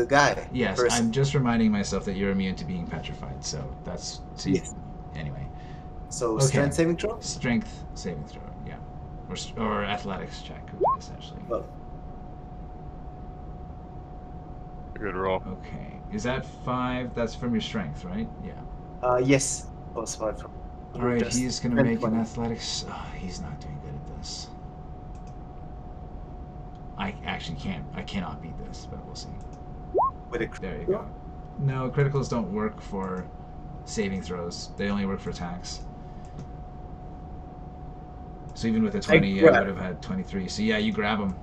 guy. Yes, person. I'm just reminding myself that you're immune to being petrified. So that's Yes. Anyway. So Okay. strength saving throw. Strength saving throw. Yeah, or athletics check essentially. Oh. Good roll. Okay. Is that 5? That's from your strength, right? Yeah. Yes. Plus 5 from. All right. Just He's gonna make an 20. athletics. Oh, he's not doing good at this. I actually can't. I cannot beat this, but we'll see. With a There you go. No, criticals don't work for saving throws. They only work for attacks. So even with a 20, I would have had 23. So yeah, you grab him.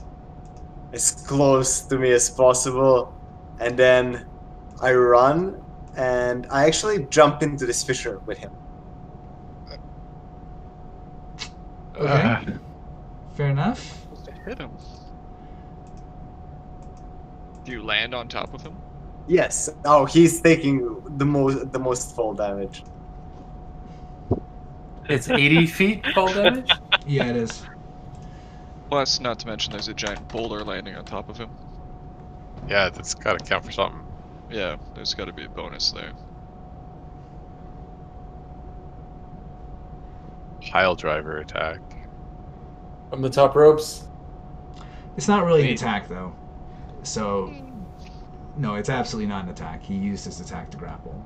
as close to me as possible, and then I run, and I actually jump into this fissure with him. Okay. Fair enough. Hit him. Do you land on top of him? Yes. Oh, he's taking the most fall damage. It's 80 feet fall damage? Yeah, it is. Plus, not to mention there's a giant boulder landing on top of him. Yeah, that's got to count for something. Yeah, there's got to be a bonus there. Pile driver attack. From the top ropes? It's not really an attack, though. So, no, it's absolutely not an attack. He used his attack to grapple.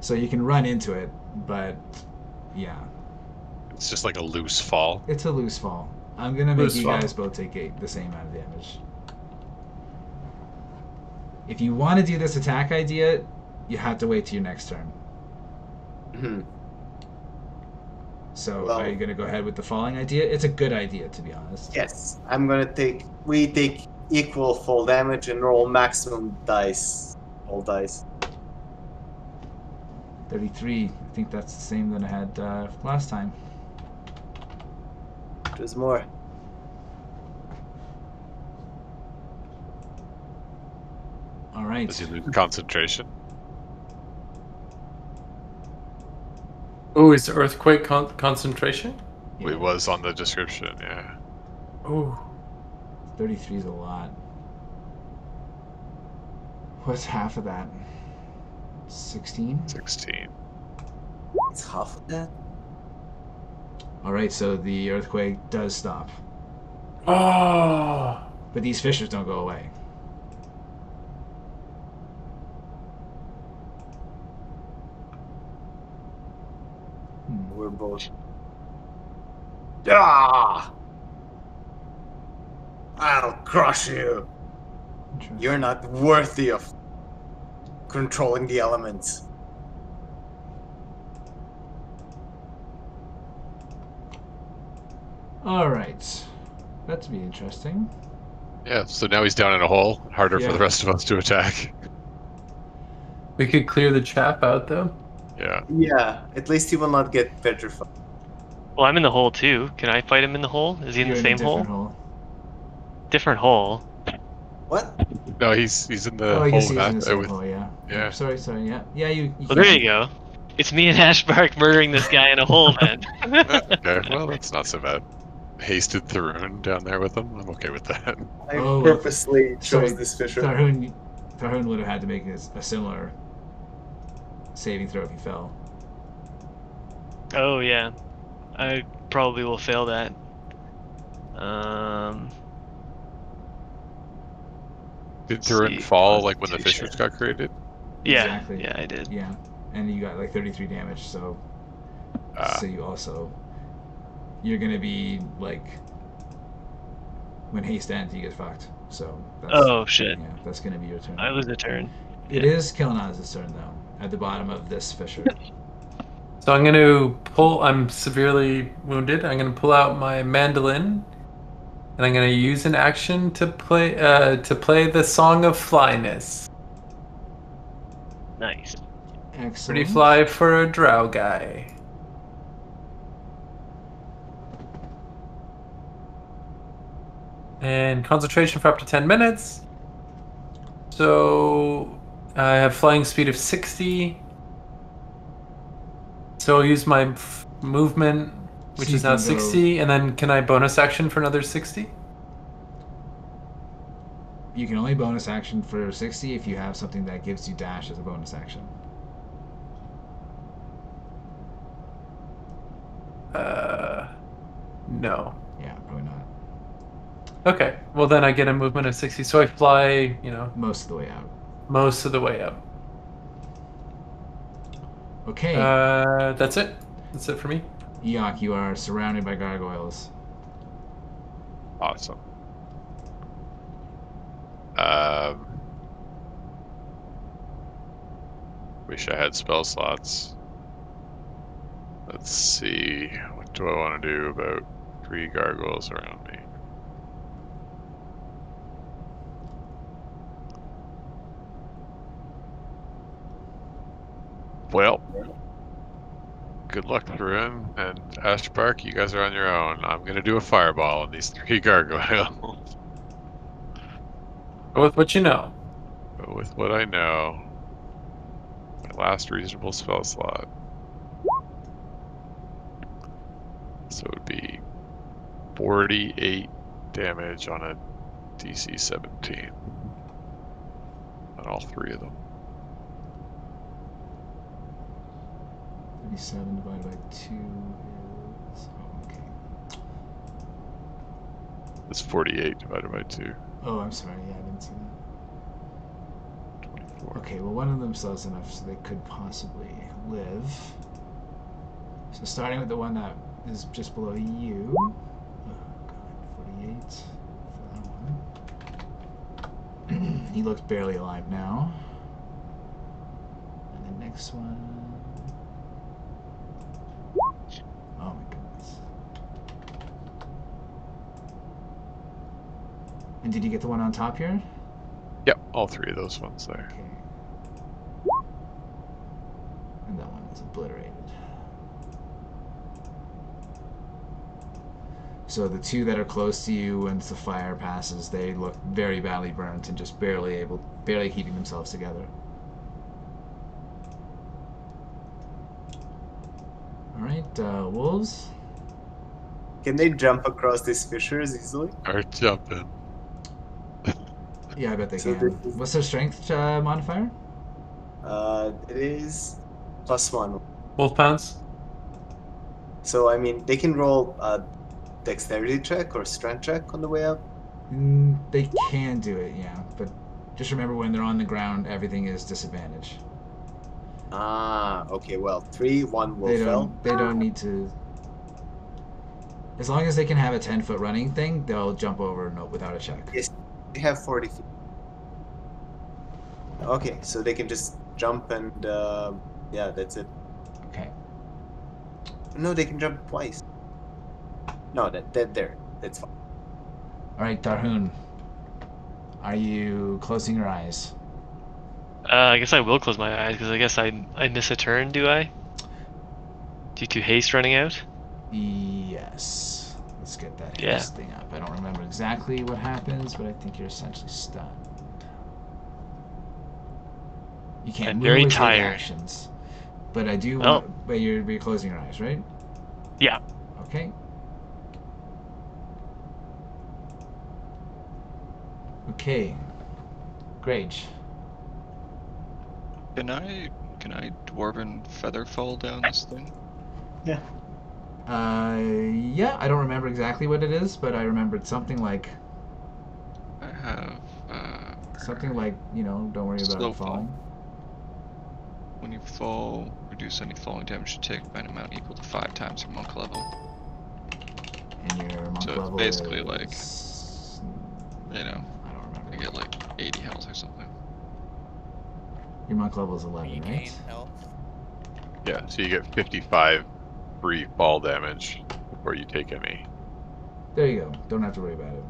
So you can run into it, but yeah. It's just like a loose fall. It's a loose fall. I'm going to make Loose you fall. guys both take the same amount of damage. If you want to do this attack idea, you have to wait till your next turn. Hmm. So Well- are you going to go ahead with the falling idea? It's a good idea, to be honest. Yes, I'm gonna take. We take equal fall damage and roll maximum dice. All dice. 33. I think that's the same that I had last time. There's more. All right. Does he lose concentration? Oh, is earthquake concentration? It was on the description, yeah. Oh. 33 is a lot. What's half of that? 16? 16. It's half of that. All right, so the earthquake does stop. Oh. But these fissures don't go away. We're both. Ah! I'll crush you. Interesting. You're not worthy of controlling the elements. All right. That'd be interesting. Yeah, so now he's down in a hole. Harder Yeah. for the rest of us to attack. We could clear the chap out, though. Yeah. Yeah, at least he will not get petrified. Well, I'm in the hole too. Can I fight him in the hole? Is he in You're the same a different hole? Different hole. What? No, he's in the Oh, I guess hole he's in the with, same hole, yeah. yeah. Sorry, yeah. Yeah, you Well, there you go. It's me and Ashbark murdering this guy in a hole, then. Okay, well, that's not so bad. Hasted Tharhun down there with him. I'm okay with that. I Oh, purposely sorry, chose this fissure. Tharhun would have had to make a similar saving throw if he fell. Oh, yeah. I probably will fail that. Did Let's Tharhun see, fall like when the Constitution. fissures got created? Yeah, Exactly. yeah, I did. Yeah, and you got like 33 damage, so so you also you're gonna be like when haste ends, you get fucked. So that's, Oh, shit. yeah, that's gonna be your turn. I lose a turn. It is Kelnozz's turn though, at the bottom of this fissure. So I'm going to pull. I'm severely wounded. I'm going to pull out my mandolin, and I'm going to use an action to play the Song of Flyness. Nice. Excellent. Pretty fly for a drow guy. And concentration for up to 10 minutes. So I have flying speed of 60. So I'll use my movement, which So is you now can go- 60, and then can I bonus action for another 60? You can only bonus action for 60 if you have something that gives you dash as a bonus action. No. Yeah, probably not. Okay, well then I get a movement of 60, so I fly, Most of the way out. most of the way up. Okay, That's it. That's it for me. Eikooc, you are surrounded by gargoyles. Awesome. Wish I had spell slots. Let's see. What do I want to do about 3 gargoyles around me? Well, good luck, Bryn and Ashbark. You guys are on your own. I'm gonna do a fireball on these 3 gargoyles. Go with what you know. But with what I know, my last reasonable spell slot. So it would be 48 damage on a DC 17. On all 3 of them. 37 divided by 2 is... Oh, okay. It's 48 divided by 2. Oh, I'm sorry. Yeah, I didn't see that. 24. Okay, well, one of them still has enough so they could possibly live. So starting with the one that is just below you. Oh, God, 48 for that one. He looks barely alive now. And the next one... Oh my goodness. And did you get the one on top here? Yep, all 3 of those ones there. Okay. And that one is obliterated. So the 2 that are close to you once the fire passes, they look very badly burnt and just barely keeping themselves together. Alright, wolves? Can they jump across these fissures easily? Are jumping. Yeah, I bet they So can. this is- What's their strength modifier? It is +1. Wolf pounds? So I mean, they can roll a dexterity check or strength check on the way up. They can do it, yeah. But just remember when they're on the ground, everything is disadvantage. Ah, okay. Well, 3, 1 will fail. They don't need to... As long as they can have a 10-foot running thing, they'll jump over without a check. Yes, they have 40 feet. Okay, so they can just jump and yeah, that's it. Okay. No, they can jump twice. No, that there. That's fine. Alright, Tharhun. Are you closing your eyes? I guess I will close my eyes because I guess I miss a turn, do I? Due to haste running out? Yes. Let's get that Yeah. haste thing up. I don't remember exactly what happens, but I think you're essentially stunned. You can't I'm move very or take tired. actions. But I do Well- want... But you're closing your eyes, right? Yeah. Okay. Okay. Grage. Can I dwarven feather fall down this thing? Yeah, I don't remember exactly what it is, but I remembered something like, I have don't worry about Slow it falling. when you fall, reduce any falling damage you take by an amount equal to 5 times your monk level. And your monk So it's level basically is... like, I don't remember. I get like 80 health or something. Your monk level is 11, Regain right? health. Yeah, so you get 55 free fall damage before you take any. There you go. Don't have to worry about it.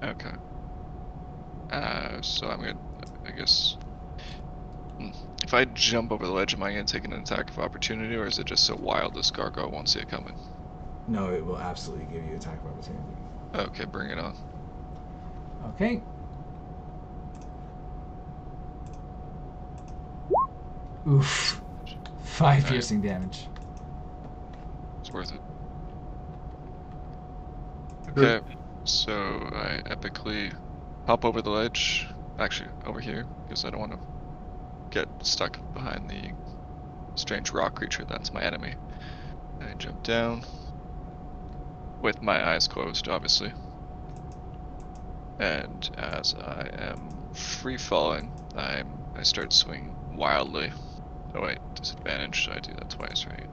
Okay. So I'm gonna, I guess, if I jump over the ledge, am I gonna take an attack of opportunity, or is it just so wild this gargoyle won't see it coming? No, it will absolutely give you attack of opportunity. Okay, bring it on. Okay. Oof. 5 piercing damage. It's worth it. Okay, so I epically hop over the ledge. Actually, over here, because I don't want to get stuck behind the strange rock creature that's my enemy. I jump down with my eyes closed, obviously. And as I am free falling, I start swinging wildly. Oh wait, disadvantage. So I do that twice, right?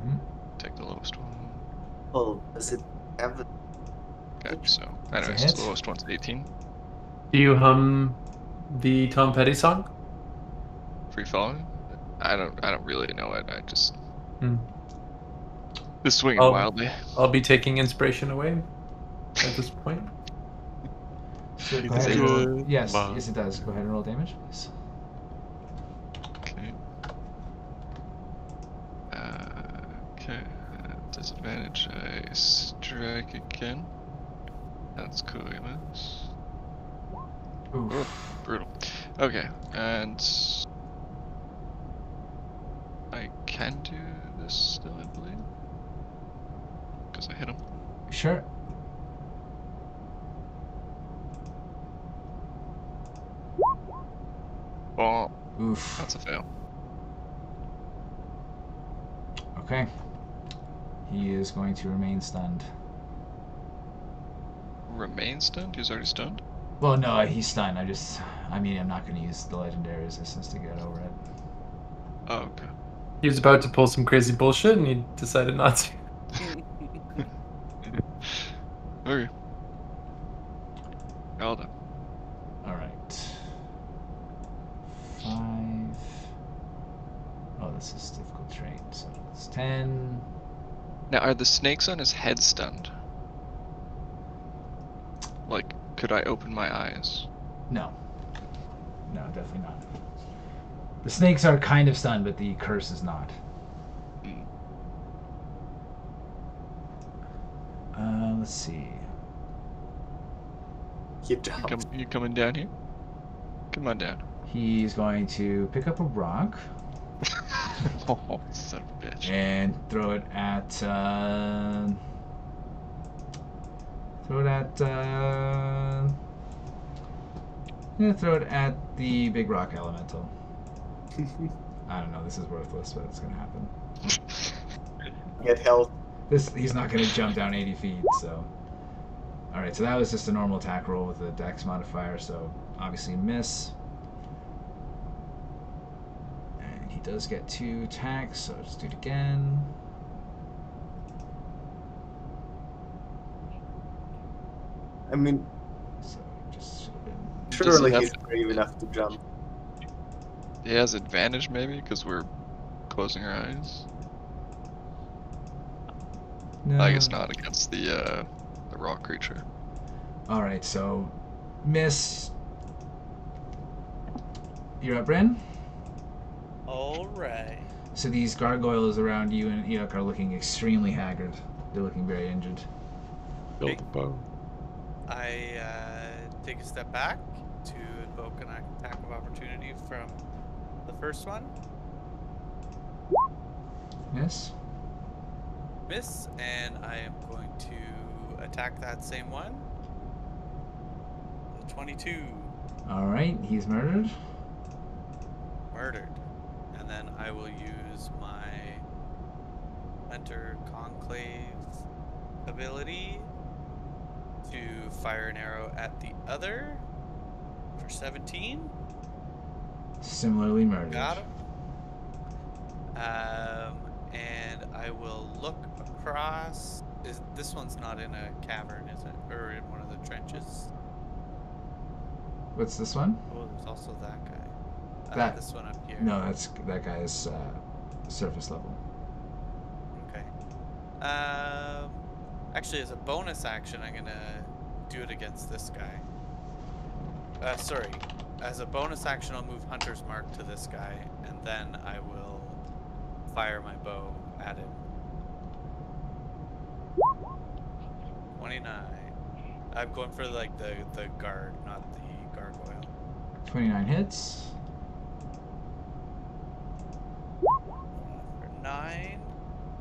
Mhm. Take the lowest one. Oh, does it have a... Okay, so That's a anyways, hit. the lowest one's 18. Do you hum the Tom Petty song? Free falling? I don't really know it. I just Hmm. just swinging I'll- wildly. I'll be taking inspiration away at this point. So go It's ahead a and roll. good Yes, month. yes it does. Go ahead and roll damage, please. Okay. Okay. Disadvantage. I strike again. That's cool, miss. Oof. Oof, brutal. Okay, and I can do this still, I believe, because I hit him. Sure. Oh, Oof. that's a fail. Okay. He is going to remain stunned. Remain stunned? He's already stunned? Well, no, he's stunned. I'm not going to use the legendary resistance to get over it. Oh, okay. He was about to pull some crazy bullshit and he decided not to. Okay. Well done. All right. 5. Oh, this is difficult trait. So it's 10. Now, are the snakes on his head stunned? Like, could I open my eyes? No. No, definitely not. The snakes are kind of stunned, but the curse is not. Mm. Let's see. He jumped. You coming down here? Come on down. He's going to pick up a rock Oh, son of a bitch. and throw it at. I'm gonna throw it at the big rock elemental. I don't know. This is worthless, but it's gonna happen. Get health. He's not gonna jump down 80 feet, so. All right, so that was just a normal attack roll with a dex modifier, so obviously miss. And he does get 2 attacks, so let's do it again. I mean, So just should have been. surely have he's to- brave enough to jump. He has advantage, maybe, because we're closing our eyes. No. I guess not against the rock creature. All right, so miss. You're up, Bryn. Alright. So these gargoyles around you and Eikooc are looking extremely haggard. They're looking very injured. Build the bow. I take a step back to invoke an attack of opportunity from the first one. Yes. Miss, and I am going to attack that same one. 22. All right, he's murdered. Murdered. And then I will use my Hunter Conclave ability to fire an arrow at the other for 17. Similarly murdered. Got him. And I will look across. This one's not in a cavern, is it? Or in one of the trenches? What's this one? Oh, there's also that guy. That- This one up here. No, that guy is surface level. Okay. Actually, as a bonus action, I'm gonna do it against this guy. Sorry. As a bonus action, I'll move Hunter's Mark to this guy, and then I will fire my bow at him. 29. I'm going for like the guard, not the gargoyle. 29 hits. For 9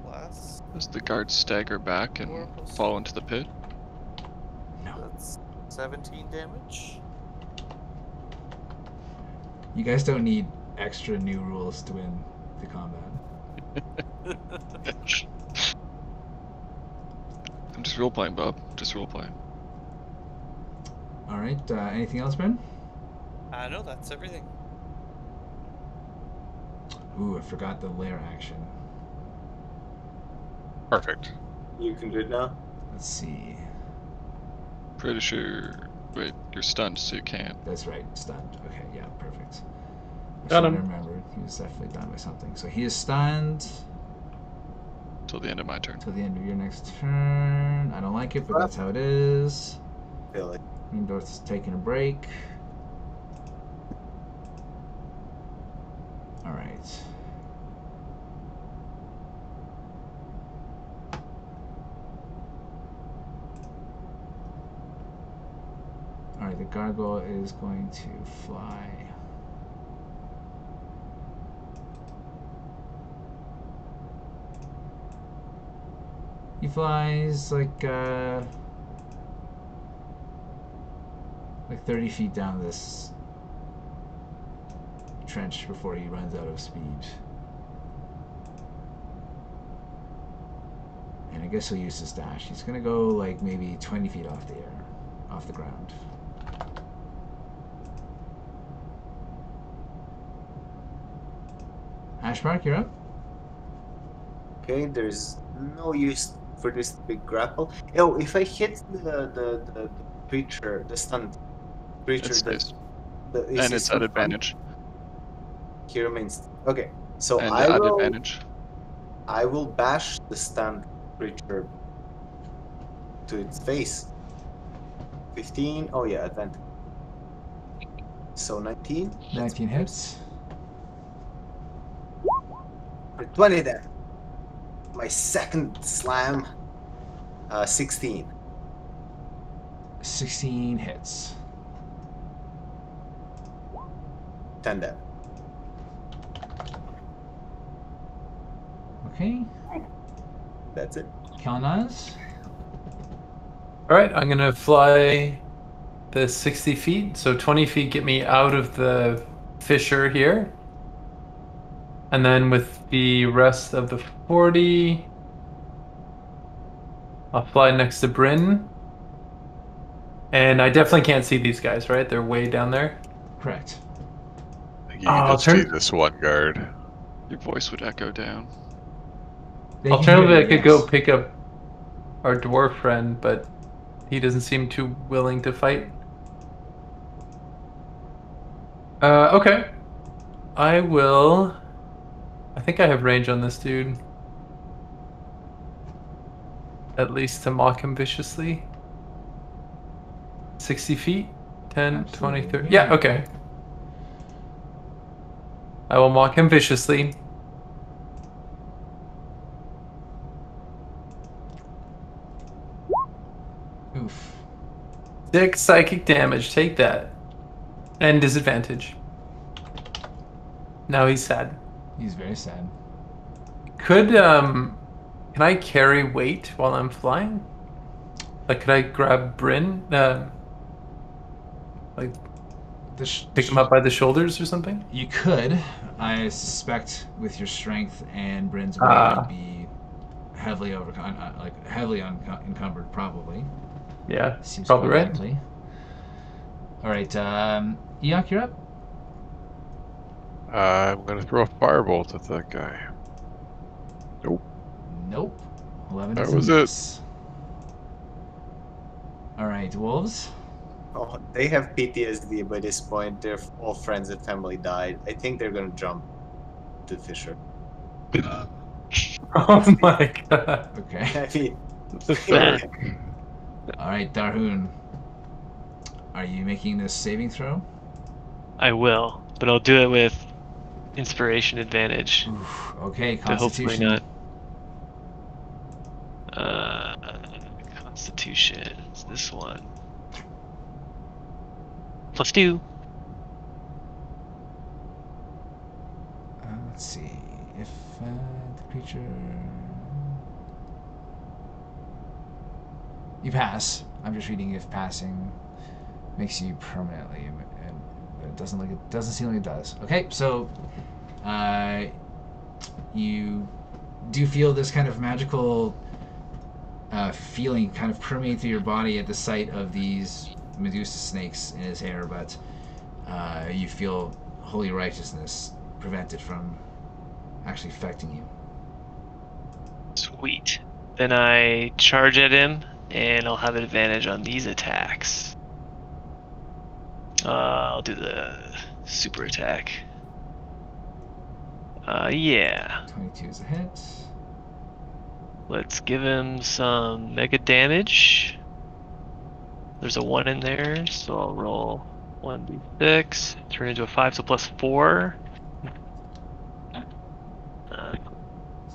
plus. Does the guard stagger back and 4 plus fall into the pit? No. That's 17 damage. You guys don't need extra new rules to win the combat. I'm just role playing, Bob. Just role playing. All right. Anything else, Bryn? No, that's everything. Ooh, I forgot the lair action. Perfect. You can do it now. Let's see. Pretty sure. Wait, you're stunned, so you can't. That's right. Stunned. Okay. Yeah. Perfect. I Got should him. remember. He was definitely done by something. So he is stunned Till the end of my turn. till the end of your next turn. I don't like it, but that's how it is. Feel like Dwarf is taking a break. All right. All right, the gargoyle is going to fly. He flies like 30 feet down this trench before he runs out of speed. And I guess he'll use his dash. He's gonna go like maybe 20 feet off the ground. Ashbark, you're up. okay, there's no use for this big grapple. Oh, if I hit the creature, the stunned creature, It stays. is And he it's still at advantage. stunned? He remains. Okay, so And I at will. advantage. I will bash the stunned creature to its face. 15. Oh yeah, advantage. So 19. 19 hits. For 20 then. My second slam. 16. 16 hits. 10 then. Okay. That's it. Kelnozz. All right, I'm gonna fly the 60 feet, so 20 feet get me out of the fissure here. And then with the rest of the 40, I'll fly next to Bryn. And I definitely can't see these guys, right? They're way down there. Correct. You can just see this one guard. Your voice would echo down. They can Alternatively, hear I could you, go yes. pick up our dwarf friend, but he doesn't seem too willing to fight. Okay. I will... I think I have range on this dude. At least to mock him viciously. 60 feet? 10, 20, Absolutely, 30... yeah. Yeah, okay. I will mock him viciously. Oof. 6 psychic damage. Take that. And disadvantage. Now he's sad. He's very sad. Can I carry weight while I'm flying? Like, could I grab Bryn? Like, pick him up by the shoulders or something? You could. I suspect with your strength and Bryn's weight would be heavily encumbered, probably. Yeah, Seems probably quite right. likely. All right, Eikooc, you're up. I'm gonna throw a firebolt at that guy. Nope. Nope. 11 That is a was it. miss. All right, wolves. Oh, they have PTSD by this point. Their all friends and family died. I think they're gonna jump to the fissure. Oh my god. Okay. I mean, All right, Tharhun. Are you making this saving throw? I will, but I'll do it with inspiration advantage. Oof. Okay, To hopefully Constitution. not. Constitution. It's this one. +2. Let's see. If the creature... You pass. I'm just reading if passing makes you permanently, and it doesn't seem like it does. Okay, so you do feel this kind of magical feeling kind of permeate through your body at the sight of these medusa snakes in his hair, but you feel holy righteousness prevent it from actually affecting you. Sweet. Then I charge at him, and I'll have an advantage on these attacks. I'll do the super attack. Yeah. 22 is a hit. Let's give him some mega damage. There's a 1 in there, so I'll roll 1d6, turn into a 5, so +4.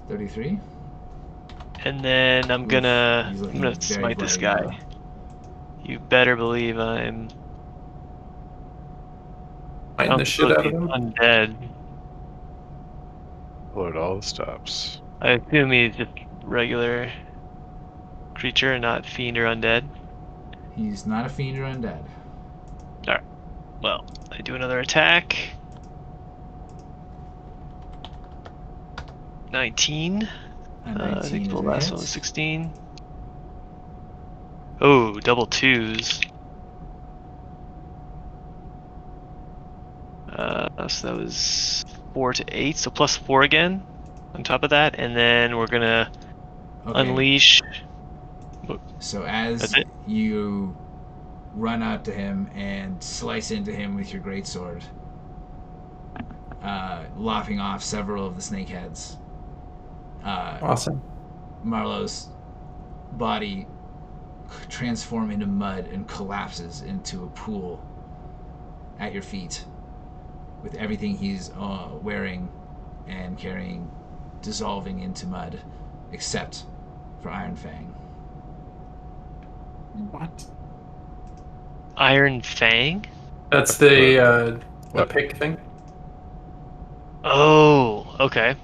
33. And then I'm gonna he's looking very smite this bloody guy. now. You better believe I'm Fighting the shit out of him. undead. Load all the stops. I assume he's just regular creature, not fiend or undead. He's not a fiend or undead. Alright. Well, I do another attack. 19. And I 19 think is the a last hit. one was 16. Oh, double 2s. So that was 4 to 8, so +4 again on top of that, and then we're gonna unleash. So as That's it? you run out to him and slice into him with your greatsword, lopping off several of the snake heads, Awesome. Marlos' body transforms into mud and collapses into a pool at your feet, with everything he's wearing and carrying dissolving into mud, except for Iron Fang. What? Iron Fang? That's the pick thing. Oh, okay.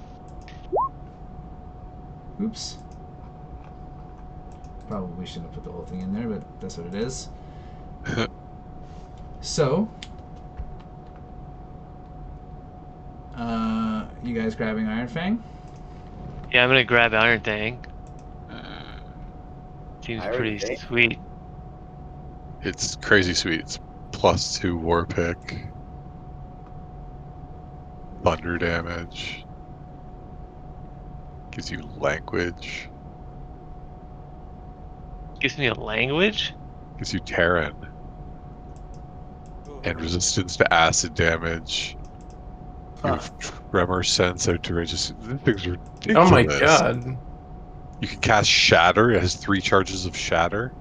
Oops. Probably shouldn't have put the whole thing in there, but that's what it is. So, you guys grabbing Iron Fang? Yeah, I'm gonna grab Iron Fang. Seems Iron pretty Fang? sweet. It's crazy sweet. It's +2 war pick. Thunder damage. Gives you language. Gives me a language? Gives you Terran. And resistance to acid damage. You have Tremor Sense, Outrageous. These things are ridiculous. Oh my god. You can cast Shatter. It has 3 charges of Shatter.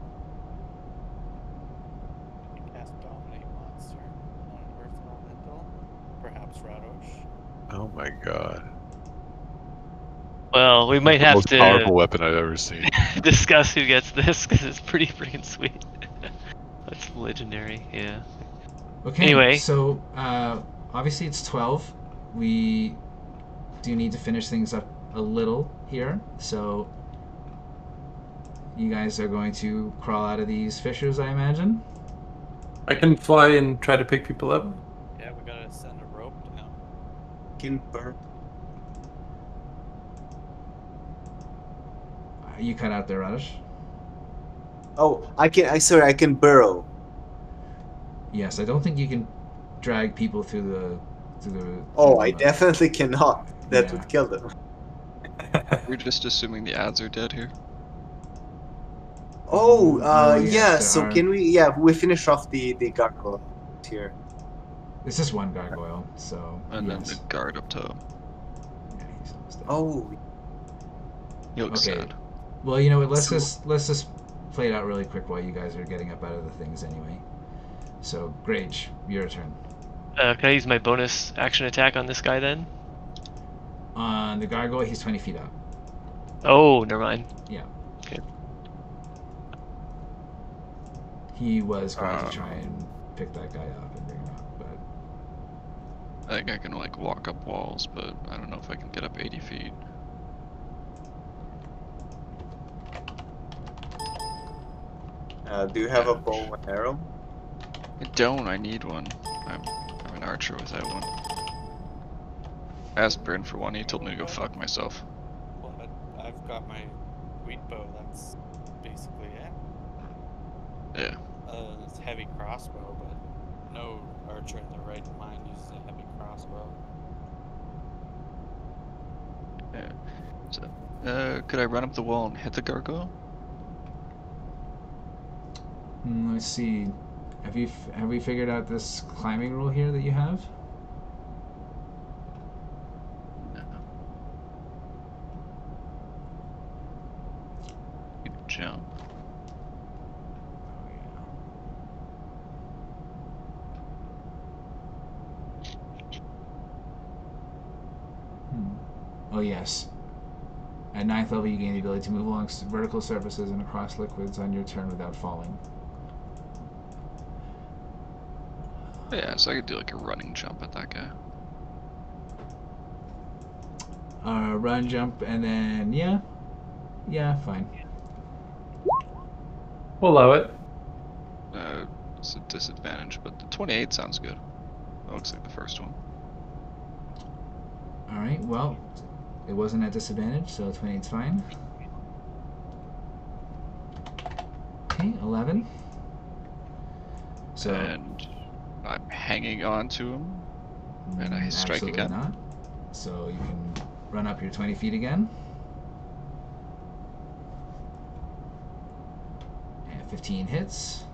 You can cast Dominate Monster on an Earth Elemental, perhaps Radosh. Oh my god. Well, we might The have most powerful to weapon I've ever seen. discuss who gets this, because it's pretty freaking sweet. That's legendary, yeah. Okay, Anyway. so obviously it's 12. We do need to finish things up a little here, so you guys are going to crawl out of these fissures, I imagine? I can fly and try to pick people up. Yeah, we gotta send a rope down. Can burn. You cut out there, Radish? Oh, I can burrow. Yes, I don't think you can drag people through the... Oh, I definitely cannot. That Yeah. would kill them. We're just assuming the ads are dead here. Oh, Oh, yes, yeah. there So are. can we? Yeah, we finish off the gargoyle here. It's just one gargoyle, so... And then yes. the guard up top. Yeah, he's almost dead. Oh, He looks Okay. sad. Well, you know what? Let's So- just play it out really quick while you guys are getting up out of the things anyway. So, Grage, your turn. Can I use my bonus action attack on this guy then? On the gargoyle, he's 20 feet up. Oh, never mind. He was going Uh. to try and pick that guy up and bring him up. But I think I can like walk up walls, but I don't know if I can get up 80 feet. Do you have a bow and arrow? I don't. I need one. I'm an archer without one. I asked Bryn for one. He told me to go fuck myself. Well, I've got my wheat bow. That's basically it. Yeah. It's heavy crossbow, but no archer in their right mind uses a heavy crossbow. Yeah. So, could I run up the wall and hit the gargoyle? let's see. Have we figured out this climbing rule here that you have? No. You can jump. Oh yeah. Oh yes. At 9th level, you gain the ability to move along vertical surfaces and across liquids on your turn without falling. Yeah, so I could do like a running jump at that guy. Run, jump, and then yeah, fine. We'll allow it. It's a disadvantage, but the 28 sounds good. That looks like the first one. All right. Well, it wasn't at disadvantage, so 28's fine. Okay, 11. So. And I'm hanging on to him, and I strike absolutely again. Not. So you can run up your 20 feet again. And 15 hits.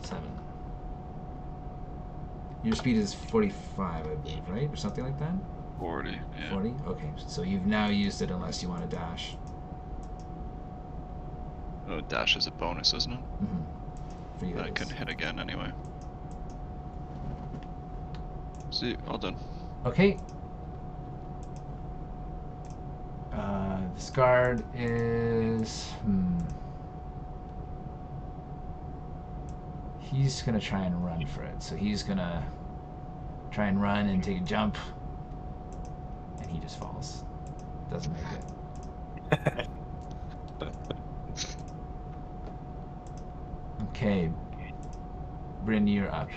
7. Your speed is 45, I believe, right? Or something like that? 40, yeah. 40? Okay, so you've now used it unless you want to dash. Oh, dash is a bonus, isn't it? Mm-hmm. For you, I couldn't hit again anyway. See, all done. Okay. This guard is... He's gonna try and run for it. So he's gonna try and run and take a jump. And he just falls. Doesn't make it. Okay. Bryn, you're up.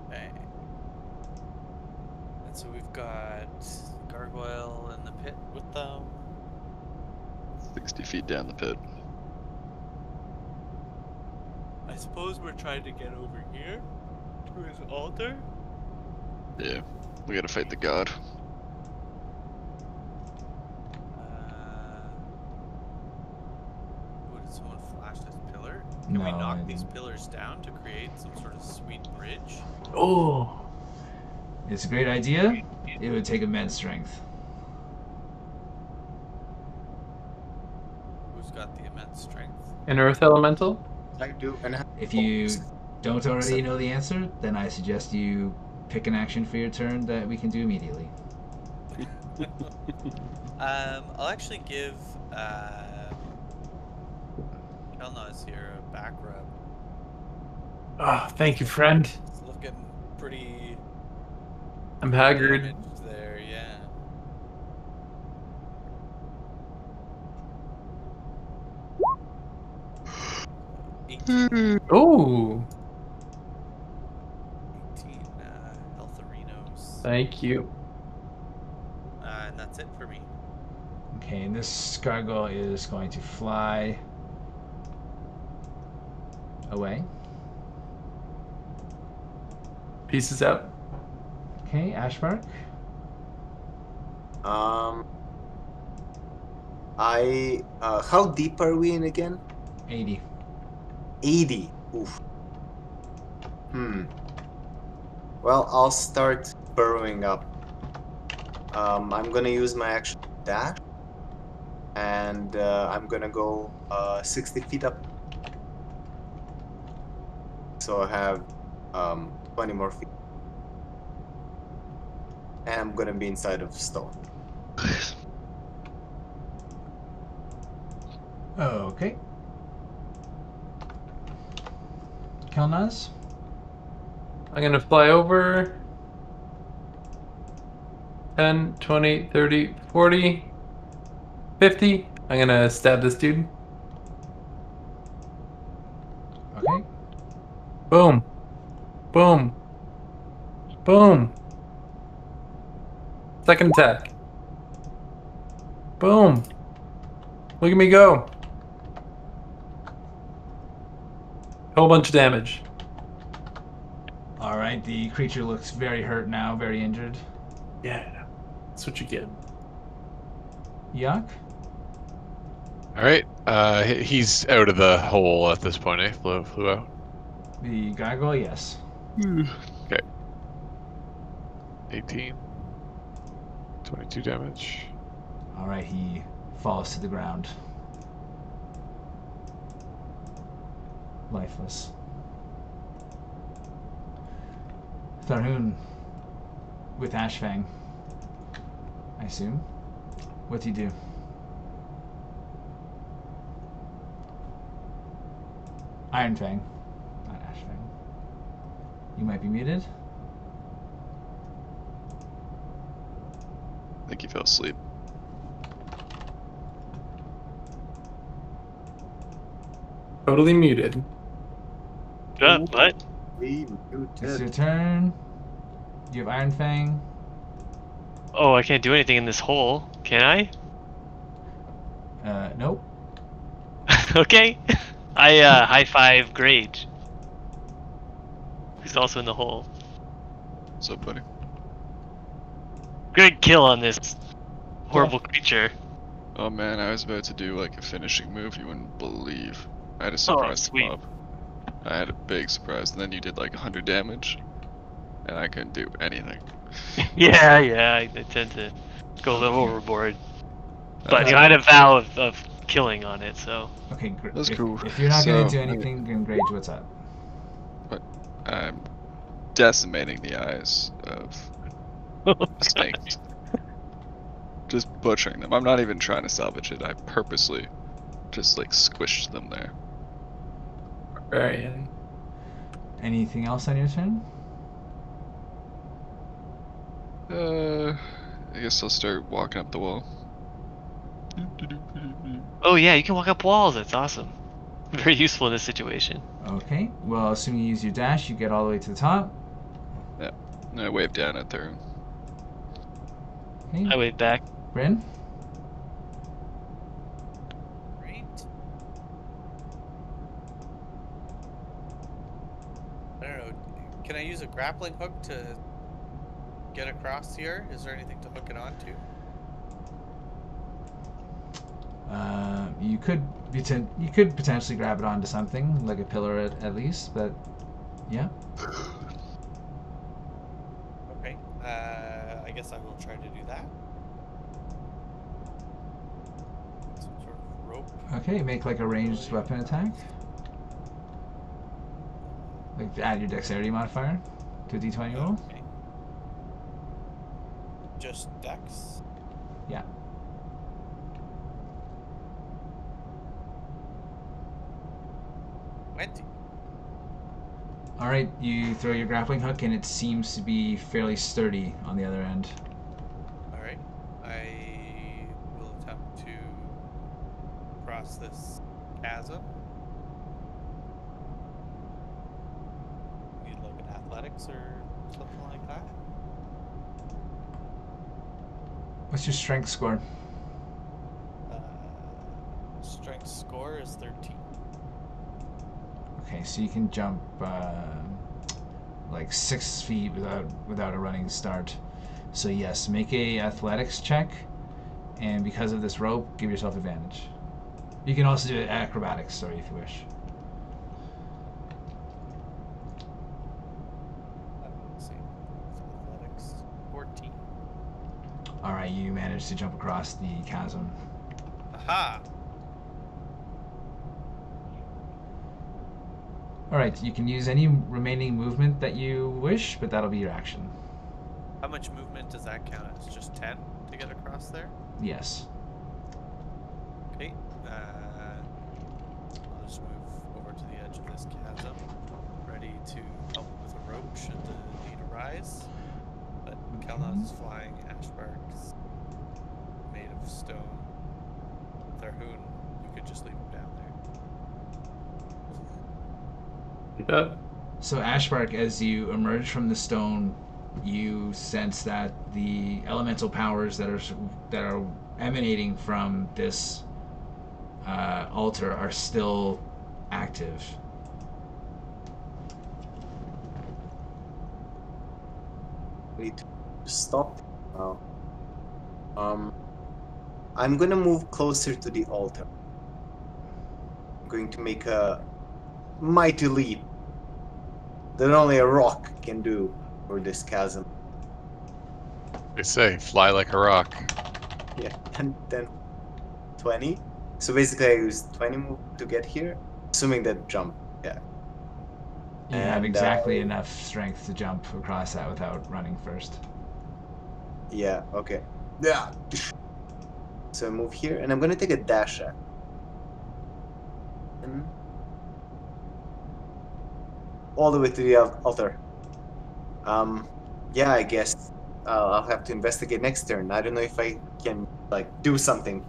Okay. And so we've got Gargoyle in the pit with them. 60 feet down the pit. I suppose we're trying to get over here to his altar. Yeah, we gotta fight the god. Did someone flash this pillar? Can we No, knock I these didn't. pillars down to create some sort of sweet bridge? Oh! It's a great idea. It would take immense strength. Who's got the immense strength? An earth elemental? I do. And If you don't already know the answer, then I suggest you pick an action for your turn that we can do immediately. I'll actually give Kelnozz here a back rub. Oh, thank you, friend. It's looking pretty I'm haggard. damaged there, yeah. Oh, 18 health arenos. thank you. And that's it for me. Okay, and this gargoyle is going to fly away. Pieces out. Okay, Ashbark. How deep are we in again? 80. 80. Oof. Well, I'll start burrowing up. I'm gonna use my action dash, and I'm gonna go 60 feet up. So I have 20 more feet, and I'm gonna be inside of stone. Okay. Kelnozz? I'm gonna fly over. 10, 20, 30, 40, 50. I'm gonna stab this dude. Okay. Boom. Boom. Boom. Second attack. Boom. Look at me go. Whole bunch of damage. Alright, the creature looks very hurt now, very injured. Yeah. That's what you get. Yuck? Alright, he's out of the hole at this point, eh? Flew out. The gargoyle, yes. Okay. 18. 22 damage. Alright, he falls to the ground. Lifeless. Tharhun with Ashfang, I assume. What do you do? Ironfang, not Ashfang. You might be muted. I think he fell asleep. Totally muted. What? It's your turn. You have Ironfang. Oh, I can't do anything in this hole, can I? Nope. Okay. I high five Grage, who's also in the hole. What's up, buddy? Good kill on this horrible creature. Oh man, I was about to do like a finishing move you wouldn't believe. I had a surprise sweet. mob. I had a big surprise, and then you did like 100 damage, and I couldn't do anything. Yeah, I tend to go a little overboard. But you know, I had a vow of killing on it, so. Okay, That's cool. If you're not going to So- do anything, then Grage, what's up? I'm decimating the eyes of snakes. Just butchering them. I'm not even trying to salvage it. I purposely just like squished them there. Barbarian. Anything else on your turn? I guess I'll start walking up the wall. Oh yeah, you can walk up walls. That's awesome. Very useful in this situation. Okay. Well, assuming you use your dash, you get all the way to the top. And I wave down at Tharhun. Okay. I wave back. Bryn? Great. I don't know. Can I use a grappling hook to get across here? Is there anything to hook it onto? You could potentially grab it onto something, like a pillar at least, but yeah. Okay. I guess I will try to do that. Some sort of rope. Okay, make like a ranged weapon attack. Like add your dexterity modifier to a d20 roll. Okay. Just dex? Yeah. Alright, you throw your grappling hook and it seems to be fairly sturdy on the other end. Alright. I will attempt to cross this chasm. Need like an athletics or something like that. What's your strength score? Strength score is 13. Okay, so you can jump like 6 feet without a running start. So yes, make a athletics check, and because of this rope, give yourself advantage. You can also do acrobatics, sorry, if you wish. Let's see. Athletics 14. All right, you managed to jump across the chasm. Aha! Alright, you can use any remaining movement that you wish, but that'll be your action. How much movement does that count as? Just 10 to get across there? Yes. Okay. just move over to the edge of this chasm, ready to help with a rope should the need arise. But Kelnozz is flying, Ashbark's made of stone. Tharhun, you could just leave him down there. Yeah. So Ashbark, as you emerge from the stone, you sense that the elemental powers that are emanating from this altar are still active. Need to stop. I'm gonna move closer to the altar. I'm going to make a mighty leap that only a rock can do for this chasm. They say, fly like a rock. Yeah, and then 20. So basically I use 20 move to get here, assuming that jump, yeah. You have exactly enough strength to jump across that without running first. Yeah, okay. Yeah. So I move here, and I'm gonna take a dash at. And all the way to the altar. Yeah, I guess I'll have to investigate next turn. I don't know if I can do something.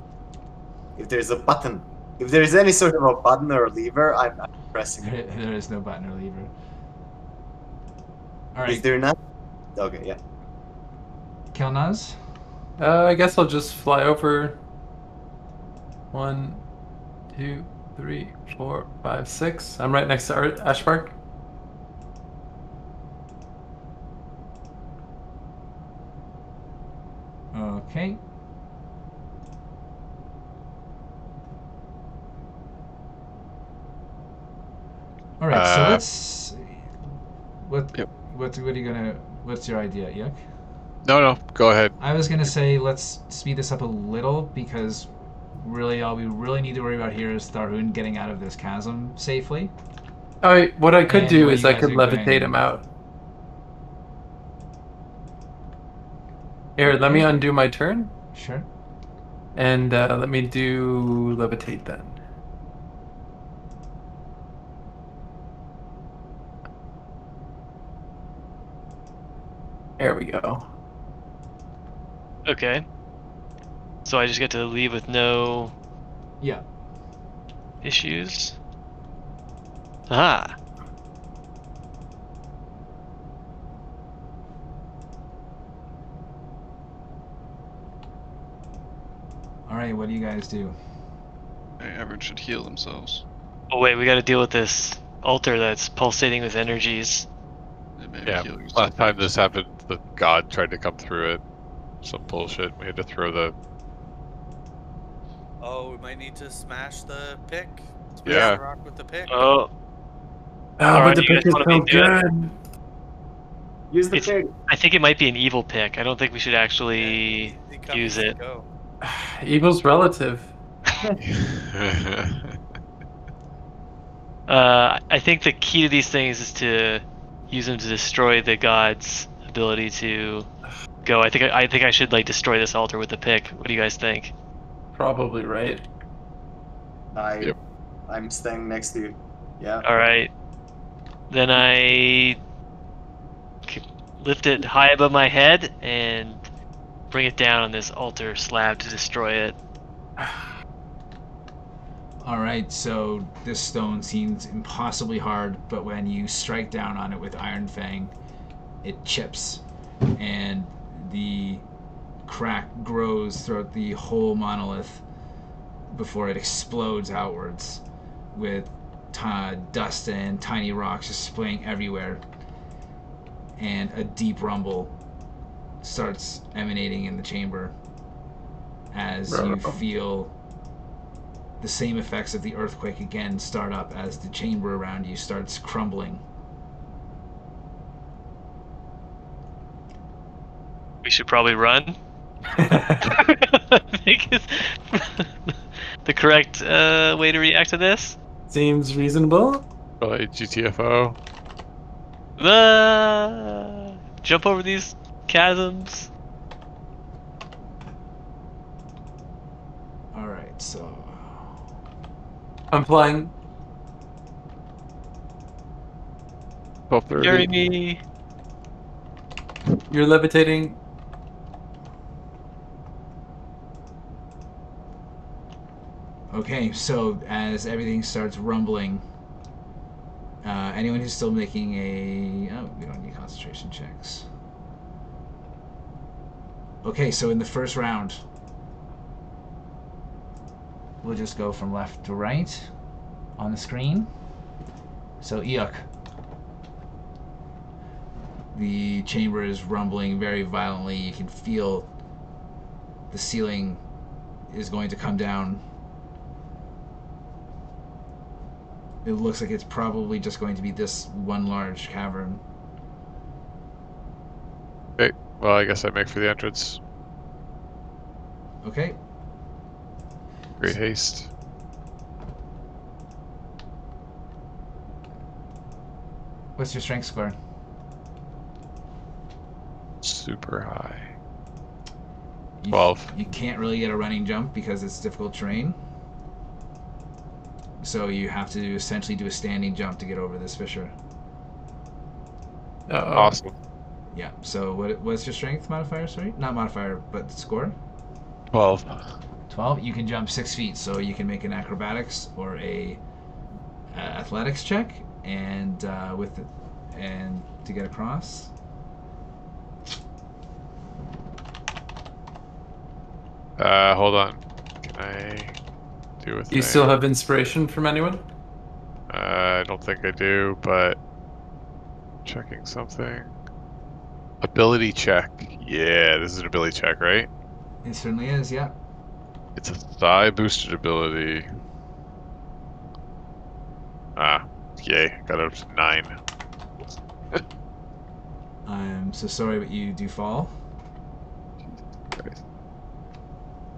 If there's a button, if there's any sort of a button or a lever, I'm pressing it. There is no button or lever. All right. Is there not? Okay, yeah. Kelnozz? I guess I'll just fly over. 1, 2, 3, 4, 5, 6. I'm right next to Ashbark. Okay. All right. So let's. What are you gonna? What's your idea, Yuck? No, go ahead. I was gonna say let's speed this up a little because really all we really need to worry about here is Tharhun getting out of this chasm safely. What I could And do what is you I guys could are levitate doing. him out. Here, let me undo my turn, Sure. and let me do levitate then. There we go. Okay. So I just get to leave with no Yeah. issues. Ah. All right. What do you guys do? Everyone should heal themselves. Oh wait, we got to deal with this altar that's pulsating with energies. And maybe Yeah, heal yourself last time first. this happened, the god tried to come through it. Some bullshit. We had to throw the... Oh, we might need to smash the pick. Smash Yeah. the rock with the pick. Oh, Oh, Alright, but the you guys pick is wanna so me to do it? good. Use the It's- pig. I think it might be an evil pick. I don't think we should actually Easy come, use easy it. Go. Evil's relative. I think the key to these things is to use them to destroy the god's ability to go. I think I should destroy this altar with the pick. What do you guys think? Probably right. Yep. I'm staying next to you. Yeah. All right. Then I lift it high above my head and bring it down on this altar slab to destroy it. All right. So this stone seems impossibly hard, but when you strike down on it with Iron Fang, it chips, and the crack grows throughout the whole monolith before it explodes outwards with dust and tiny rocks just spraying everywhere, and a deep rumble starts emanating in the chamber as you feel the same effects of the earthquake again start up as the chamber around you starts crumbling. We should probably run. I think is the correct way to react to this. Seems reasonable. Probably GTFO. Jump over these chasms. All right, so I'm flying. 12:30. Carry me. You're levitating. Okay, so as everything starts rumbling, anyone who's still making we don't need concentration checks. Okay, so in the first round, we'll just go from left to right on the screen. So Eikooc, the chamber is rumbling very violently. You can feel the ceiling is going to come down. It looks like it's probably just going to be this one large cavern. Okay, well, I guess I make for the entrance. Okay. Great haste. What's your strength score? Super high. 12. You can't really get a running jump because it's difficult terrain. So you have to essentially do a standing jump to get over this fissure. Awesome. Yeah, so what's your strength modifier, sorry? Not modifier, but score? 12. 12? You can jump 6 feet, so you can make an acrobatics or a athletics check, and to get across. Hold on. Can I do a thing? You still have inspiration from anyone? I don't think I do, but checking something. Ability check. Yeah, this is an ability check, right? It certainly is, yeah. It's a thigh boosted ability. Yay, got it up to 9. I'm so sorry, but you do fall. Christ.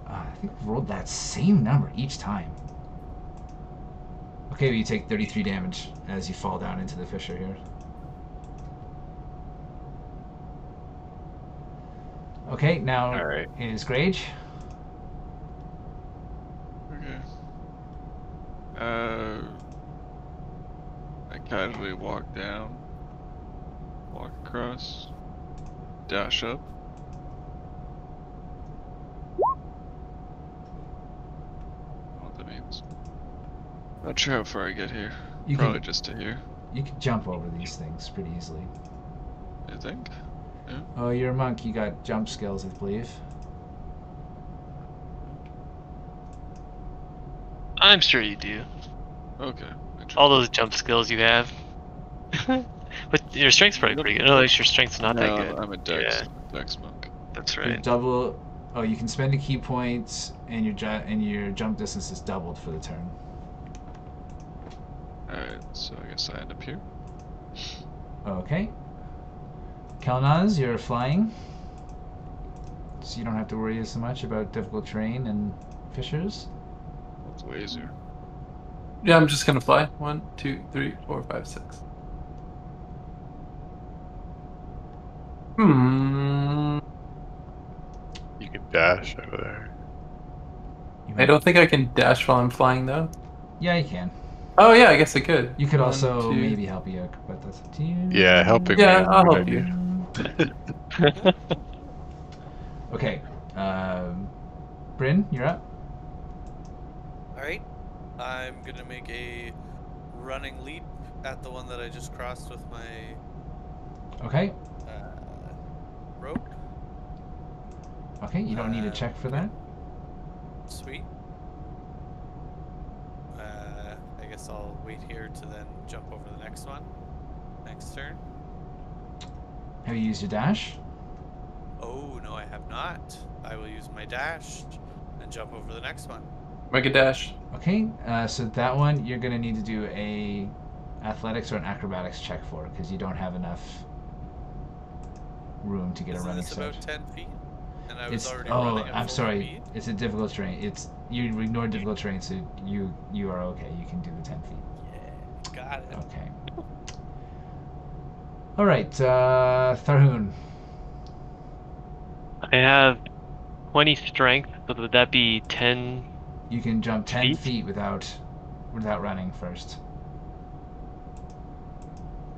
I think we rolled that same number each time. Okay, but you take 33 damage as you fall down into the fissure here. Okay, now Alright. it is Grage. Okay. I casually walk down, walk across, dash up. What that means? Not sure how far I get here. Probably just to here. You can jump over these things pretty easily. I think. Yeah. Oh, you're a monk. You got jump skills, I believe. I'm sure you do. Okay. All those jump skills you have. But your strength's probably pretty good. No, at least your strength's not that good. I'm a dex, dex monk. That's Your right. double. Oh, you can spend a key point, and your jump distance is doubled for the turn. Alright, so I guess I end up here. Okay. Kelnozz, you're flying, so you don't have to worry so much about difficult terrain and fissures. That's way easier. Yeah, I'm just gonna fly. 1, 2, 3, 4, 5, 6. You can dash over there. I don't think I can dash while I'm flying, though. Yeah, you can. Oh, yeah, I guess I could. You could 1, also 2. maybe help Eikooc, but that's up to you. Yeah, helping Yeah, me. I'll help you. Okay. Bryn, you're up. Alright. I'm gonna make a running leap at the one that I just crossed with my Okay. rope. Okay, you don't need a check for that. Sweet. I guess I'll wait here to then jump over the next one. Next turn. Have you used your dash? Oh, no, I have not. I will use my dash and jump over the next one. Make a dash. Okay, so that one you're gonna need to do a athletics or an acrobatics check for, because you don't have enough room to get a running Isn't this start. about 10 feet? And I was already running at I'm full sorry. speed? It's a difficult terrain. You ignored difficult terrain, so you are okay. You can do the 10 feet. Yeah, got it. Okay. All right, Tharhun. I have 20 strength, but would that be 10? You can jump 10 feet? feet without running first.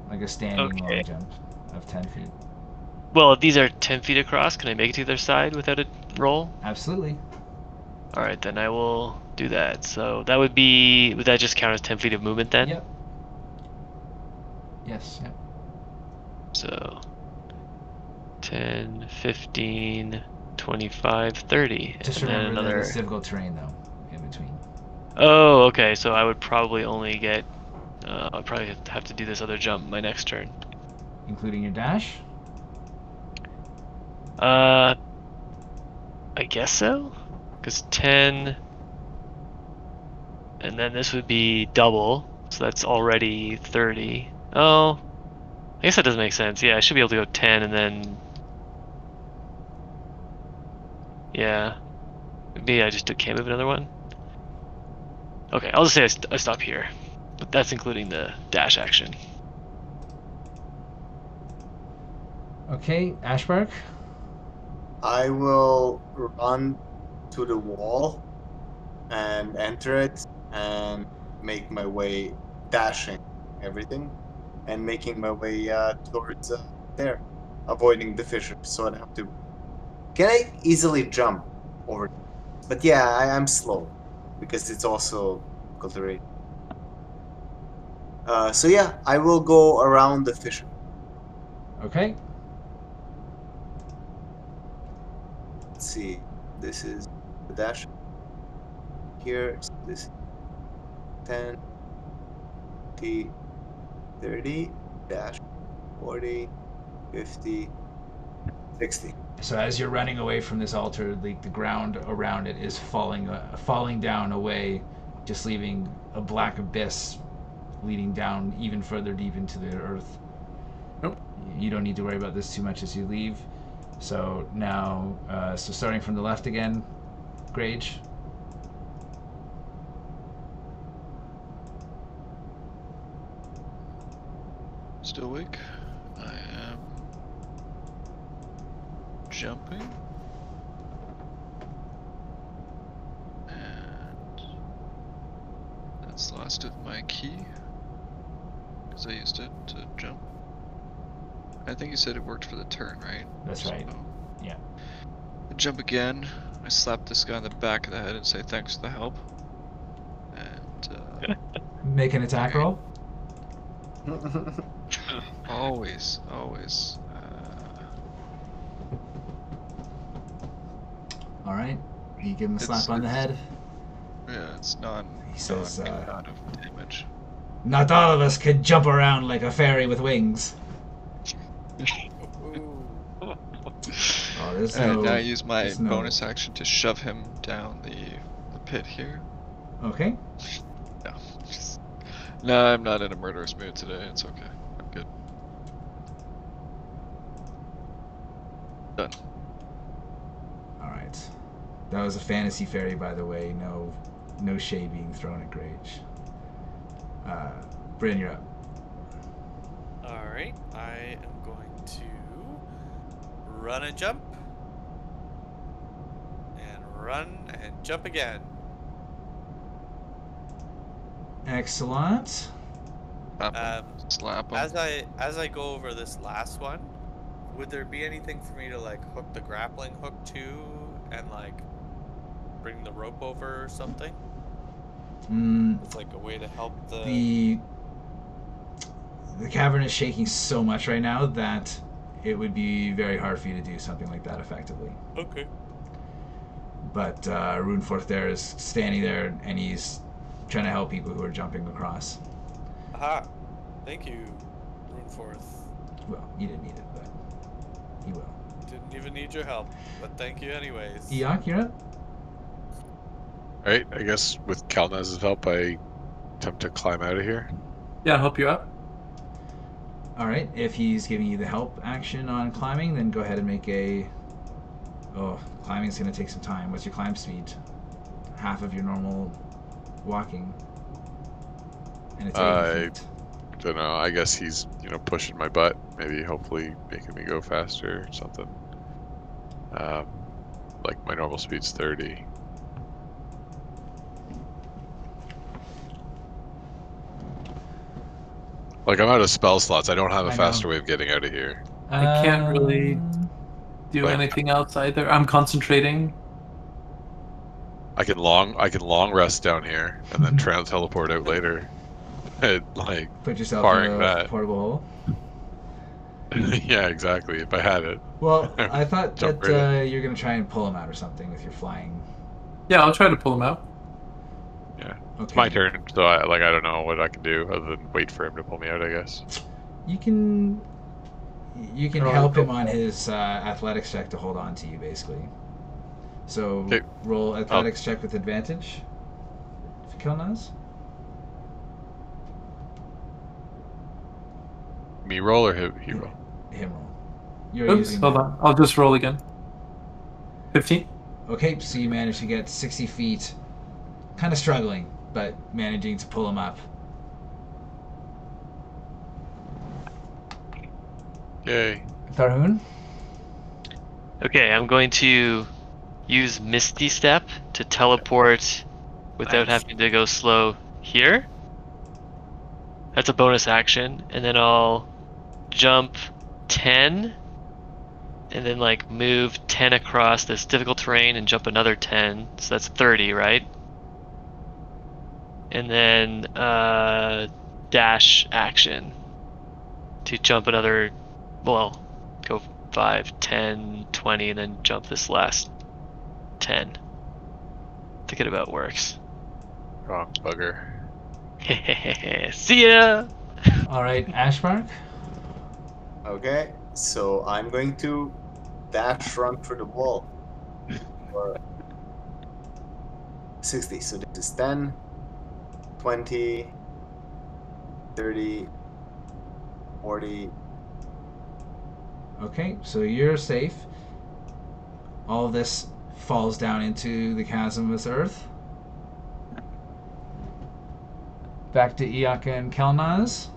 like a standing Okay. long jump of 10 feet. Well, if these are 10 feet across, can I make it to the other side without a roll? Absolutely. Alright, then I will do that. So that would that just count as 10 feet of movement then? Yep. Yes, yep. So 10, 15, 25, 30. Just and then remember that another. it's difficult terrain, though, in between. Oh, okay. So I would probably only get. I'd probably have to do this other jump my next turn. Including your dash? I guess so. Because 10. And then this would be double. So that's already 30. Oh. I guess that doesn't make sense. Yeah, I should be able to go 10 and then. Yeah. Maybe I just can't move another one. Okay, I'll just say I stop here. But that's including the dash action. Okay, Ashbark? I will run to the wall and enter it and make my way, dashing everything, and making my way towards there, avoiding the fissure so I don't have to. Can I easily jump over? But yeah, I'm slow because it's also cultivate. So yeah, I will go around the fissure. Okay. Let's see. This is the dash. Here, so this is 10, 20, 30, dash, 40, 50, 60. So as you're running away from this altar, the ground around it is falling down away, just leaving a black abyss leading down even further deep into the earth. Nope. You don't need to worry about this too much as you leave. So now, so starting from the left again, Grage. Still awake. I am jumping. And that's the last of my key. Because I used it to jump. I think you said it worked for the turn, right? That's right. Yeah. I jump again. I slap this guy on the back of the head and say thanks for the help. And Make an attack roll. always. All right. You give him a slap on the head. Yeah, it's He says, out of damage. "Not all of us could jump around like a fairy with wings." Oh, And now I use my bonus action to shove him down the pit here. Okay. No, I'm not in a murderous mood today. It's okay. I'm good. Done. All right. That was a fantasy fairy, by the way. No shade being thrown at Grage. Bryn, you're up. Alright, I am going to run and jump. And run and jump again. Excellent. Slap him. As I go over this last one, would there be anything for me to like hook the grappling hook to and like bring the rope over or something? It's like a way to help The cavern is shaking so much right now that it would be very hard for you to do something like that effectively. Okay. But Runeforth there is standing there and he's trying to help people who are jumping across. Aha! Thank you, Runeforth. Well, you didn't need it, but he will. Didn't even need your help, but thank you anyways. Eikooc, you're up. Alright, I guess with Kelnozz's help, I attempt to climb out of here. Yeah, I'll help you out. All right, if he's giving you the help action on climbing, then go ahead and make a... Oh, climbing's going to take some time. What's your climb speed? Half of your normal walking. And it's 80 feet. Don't know, I guess he's, pushing my butt. Maybe, hopefully, making me go faster or something. Like, my normal speed's 30. Like, I'm out of spell slots. I don't have a I know. faster way of getting out of here. I can't really do Like- anything else either. I'm concentrating. I can long rest down here and then teleport out later. Like, Put yourself barring in a that. portable hole. yeah, exactly. If I had it. Well, I thought Jump that right you're gonna try and pull him out or something with your flying. Yeah, I'll try to pull him out. Yeah. Okay. It's my turn, so I don't know what I can do other than wait for him to pull me out, I guess. You can Oh, help him okay. on his athletics check to hold on to you, basically. So Okay. roll athletics check with advantage for Kelnozz. Me roll or he roll? Him roll. You're Oops, using hold that. on. I'll just roll again. 15? Okay, so you manage to get 60 feet, kind of struggling, but managing to pull him up. Yay. Tharhun? Okay, I'm going to use Misty Step to teleport without Nice. having to go slow here. That's a bonus action, and then I'll jump 10 and then like move 10 across this difficult terrain and jump another 10, so that's 30, right? And then dash action to jump another, well, go 5, 10, 20, and then jump this last 10. Thinking about works. Wrong bugger. See ya! Alright, Ashbark? Okay, so I'm going to dash run through the wall. For 60, so this is 10, 20, 30, 40. Okay, so you're safe. All of this falls down into the chasm of earth. Back to Eikooc and Kelnozz.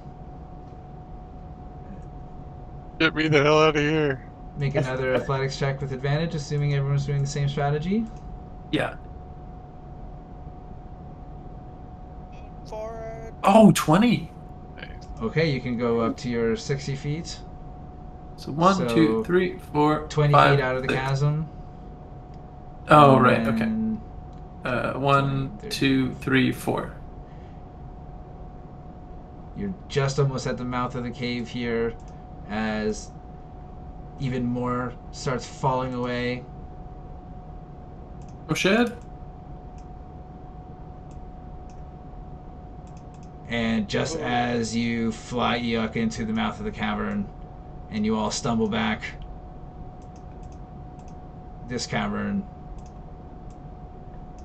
Get me the hell out of here. Make another athletics check with advantage, assuming everyone's doing the same strategy. Yeah. For it. Oh, 20. Nice. Okay, you can go up to your 60 feet. So 1, So, 2, 3, 4, 20 5, feet out of the 6. chasm. Oh, and right, okay. then 1, 2, 3, 4. You're just almost at the mouth of the cave here as even more starts falling away. Oh, shit. And just as you fly Eikooc into the mouth of the cavern and you all stumble back, this cavern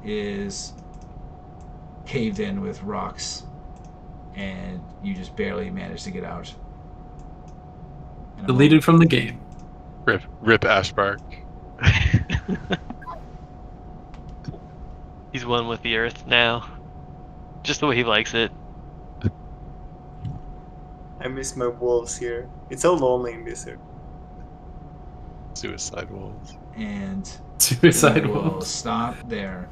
is caved in with rocks and you just barely manage to get out. And Deleted from the game. Rip Ashbark. He's one with the earth now. Just the way he likes it. I miss my wolves here. It's so lonely in this area. Suicide wolves. And Suicide we will wolves. stop there.